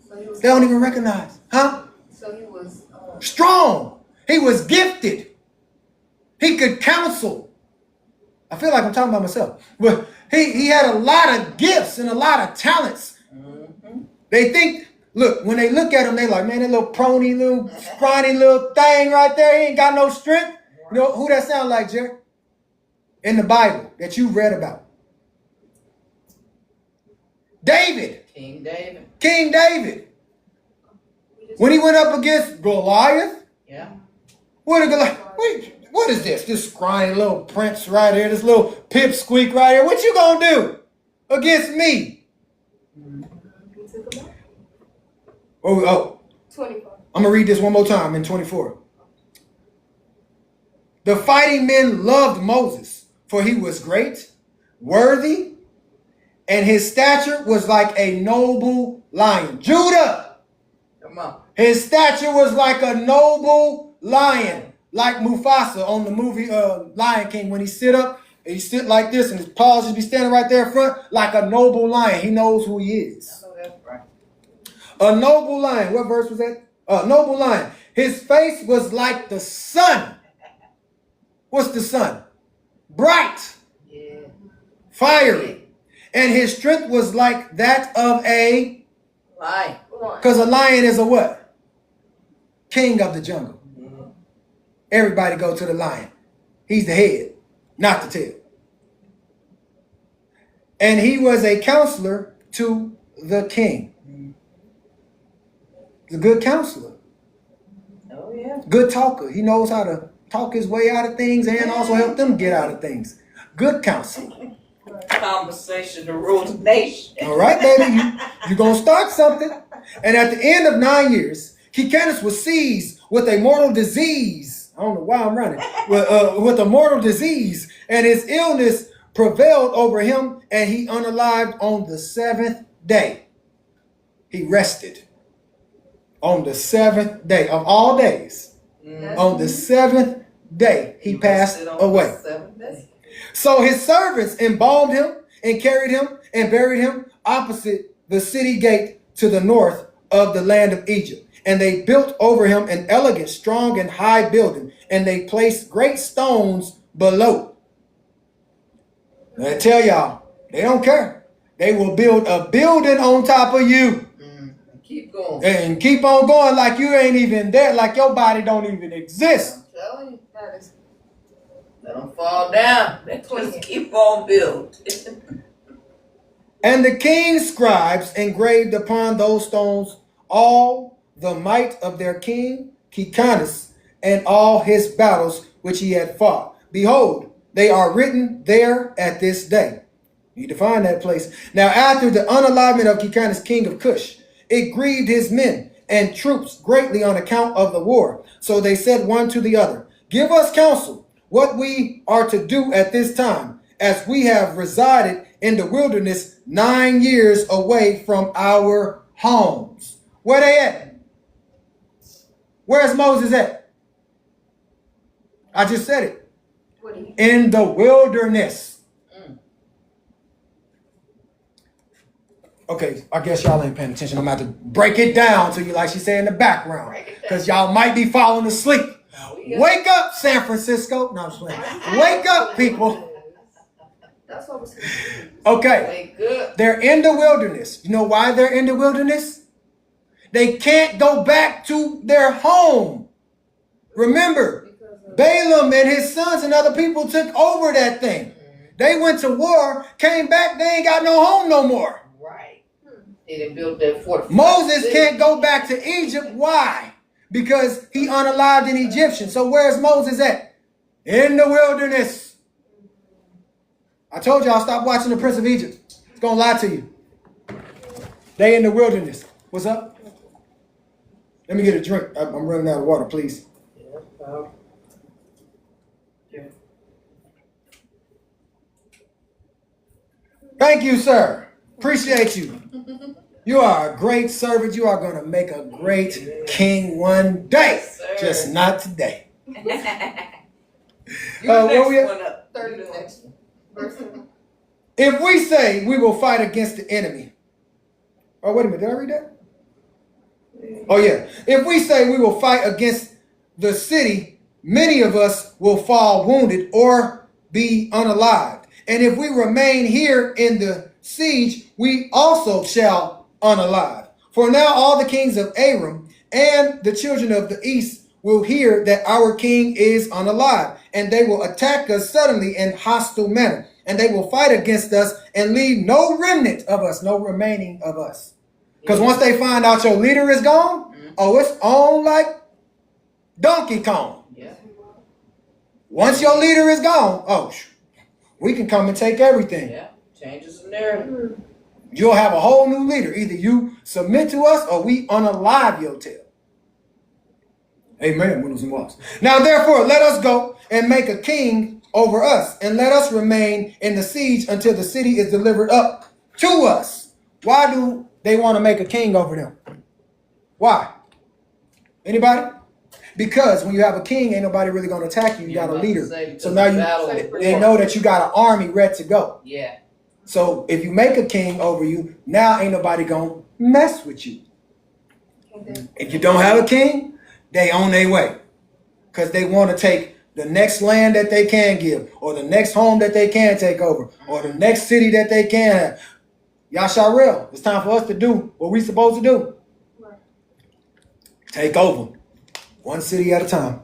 Speaker 3: So
Speaker 1: They don't even recognize, huh?
Speaker 3: So he was
Speaker 1: Strong. He was gifted. He could counsel. I feel like I'm talking about myself. But he had a lot of gifts and a lot of talents. They think, look, when they look at him, they like, man, that little prony, little scrawny little thing right there, he ain't got no strength. You know who that sound like, Jerry? In the Bible that you read about. David.
Speaker 2: King David.
Speaker 1: King David. When he went up against Goliath,
Speaker 2: Yeah.
Speaker 1: what is this? This scrawny little prince right here, this little pipsqueak right here. What you gonna do against me?
Speaker 3: he took him out.
Speaker 1: Oh,
Speaker 3: 24.
Speaker 1: I'm gonna read this one more time in 24. The fighting men loved Moses, for he was great, worthy, and his stature was like a noble lion. Judah!
Speaker 2: Come on.
Speaker 1: His stature was like a noble lion, like Mufasa on the movie Lion King. When he sit up, he sit like this, and his paws just be standing right there in front, like a noble lion. He knows who he is.
Speaker 2: I know that's right.
Speaker 1: A noble lion. What verse was that? Noble lion. His face was like the sun. What's the sun? Bright,
Speaker 2: Yeah.
Speaker 1: fiery. And his strength was like that of a,
Speaker 2: Lion.
Speaker 1: because a lion is a what? King of the jungle. Everybody go to the lion. He's the head, not the tail. And he was a counselor to the king. He's a good counselor,
Speaker 2: Oh, yeah.
Speaker 1: good talker. He knows how to talk his way out of things and also help them get out of things. Good counselor.
Speaker 2: Conversation to rule the nation.
Speaker 1: All right, baby, you're going to start something. And at the end of 9 years, Kikanis was seized with a mortal disease. I don't know why I'm running. With a mortal disease. And his illness prevailed over him, and he unalived on the 7th day. He rested on the 7th day of all days. On the 7th day, he passed away.
Speaker 2: 7 days.
Speaker 1: So his servants embalmed him and carried him and buried him opposite the city gate to the north of the land of Egypt. And they built over him an elegant, strong, and high building. And they placed great stones below. I tell y'all, they don't care. They will build a building on top of you.
Speaker 2: Keep going.
Speaker 1: And keep on going like you ain't even there, like your body don't even exist.
Speaker 2: I'm telling you.
Speaker 3: That is
Speaker 2: Let them fall down. They just keep on building.
Speaker 1: And the king's scribes engraved upon those stones all the might of their king, Kikanis, and all his battles which he had fought. Behold, they are written there at this day. You need to find that place. Now, after the unalivement of Kikanis, king of Cush, it grieved his men and troops greatly on account of the war. So they said one to the other, give us counsel what we are to do at this time, as we have resided in the wilderness 9 years away from our homes. Where they at? Where's Moses at? I just said it.
Speaker 3: What do you?
Speaker 1: In the wilderness. Okay, I guess y'all ain't paying attention. I'm about to break it down to you like she said in the background. Because y'all might be falling asleep. Wake up, San Francisco. No, I'm just playing. Wake up, people.
Speaker 3: That's what was.
Speaker 1: Okay,
Speaker 2: Wake up.
Speaker 1: they're in the wilderness. You know why they're in the wilderness? They can't go back to their home. Remember, Balaam and his sons and other people took over that thing. They went to war, came back, they ain't got no home no more.
Speaker 2: Right. They done built that fort.
Speaker 1: Moses can't go back to Egypt. Why? Because he unalived an Egyptian. So where's Moses at? In the wilderness. I told y'all stop watching the Prince of Egypt. It's gonna lie to you. They in the wilderness. What's up? Let me get a drink. I'm running out of water, please. Thank you, sir. Appreciate you. You are a great servant. You are going to make a great king one day.
Speaker 2: Yes,
Speaker 1: just not today.
Speaker 2: You
Speaker 1: where
Speaker 2: next
Speaker 1: we at?
Speaker 2: one up.
Speaker 3: 30 the next verse.
Speaker 1: If we say we will fight against the enemy. Oh, wait a minute. Did I read that? Oh, yeah. If we say we will fight against the city, many of us will fall wounded or be unalived. And if we remain here in the siege, we also shall unalive. For now all the kings of Aram and the children of the east will hear that our king is unalive, and they will attack us suddenly in hostile manner. And they will fight against us and leave no remnant of us, no remaining of us. Because once they find out your leader is gone, oh, it's on like Donkey Kong.
Speaker 2: Yeah.
Speaker 1: Once your leader is gone, oh, we can come and take everything.
Speaker 2: Yeah. Changes the narrative.
Speaker 1: You'll have a whole new leader. Either you submit to us or we unalive your tail. Amen, winners and loss. Now, therefore, let us go and make a king over us, and let us remain in the siege until the city is delivered up to us. Why do they want to make a king over them? Why? Anybody? Because when you have a king, ain't nobody really going to attack you. You got a leader. So now they know that you got an army ready to go.
Speaker 2: Yeah.
Speaker 1: So if you make a king over you, now ain't nobody going to mess with you. If you don't have a king, they on their way. Because they want to take the next land that they can give, or the next home that they can take over, or the next city that they can have. Yasharel, it's time for us to do what we supposed to do. Take over. One city at a time.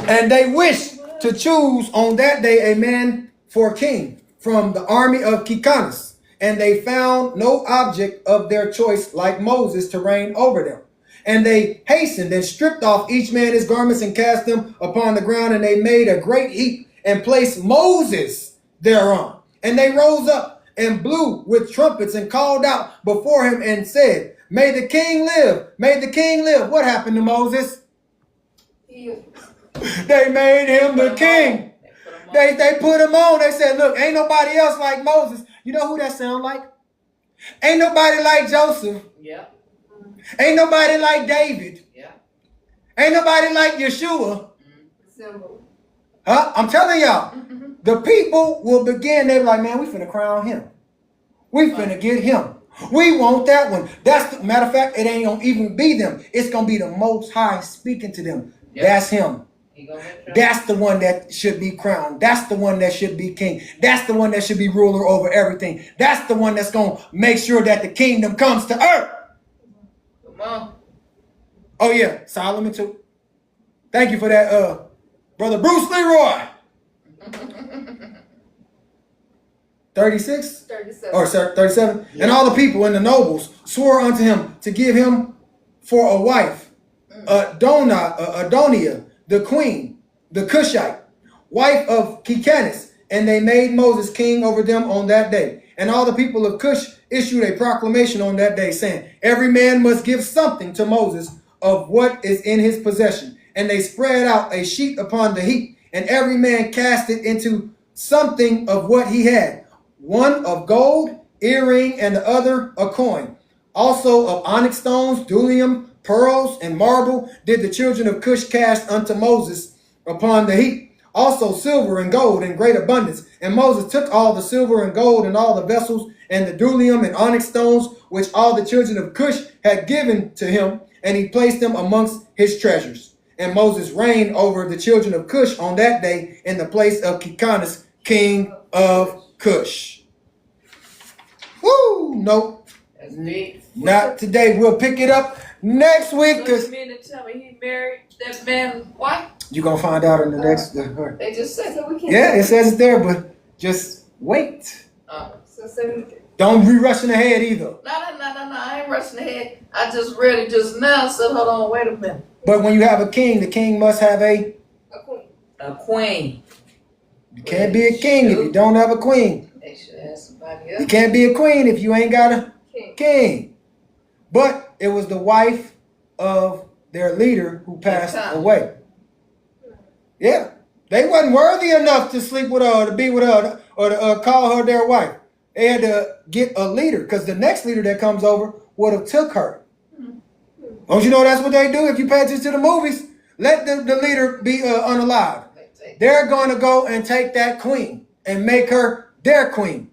Speaker 1: And they wish to choose on that day a man for king from the army of Kikanis. And they found no object of their choice like Moses to reign over them. And they hastened and stripped off each man his garments and cast them upon the ground. And they made a great heap and placed Moses thereon. And they rose up and blew with trumpets and called out before him and said, may the king live. May the king live. What happened to Moses? They made him the king. They put him on. They said, look, ain't nobody else like Moses. You know who that sound like? Ain't nobody like Joseph.
Speaker 2: Yeah.
Speaker 1: Ain't nobody like David.
Speaker 2: Yeah.
Speaker 1: Ain't nobody like Yeshua.
Speaker 3: Symbol.
Speaker 1: Huh? I'm telling y'all, the people will begin. They're like, man, we finna crown him. We finna get him. We want that one. That's the matter of fact, it ain't gonna even be them. It's gonna be the Most High speaking to them.
Speaker 2: Yep.
Speaker 1: That's him.
Speaker 2: That's
Speaker 1: That's the one that should be crowned. That's the one that should be king. That's the one that should be ruler over everything. That's the one that's gonna make sure that the kingdom comes to earth.
Speaker 2: Come on.
Speaker 1: Oh yeah, Solomon too. Thank you for that, brother Bruce Leroy. 36?
Speaker 3: 37.
Speaker 1: Or 37? Yeah. And all the people and the nobles swore unto him to give him for a wife Adonia, the queen, the Cushite, wife of Kikanis. And they made Moses king over them on that day. And all the people of Cush issued a proclamation on that day saying, every man must give something to Moses of what is in his possession. And they spread out a sheet upon the heap, and every man cast it into something of what he had. One of gold, earring, and the other a coin. Also of onyx stones, bdellium, pearls, and marble did the children of Cush cast unto Moses upon the heap. Also silver and gold in great abundance. And Moses took all the silver and gold and all the vessels and the bdellium and onyx stones which all the children of Cush had given to him, and he placed them amongst his treasures. And Moses reigned over the children of Cush on that day in the place of Kikanos, king of Cush. Woo! Nope.
Speaker 2: That's deep.
Speaker 1: Not today. We'll pick it up next week.
Speaker 2: So you mean to tell me he married that man's wife?
Speaker 1: You're going to find out in the next.
Speaker 2: They just said
Speaker 3: So we can't.
Speaker 1: Yeah, it says it there, but just wait.
Speaker 3: So 7.
Speaker 1: Don't be rushing ahead either.
Speaker 2: No, I ain't rushing ahead. I just read it just now. Said, hold on, wait a minute.
Speaker 1: But when you have a king, the king must have a.
Speaker 3: A queen.
Speaker 2: A queen.
Speaker 1: You can't be a king if you don't have a queen.
Speaker 2: They should have somebody
Speaker 1: You
Speaker 2: else.
Speaker 1: can't be a queen if you ain't got a
Speaker 3: King.
Speaker 1: king. But it was the wife of their leader who passed away. Yeah. They wasn't worthy enough to sleep with her or to be with her or to call her their wife. They had to get a leader because the next leader that comes over would have took her. Don't you know that's what they do? If you pay attention to the movies, let the leader be unalive. They're going to go and take that queen and make her their queen.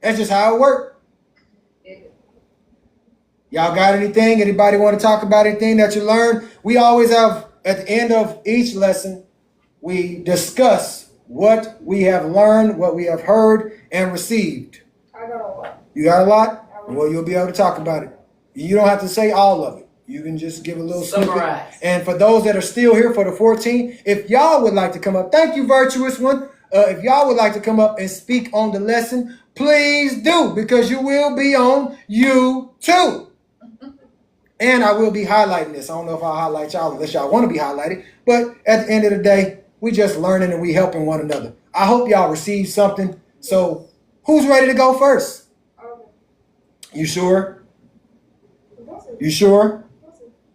Speaker 1: That's just how it works. Y'all got anything? Anybody want to talk about anything that you learned? We always have, at the end of each lesson, we discuss what we have learned, what we have heard, and received.
Speaker 3: I got a lot.
Speaker 1: You got a lot? Well, you'll be able to talk about it. You don't have to say all of it. You can just give a little
Speaker 2: Summarize.
Speaker 1: snippet. And for those that are still here for the 14, if y'all would like to come up, thank you, virtuous one. If y'all would like to come up and speak on the lesson, please do, because you will be on YouTube. And I will be highlighting this. I don't know if I'll highlight y'all unless y'all want to be highlighted. But at the end of the day, we just learning and we helping one another. I hope y'all receive something. So who's ready to go first? You sure? You sure?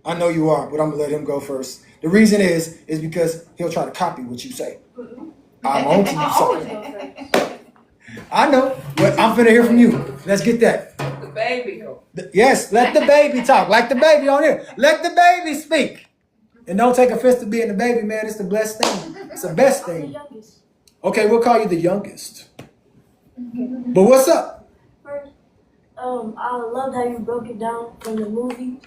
Speaker 1: I know you are, but I'm going to let him go first. The reason is because he'll try to copy what you say. I'm on to you. So. I know, but I'm finna hear from you. Let's get that.
Speaker 2: The baby go.
Speaker 1: Yes, let the baby talk. Like the baby on here. Let the baby speak. And don't take offense to being the baby, man. It's the blessed thing. It's the best
Speaker 6: I'm the
Speaker 1: thing.
Speaker 6: youngest.
Speaker 1: Okay, we'll call you the youngest. But what's up?
Speaker 6: First, I loved how you broke it down from the movie.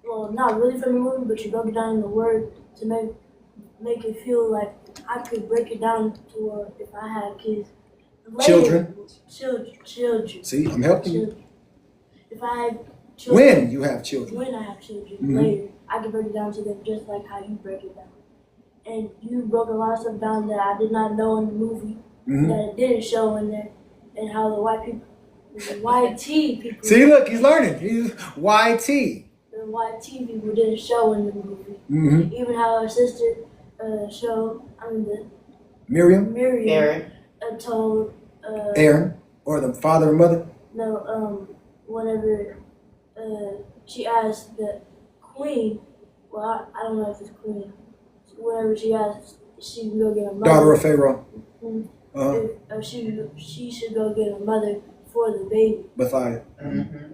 Speaker 6: Well, not really from the movie, but you broke it down in the word to make it feel like I could break it down to if I had kids. Later, Children.
Speaker 1: See, I'm helping you.
Speaker 6: Children. If I had children.
Speaker 1: When you have children.
Speaker 6: When I have children.
Speaker 1: Mhm.
Speaker 6: Later, I can break it down to them just like how you break it down. And you broke a lot of stuff down that I did not know in the movie,
Speaker 1: Mhm.
Speaker 6: that it didn't show in there, and how the YT people.
Speaker 1: See, look, he's learning. He's YT.
Speaker 6: The YT people didn't show in the movie.
Speaker 1: Mm-hmm.
Speaker 6: Even how her sister
Speaker 1: Miriam,
Speaker 6: Miriam told
Speaker 1: Aaron, or the father and mother.
Speaker 6: whenever she asked the queen, well, I don't know if it's queen, whenever she asked she can go get a mother.
Speaker 1: Daughter of Pharaoh.
Speaker 6: Mhm.
Speaker 1: Uh-huh.
Speaker 6: If she should go get a mother for the baby.
Speaker 1: Bethia.
Speaker 2: Mm-hmm.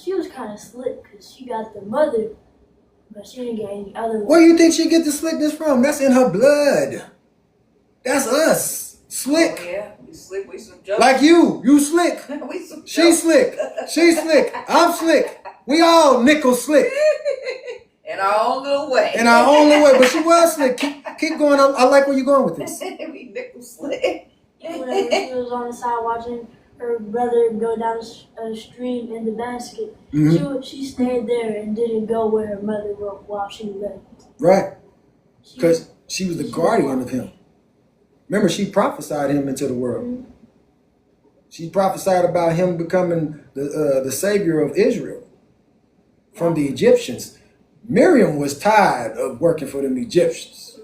Speaker 6: She was kind of slick because she got the mother, but she didn't get any other one.
Speaker 1: Where do you think she get the slickness from? That's in her blood. That's us. Slick.
Speaker 2: Oh, yeah, we slick. We some jokes.
Speaker 1: Like you. You slick.
Speaker 2: We some
Speaker 1: She's
Speaker 2: jokes.
Speaker 1: slick. She's slick. I'm slick. We all nickel slick.
Speaker 2: In our own little way.
Speaker 1: In our own little way. But she was slick. Keep going. I like where you're going with this.
Speaker 2: We nickel slick.
Speaker 6: Whenever she was on the side watching her brother go down a stream in the basket,
Speaker 1: Mhm.
Speaker 6: she stayed there and didn't go where her mother went while she left.
Speaker 1: Right.
Speaker 6: She-
Speaker 1: Because she was the guardian of him. Remember, she prophesied him into the world.
Speaker 6: Mhm.
Speaker 1: She prophesied about him becoming the savior of Israel from the Egyptians. Miriam was tired of working for them Egyptians.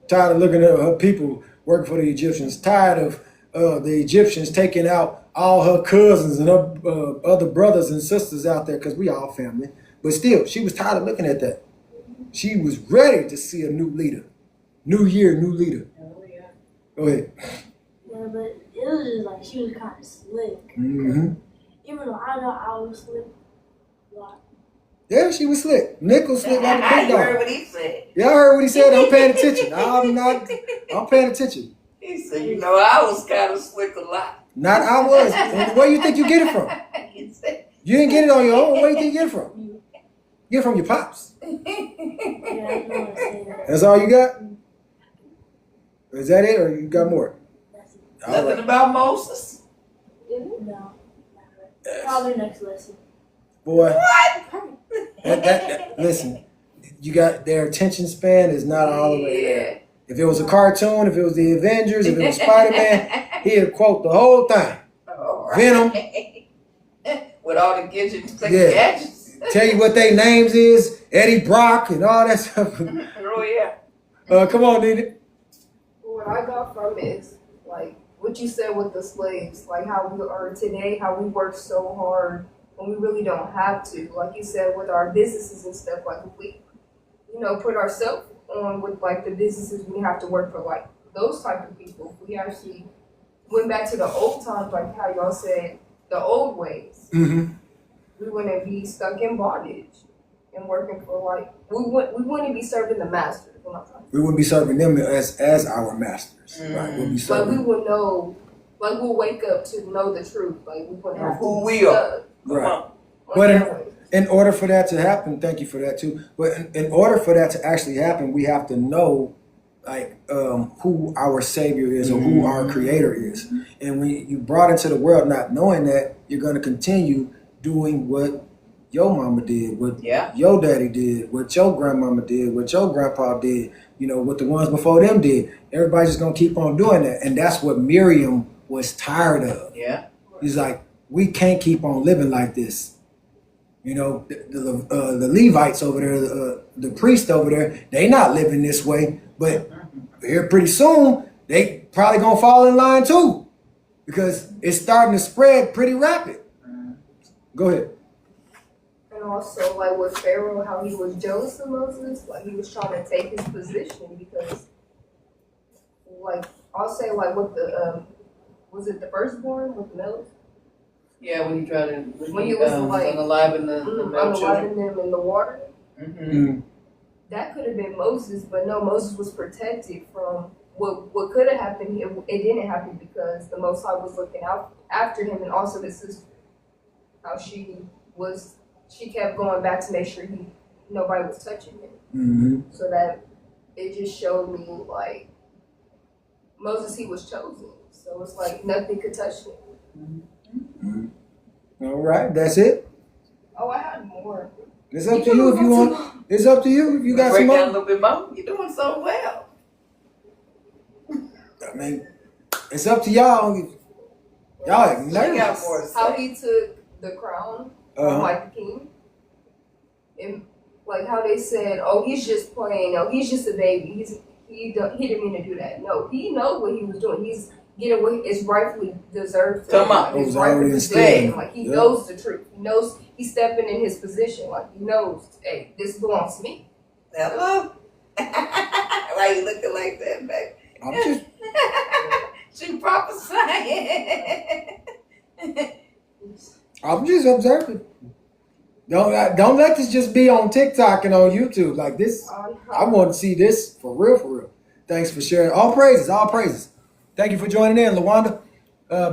Speaker 1: Tired of looking at her people working for the Egyptians. Tired of the Egyptians taking out all her cousins and her other brothers and sisters out there, because we all family. But still, she was tired of looking at that. She was ready to see a new leader. New year, new leader.
Speaker 2: Oh, yeah.
Speaker 1: Go ahead.
Speaker 6: Yeah, but it was just like she was kind of slick.
Speaker 1: Mm-hmm.
Speaker 6: Even though I know I was slick. Like,
Speaker 1: Yeah, she was slick. Nick was slick like a big
Speaker 2: You heard
Speaker 1: dog.
Speaker 2: what he said.
Speaker 1: Yeah, I heard what he said. I'm paying attention. I'm paying attention.
Speaker 2: He said, you know, I was kind of slick a lot.
Speaker 1: Not I was. And where you think you get it from?
Speaker 2: He said,
Speaker 1: You didn't get it on your own. Where you think you get it from? Get it from your pops.
Speaker 6: yeah, I just want to say that.
Speaker 1: That's all you got? Is that it, or you got more?
Speaker 6: That's it.
Speaker 1: All
Speaker 2: nothing
Speaker 1: right.
Speaker 2: about Moses.
Speaker 6: No. Probably next lesson.
Speaker 1: Boy,
Speaker 2: What?
Speaker 1: listen, you got their attention span is not all the way there.
Speaker 2: Yeah.
Speaker 1: If it was a cartoon, if it was the Avengers, if it was Spider-Man, he'd quote the whole thing.
Speaker 2: All right.
Speaker 1: Venom.
Speaker 2: With all the gadgets,
Speaker 1: Yeah.
Speaker 2: gadgets.
Speaker 1: Tell you what their names is, Eddie Brock and all that stuff.
Speaker 2: Oh, yeah.
Speaker 1: Come on, Nina.
Speaker 3: What I got from it is like what you said with the slaves, like how we are today, how we work so hard when we really don't have to. Like you said, with our businesses and stuff, like if we, put ourselves on with like the businesses we have to work for, like those type of people. If we actually went back to the old times, like how y'all said, the old ways,
Speaker 1: Mm-hmm.
Speaker 3: we wouldn't be stuck in bondage and working for like we wouldn't be serving the masters. What I'm trying to say.
Speaker 1: We wouldn't be serving them as our masters. Right? We'll be
Speaker 3: Like we
Speaker 1: serving.
Speaker 3: would know, like we'll wake up to know the truth. Like we wouldn't have
Speaker 2: Who
Speaker 3: to
Speaker 2: we
Speaker 3: be
Speaker 2: are.
Speaker 3: stuck
Speaker 1: Right.
Speaker 3: on
Speaker 1: But
Speaker 3: their ways.
Speaker 1: in order for that to happen, thank you for that too. But in order for that to actually happen, we have to know like who our savior is or who our creator is. And when you brought into the world not knowing that, you're going to continue doing what your mama did, what
Speaker 2: Yeah.
Speaker 1: your daddy did, what your grandmama did, what your grandpa did, what the ones before them did. Everybody's just going to keep on doing that. And that's what Miriam was tired of.
Speaker 2: Yeah.
Speaker 1: He's like, we can't keep on living like this. The Levites over there, the priest over there, they not living this way. But here pretty soon, they probably gonna fall in line too, because it's starting to spread pretty rapid. Go ahead.
Speaker 3: And also like with Pharaoh, how he was jealous of Moses, like he was trying to take his position because, like I'll say like with the was it the firstborn with the males?
Speaker 2: Yeah, when he tried to,
Speaker 3: When he was like
Speaker 2: unalive the male children.
Speaker 3: unaliving them in the water.
Speaker 2: Mm-hmm.
Speaker 3: That could have been Moses, but no, Moses was protected from what could have happened. It didn't happen because the Most High was looking out after him, and also his sister, how she kept going back to make sure nobody was touching him.
Speaker 1: Mm-hmm.
Speaker 3: So that it just showed me like Moses, he was chosen, so it's like nothing could touch him.
Speaker 1: All right, that's it.
Speaker 3: Oh, I had more.
Speaker 1: It's up to you if you want. It's up to you if you got
Speaker 2: Break
Speaker 1: some
Speaker 2: down a
Speaker 1: more.
Speaker 2: little bit more. You're doing so well.
Speaker 1: I mean, it's up to y'all. Y'all
Speaker 2: She got
Speaker 1: nervous.
Speaker 2: more to say.
Speaker 3: How he took the crown from like the king, and like how they said, "Oh, he's just playing. Oh, he's just a baby. He didn't mean to do that." No, he knows what he was doing. He's getting what is rightfully deserved. to
Speaker 2: Come
Speaker 3: him.
Speaker 2: on.
Speaker 3: Like,
Speaker 1: It was
Speaker 3: his rightful
Speaker 1: already
Speaker 3: position.
Speaker 1: instilled.
Speaker 3: Like he
Speaker 1: Yeah.
Speaker 3: knows the truth. He knows he's stepping in his position. Like he knows, hey, this belongs to me.
Speaker 2: Hello? Why you looking like that, baby?
Speaker 1: I'm just.
Speaker 2: She prophesying.
Speaker 1: I'm just observing. Don't let this just be on TikTok and on YouTube like this. I want to see this for real, for real. Thanks for sharing. All praises, all praises. Thank you for joining in, LaWanda.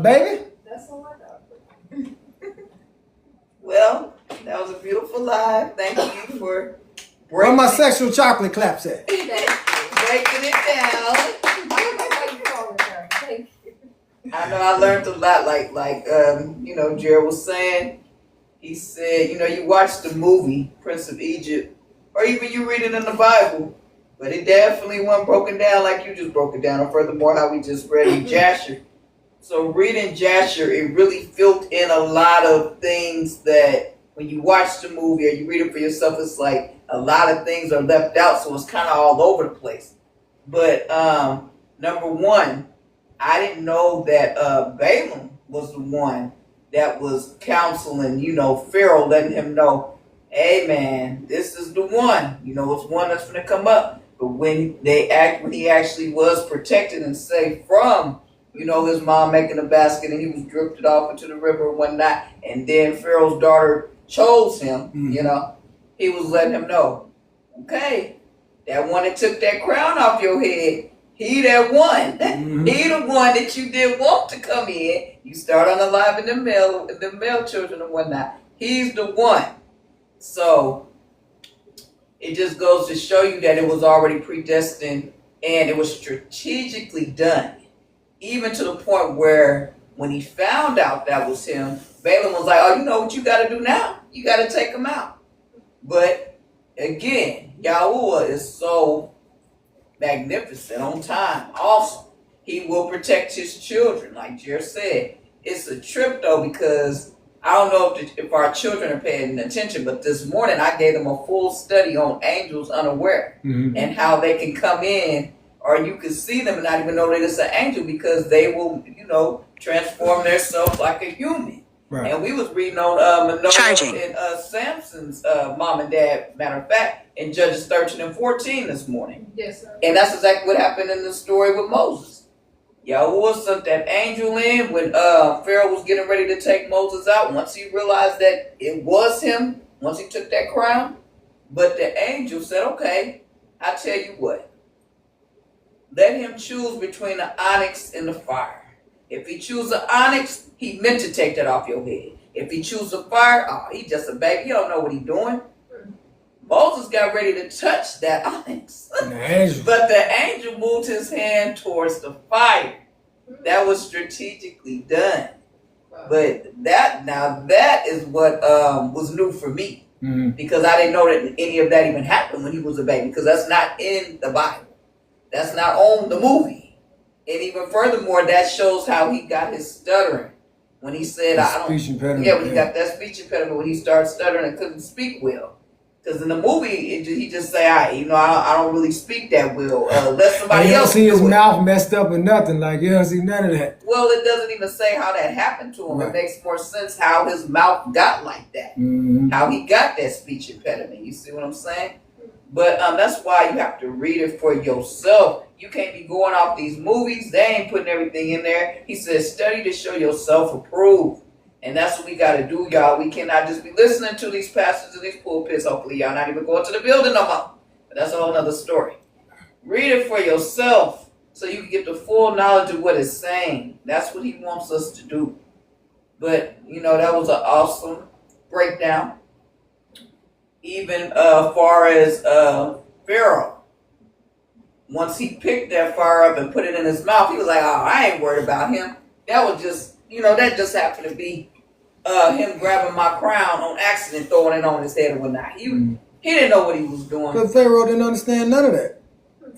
Speaker 1: Baby?
Speaker 3: That's all I got.
Speaker 2: Well, that was a beautiful live. Thank you for
Speaker 1: Where my
Speaker 2: breaking
Speaker 1: sexual chocolate claps at?
Speaker 2: breaking it down.
Speaker 3: I don't know why you call it that. Thank you.
Speaker 2: I know I learned a lot. Like Jared was saying. He said, you watch the movie Prince of Egypt, or even you read it in the Bible, but it definitely wasn't broken down like you just broke it down, or furthermore, how we just read in Jasher. So reading Jasher, it really filled in a lot of things that when you watch the movie or you read it for yourself, it's like a lot of things are left out, so it's kind of all over the place. But number one, I didn't know that Balaam was the one that was counseling, Pharaoh, letting him know, hey man, this is the one. It's one that's gonna come up. But when he actually was protected and safe from, his mom making a basket and he was drifted off into the river one night, and then Pharaoh's daughter chose him, he was letting him know, okay, that one that took that crown off your head, he that one. He the one that you did want to come in. You start unaliving the male children and whatnot. He's the one. So it just goes to show you that it was already predestined and it was strategically done. Even to the point where when he found out that was him, Balaam was like, oh, you know what you got to do now? You got to take him out. But again, Yahuwah is so magnificent, on time, awesome. He will protect his children, like Jer said. It's a trip though, because I don't know if our children are paying attention, but this morning I gave them a full study on angels unaware and how they can come in, or you can see them and not even know that it's an angel, because they will, transform themselves like a human. Right. And we was reading on Manoah and Samson's mom and dad, matter of fact, in Judges 13 and 14 this morning.
Speaker 3: Yes, sir.
Speaker 2: And that's exactly what happened in the story with Moses. Yahuwah sent that angel in when Pharaoh was getting ready to take Moses out. Once he realized that it was him, once he took that crown, but the angel said, okay, I tell you what, let him choose between the onyx and the fire. If he chooses the onyx, he meant to take that off your head. If he chooses the fire, oh, he just a baby. He don't know what he's doing. Moses got ready to touch that onyx. But the angel moved his hand towards the fire. That was strategically done. But that is what was new for me. Because I didn't know that any of that even happened when he was a baby. Because that's not in the Bible. That's not on the movie. And even furthermore, that shows how he got his stuttering. When he said,
Speaker 1: speech impediment.
Speaker 2: Yeah, when he got that speech impediment, when he started stuttering and couldn't speak well. Because in the movie, he just say, I don't really speak that well. Let somebody else do it.
Speaker 1: You don't see his mouth messed up or nothing. Like, you don't see none of that.
Speaker 2: Well, it doesn't even say how that happened to him. Right. It makes more sense how his mouth got like that. How he got that speech impediment. You see what I'm saying? But that's why you have to read it for yourself. You can't be going off these movies. They ain't putting everything in there. He says, study to show yourself approved. And that's what we got to do, y'all. We cannot just be listening to these pastors and these pulpits. Hopefully, y'all not even going to the building no more. But that's a whole other story. Read it for yourself so you can get the full knowledge of what it's saying. That's what he wants us to do. But, that was an awesome breakdown. Even far as Pharaoh. Once he picked that fire up and put it in his mouth, he was like, oh, I ain't worried about him. That was just, that just happened to be him grabbing my crown on accident, throwing it on his head or whatnot. He didn't know what he was doing.
Speaker 1: But Pharaoh didn't understand none of that.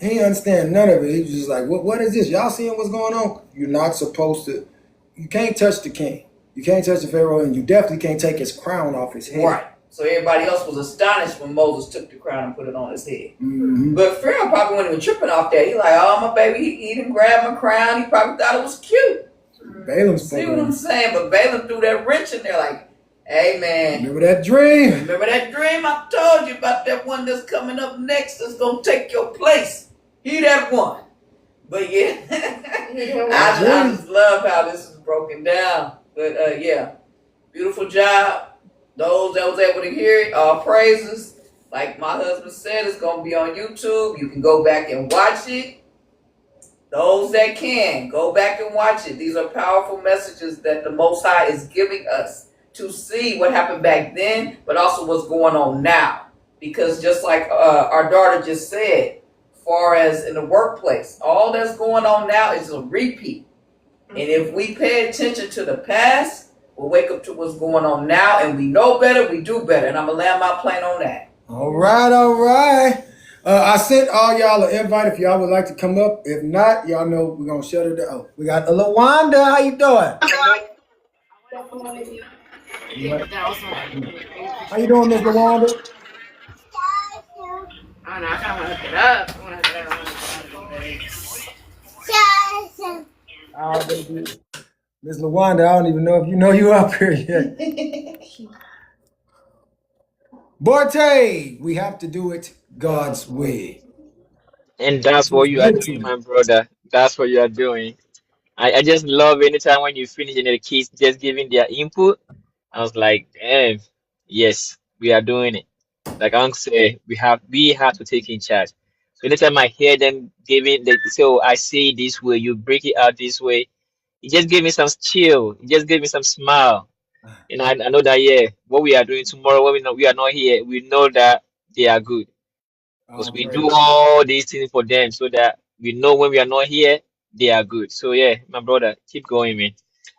Speaker 1: He didn't understand none of it. He was just like, what is this? Y'all seeing what's going on? You're not supposed to. You can't touch the king. You can't touch the Pharaoh, and you definitely can't take his crown off his head.
Speaker 2: Right. So everybody else was astonished when Moses took the crown and put it on his head. But Pharaoh probably wasn't even tripping off that. He like, oh, my baby, he didn't grab my crown. He probably thought it was cute.
Speaker 1: Balaam's
Speaker 2: See what I'm saying? But Balaam threw that wrench in there like, hey, man.
Speaker 1: Remember that dream?
Speaker 2: Remember that dream I told you about, that one that's coming up next that's going to take your place. He that one. But yeah, I just love how this is broken down. But yeah, beautiful job. Those that was able to hear it, all praises. Like my husband said, it's going to be on YouTube. You can go back and watch it. Those that can, go back and watch it. These are powerful messages that the Most High is giving us to see what happened back then, but also what's going on now. Because just like our daughter just said, far as in the workplace, all that's going on now is a repeat. And if we pay attention to the past, we'll wake up to what's going on now, and we know better, we do better. And I'm going to land my plane on that.
Speaker 1: All right. I sent all y'all an invite if y'all would like to come up. If not, y'all know we're going to shut it down. Oh, we got LaWanda. How you doing? How you doing, Miss LaWanda?
Speaker 7: I don't know. I kind of want to hook it up. I want to hook it up.
Speaker 1: Oh, baby. Miss Lawanda, I don't even know if you know you up here yet. Borte, we have to do it God's way.
Speaker 8: And that's what
Speaker 1: It's
Speaker 8: you are
Speaker 1: good to
Speaker 8: doing,
Speaker 1: me.
Speaker 8: my brother. That's what you are doing. I just love anytime when you finish and the kids just giving their input. I was like, damn, yes, we are doing it. Like Uncle said, we have to take in charge. So anytime I hear them giving the so I say it this way, you break it out this way, it just gave me some chill. It just gave me some smile. And I know that yeah, what we are doing tomorrow when we are not here, we know that they are good. Because
Speaker 1: All
Speaker 8: we do
Speaker 1: praise.
Speaker 8: all these things for them so that we know when we are not here, they are good. So yeah, my brother, keep going, man.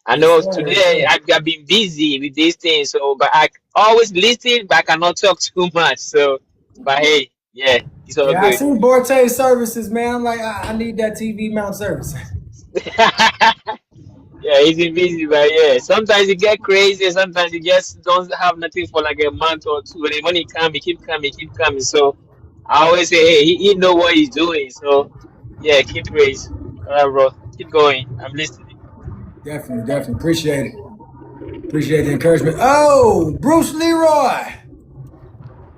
Speaker 8: I
Speaker 1: Yes,
Speaker 8: know
Speaker 1: sir. Yes,
Speaker 8: today
Speaker 1: sir.
Speaker 8: I've been busy with these things, so but I always listen, but I cannot talk too much. So, but hey, yeah, it's all
Speaker 1: Yeah, I
Speaker 8: good.
Speaker 1: see Borte services, man. I'm like, I need that TV mount service.
Speaker 8: Yeah, he's been busy, but yeah, sometimes you get crazy. Sometimes you just don't have nothing for like a month or two. And then when he come, he keep coming, keep coming. So I always say, hey, he know what he's doing. So yeah, keep praise. All right, bro, keep going. I'm listening.
Speaker 1: Definitely, definitely. Appreciate it. Appreciate the encouragement. Oh, Bruce Leroy.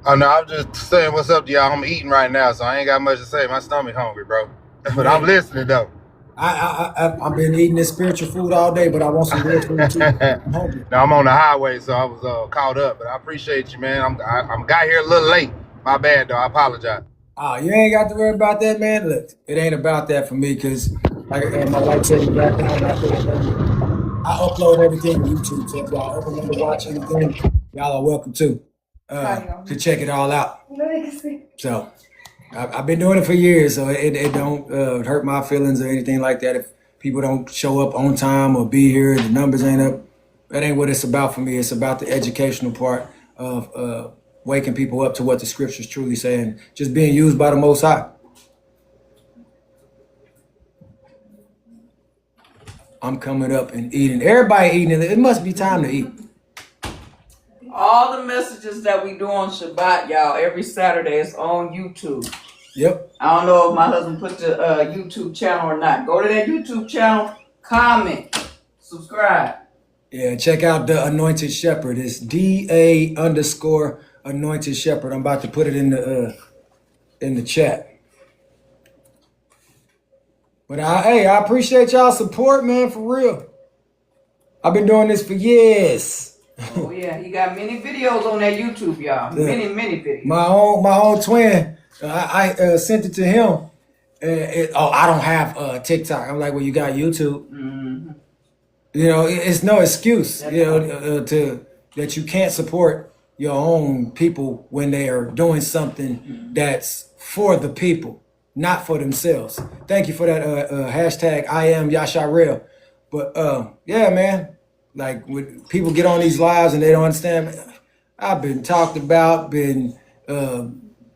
Speaker 9: Oh no, I'm just saying what's up to y'all. I'm eating right now, so I ain't got much to say. My stomach hungry, bro. But I'm
Speaker 1: Man,
Speaker 9: listening though.
Speaker 1: I've been eating this spiritual food all day, but I want some real food too. I'm hungry.
Speaker 9: No, I'm on the highway, so I was caught up. But I appreciate you, man. I'm got here a little late. My bad, though. I apologize.
Speaker 1: Oh, you ain't got to worry about that, man. Look, it ain't about that for me because, like my wife said in the background, I upload everything to YouTube. So if y'all ever want to watch anything, y'all are welcome to check it all out. So I've been doing it for years, so it don't hurt my feelings or anything like that. If people don't show up on time or be here, the numbers ain't up. That ain't what it's about for me. It's about the educational part of waking people up to what the scriptures truly say and just being used by the Most High. I'm coming up and eating. Everybody eating. It must be time to eat.
Speaker 2: All the messages that we do on Shabbat, y'all, every Saturday is on YouTube.
Speaker 1: Yep.
Speaker 2: I don't know if my husband put the YouTube channel or not. Go to that YouTube channel, comment, subscribe.
Speaker 1: Yeah, check out the Anointed Shepherd. It's DA_ Anointed Shepherd. I'm about to put it in the chat. But I appreciate y'all support, man, for real. I've been doing this for years.
Speaker 2: Oh yeah, he got many videos on that YouTube, y'all.
Speaker 1: Yeah.
Speaker 2: Many videos.
Speaker 1: My own twin. I sent it to him. I don't have TikTok. I'm like, well, you got YouTube.
Speaker 2: Mm-hmm.
Speaker 1: You know, it's no excuse. You know, to that you can't support your own people when they are doing something that's for the people, not for themselves. Thank you for that hashtag. I am Yasharel. But yeah, man, like when people get on these lives and they don't understand, I've been talked about, been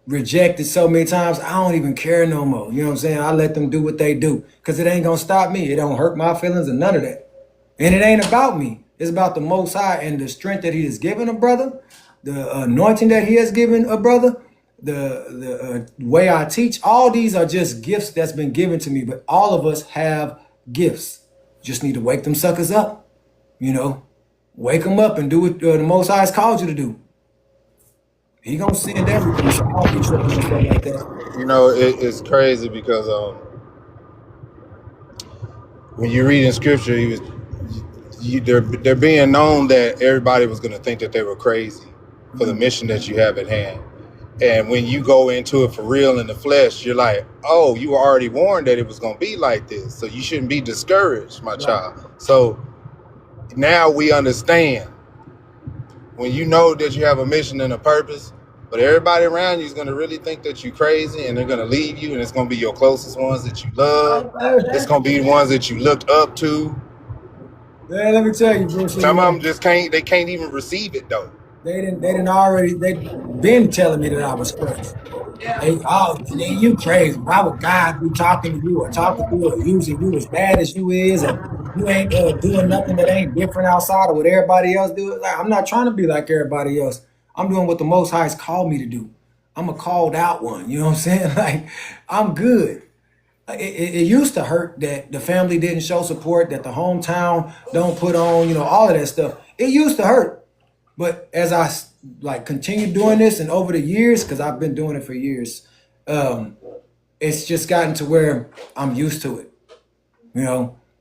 Speaker 1: rejected so many times. I don't even care no more. You know what I'm saying? I let them do what they do because it ain't gonna stop me. It don't hurt my feelings or none of that. And it ain't about me. It's about the Most High and the strength that He has given a brother, the anointing that He has given a brother, the way I teach. All these are just gifts that's been given to me. But all of us have gifts. Just need to wake them suckers up. You know, wake them up and do what the Most High has called you to do. He gonna send everything. So I don't be tripping and stuff like that.
Speaker 9: You know, it's crazy because when you read in scripture, they're being known that everybody was going to think that they were crazy for the mission that you have at hand. And when you go into it for real in the flesh, you're like, oh, you were already warned that it was going to be like this. So you shouldn't be discouraged, my child. So now we understand when you know that you have a mission and a purpose, but everybody around you is going to really think that you're crazy and they're going to leave you. And it's going to be your closest ones that you love. It's going to be the ones that you looked up to.
Speaker 1: Yeah, let me tell you, Bruce.
Speaker 9: Some of them just can't even receive it though.
Speaker 1: They been telling me that I was crazy. You crazy. Why would God be talking to you or talking to you or using you as bad as you is and you ain't doing nothing that ain't different outside of what everybody else do? Like, I'm not trying to be like everybody else. I'm doing what the Most High's called me to do. I'm a called out one. You know what I'm saying? Like, I'm good. It used to hurt that the family didn't show support, that the hometown don't put on, all of that stuff. It used to hurt. But as I like continue doing this and over the years, because I've been doing it for years, it's just gotten to where I'm used to it.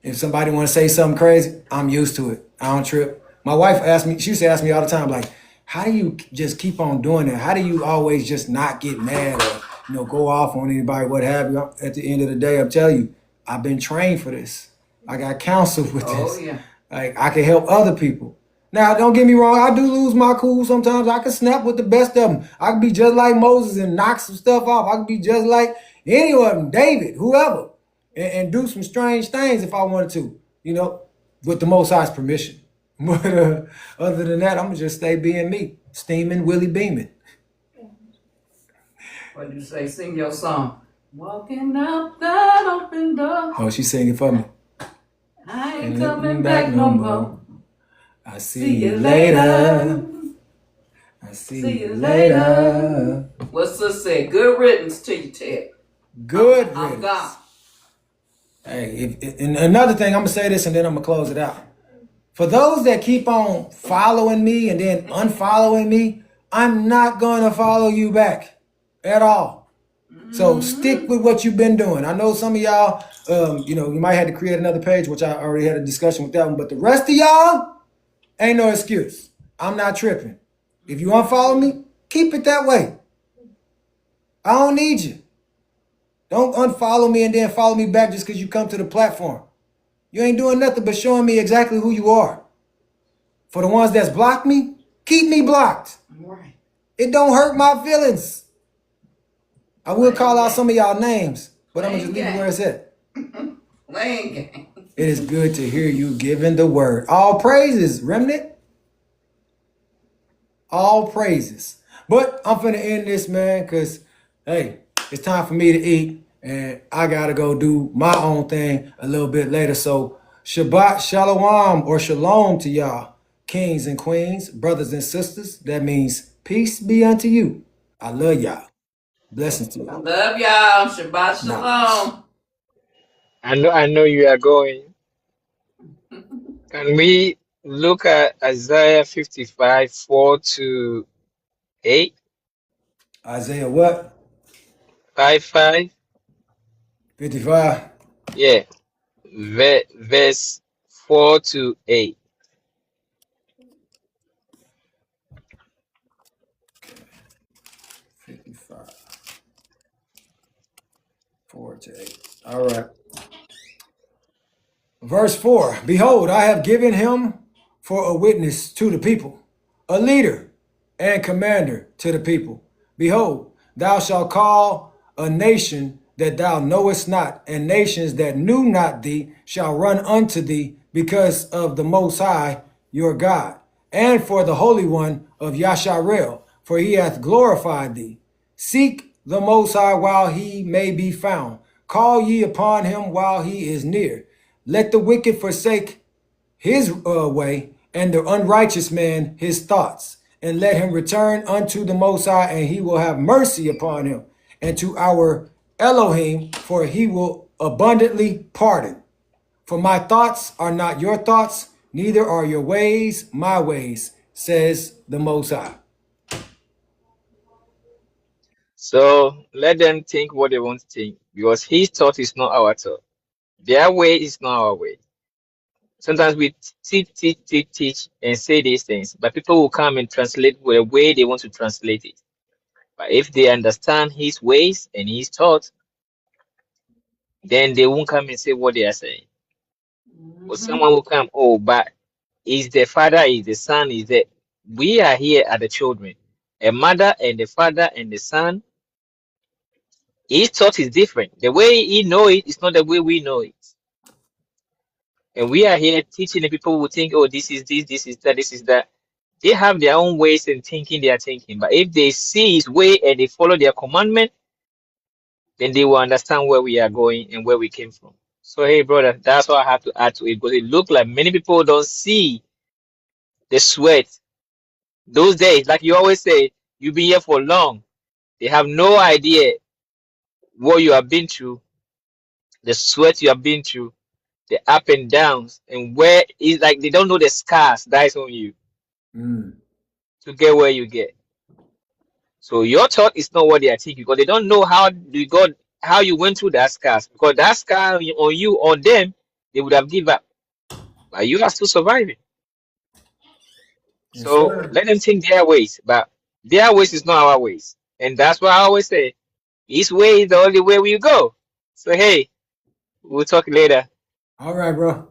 Speaker 1: If somebody want to say something crazy, I'm used to it. I don't trip. My wife asked me, she used to ask me all the time, like, how do you just keep on doing it? How do you always just not get mad or, go off on anybody, what have you? At the end of the day, I'm telling you, I've been trained for this. I got counsel with this.
Speaker 2: Yeah.
Speaker 1: Like, I can help other people. Now, don't get me wrong. I do lose my cool sometimes. I can snap with the best of them. I can be just like Moses and knock some stuff off. I can be just like any of them, David, whoever, and do some strange things if I wanted to, with the Most High's permission. But other than that, I'm going to just stay being me, steaming, Willie beaming.
Speaker 2: What do you say? Sing your song. Walking out that open door.
Speaker 1: Oh, she's singing for me.
Speaker 2: I ain't coming back no more.
Speaker 1: I see you later. I see you later.
Speaker 2: What's this say? Good riddance to you, Ted.
Speaker 1: Good
Speaker 2: I'm
Speaker 1: riddance.
Speaker 2: gone.
Speaker 1: Hey, and another thing, I'm going to say this and then I'm going to close it out. For those that keep on following me and then unfollowing me, I'm not going to follow you back at all. So stick with what you've been doing. I know some of y'all, you might have to create another page, which I already had a discussion with that one. But the rest of y'all, ain't no excuse. I'm not tripping. If you unfollow me, keep it that way. I don't need you. Don't unfollow me and then follow me back just because you come to the platform. You ain't doing nothing but showing me exactly who you are. For the ones that's blocked me, keep me blocked.
Speaker 2: Right.
Speaker 1: It don't hurt my feelings. I will call out some of y'all names, but I'm going to just leave it where it's at.
Speaker 2: Lame game.
Speaker 1: It is good to hear you giving the word. All praises, remnant. All praises. But I'm finna end this, man, because, hey, it's time for me to eat. And I got to go do my own thing a little bit later. So Shabbat Shalom or Shalom to y'all, kings and queens, brothers and sisters. That means peace be unto you. I love y'all. Blessings to y'all.
Speaker 2: Love y'all. Shabbat shalom.
Speaker 8: I know you are going. Can we look at Isaiah 55, 4 to 8?
Speaker 1: Isaiah what?
Speaker 8: 5,
Speaker 1: 55.
Speaker 8: yeah, verse 4 to 8.
Speaker 1: 55. 4 to 8. All right. Verse 4. Behold, I have given him for a witness to the people, a leader and commander to the people. Behold, thou shalt call a nation that thou knowest not, and nations that knew not thee shall run unto thee because of the Most High your God, and for the Holy One of Yasharel, for he hath glorified thee. Seek the Most High while he may be found. Call ye upon him while he is near. Let the wicked forsake his way, and the unrighteous man his thoughts. And let him return unto the Most High, and he will have mercy upon him. And to our Elohim, for he will abundantly pardon. For my thoughts are not your thoughts, neither are your ways my ways, says the Most High.
Speaker 8: So let them think what they want to think, because his thought is not our thought. Their way is not our way. Sometimes we teach, and say these things, but people will come and translate the way they want to translate it. But if they understand his ways and his thoughts, then they won't come and say what they are saying. But someone will come, oh, but is the father, is the son, is the... We are here at the children. A mother and the father and the son, his thought is different. The way he know it is not the way we know it. And we are here teaching the people who think, oh, this is this, this is that, this is that. They have their own ways and thinking they are thinking. But if they see his way and they follow their commandment, then they will understand where we are going and where we came from. So, hey, brother, that's what I have to add to it, because it looks like many people don't see the sweat. Those days, like you always say, you've been here for long. They have no idea what you have been through the sweat you have been through, the up and downs, and where is like they don't know the scars that is on you
Speaker 1: Mm.
Speaker 8: to get where you get. So your thought is not what they are thinking because they don't know how you went through that scars. Because that scar on you on them, they would have given up. But you are still surviving.
Speaker 1: Yes,
Speaker 8: So
Speaker 1: sir.
Speaker 8: let them think their ways, but their ways is not our ways. And that's why I always say his way is the only way we go. So hey, we'll talk later.
Speaker 1: All right, bro.